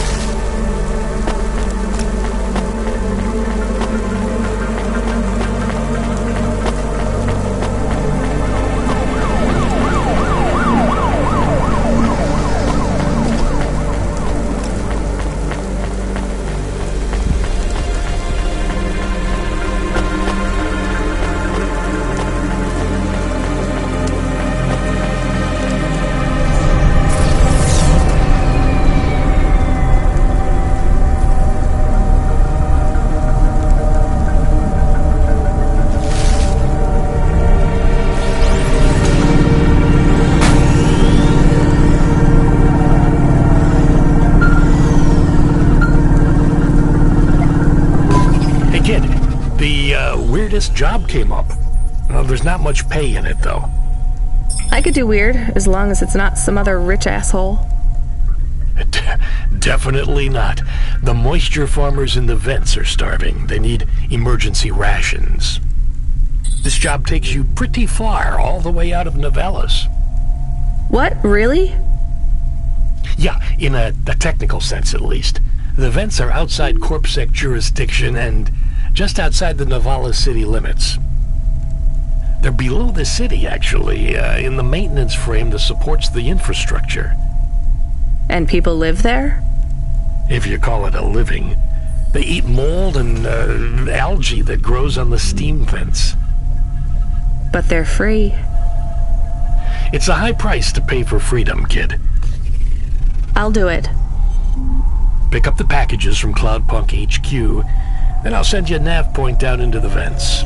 Weirdest job came up. Well, there's not much pay in it, though. I could do weird, as long as it's not some other rich asshole. Definitely not. The moisture farmers in the vents are starving. They need emergency rations. This job takes you pretty far, all the way out of Nivalis. What? Really? Yeah, in a technical sense at least. The vents are outside CorpSec jurisdiction and just outside the Nivalis city limits. They're below the city, actually, in the maintenance frame that supports the infrastructure. And people live there? If you call it a living. They eat mold and algae that grows on the steam vents. But they're free. It's a high price to pay for freedom, kid. I'll do it. Pick up the packages from Cloudpunk HQ, then I'll send you a nav point down into the vents.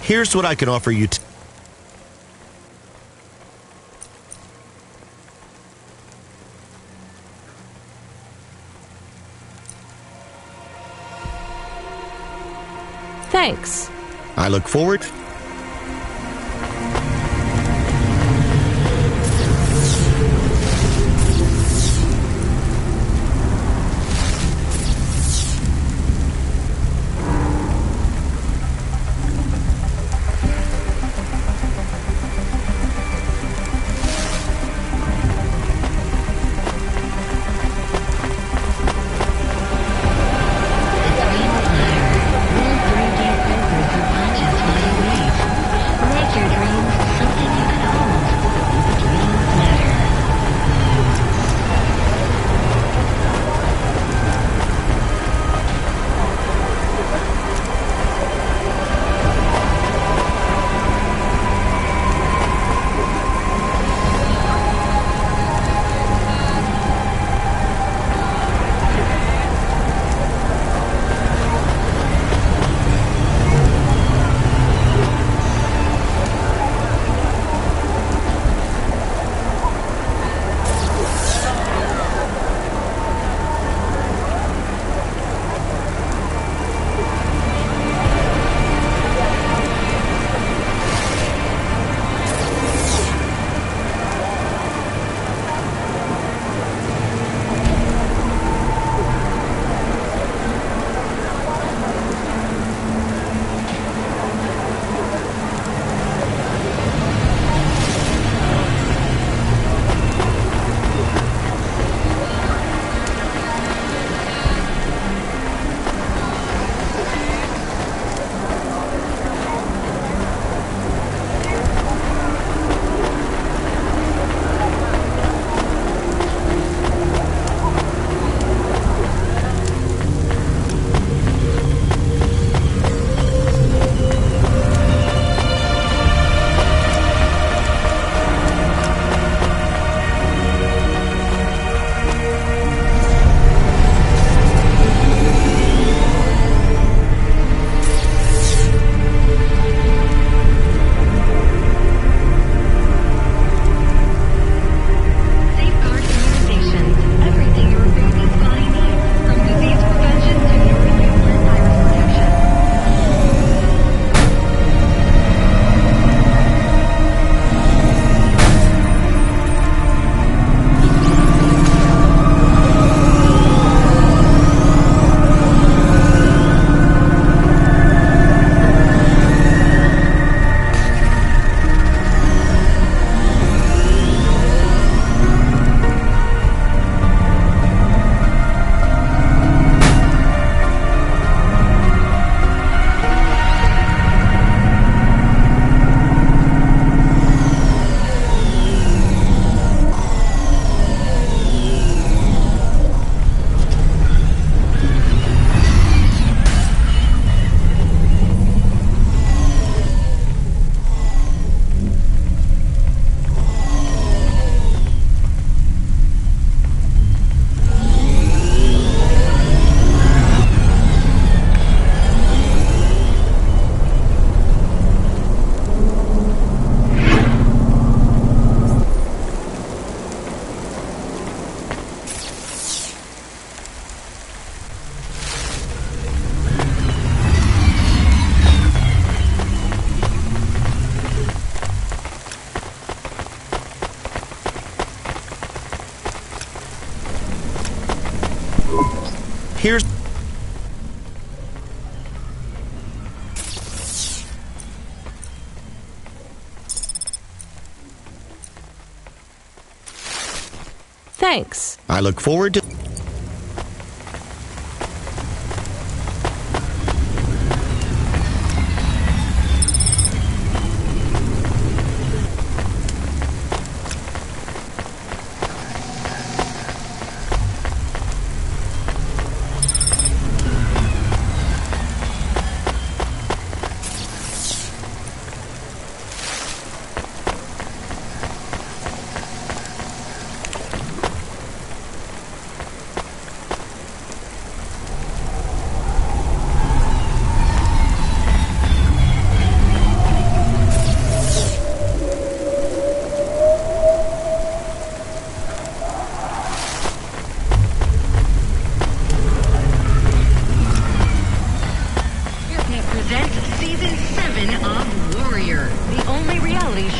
Here's what I can offer you today. Thanks. I look forward. Here's... Thanks. I look forward to...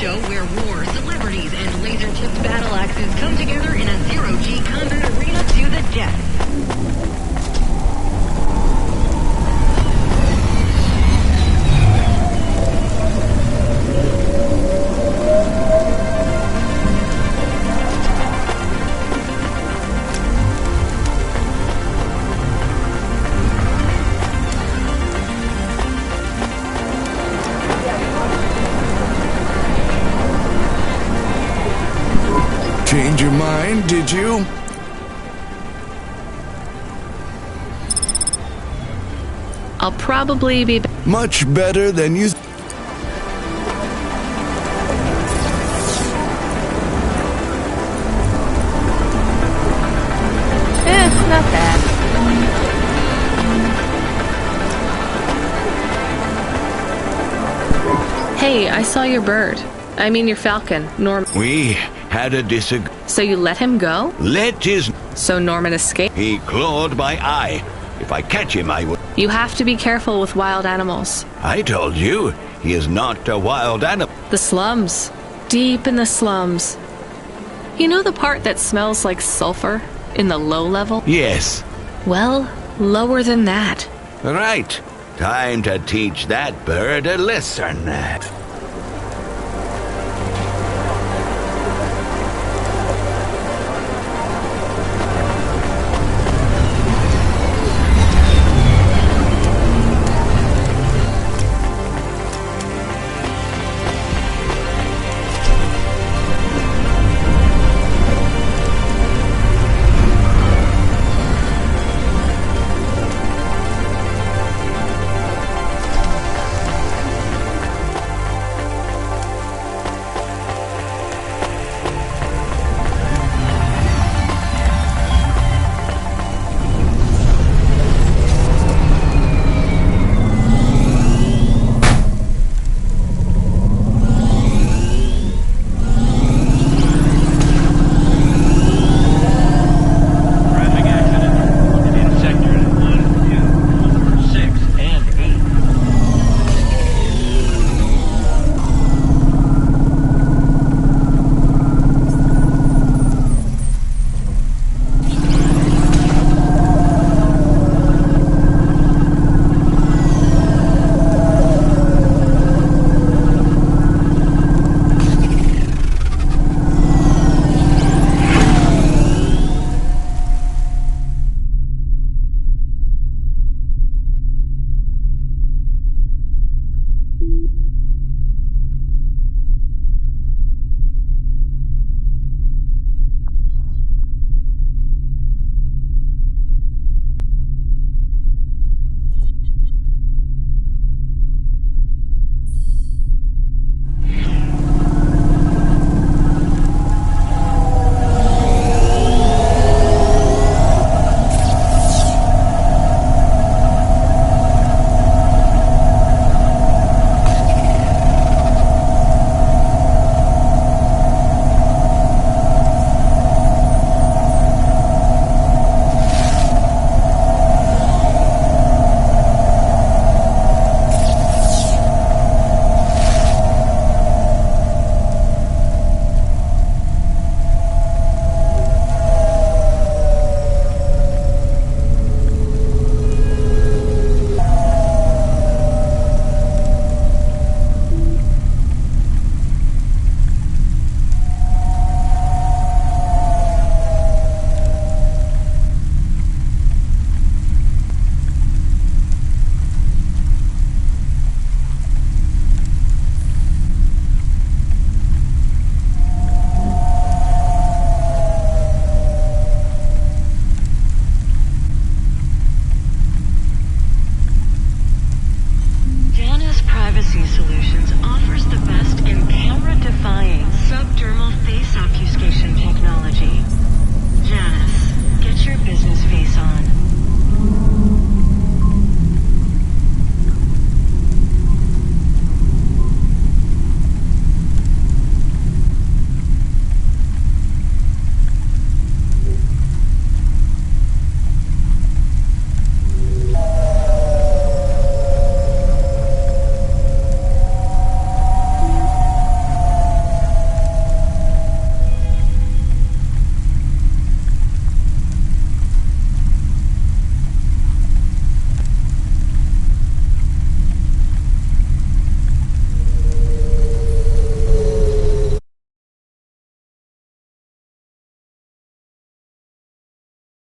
show where war, celebrities, and laser-tipped battle axes come together in a zero-G combat arena to the death. Change your mind, did you? I'll probably be much better than you. not bad. Hey, I saw your bird. I mean your falcon, Norman. We had a disagreement. So you let him go? Let his... So Norman escaped? He clawed my eye. If I catch him, I will... You have to be careful with wild animals. I told you, he is not a wild animal. The slums. Deep in the slums. You know the part that smells like sulfur? In the low level? Yes. Well, lower than that. Right. Time to teach that bird a lesson.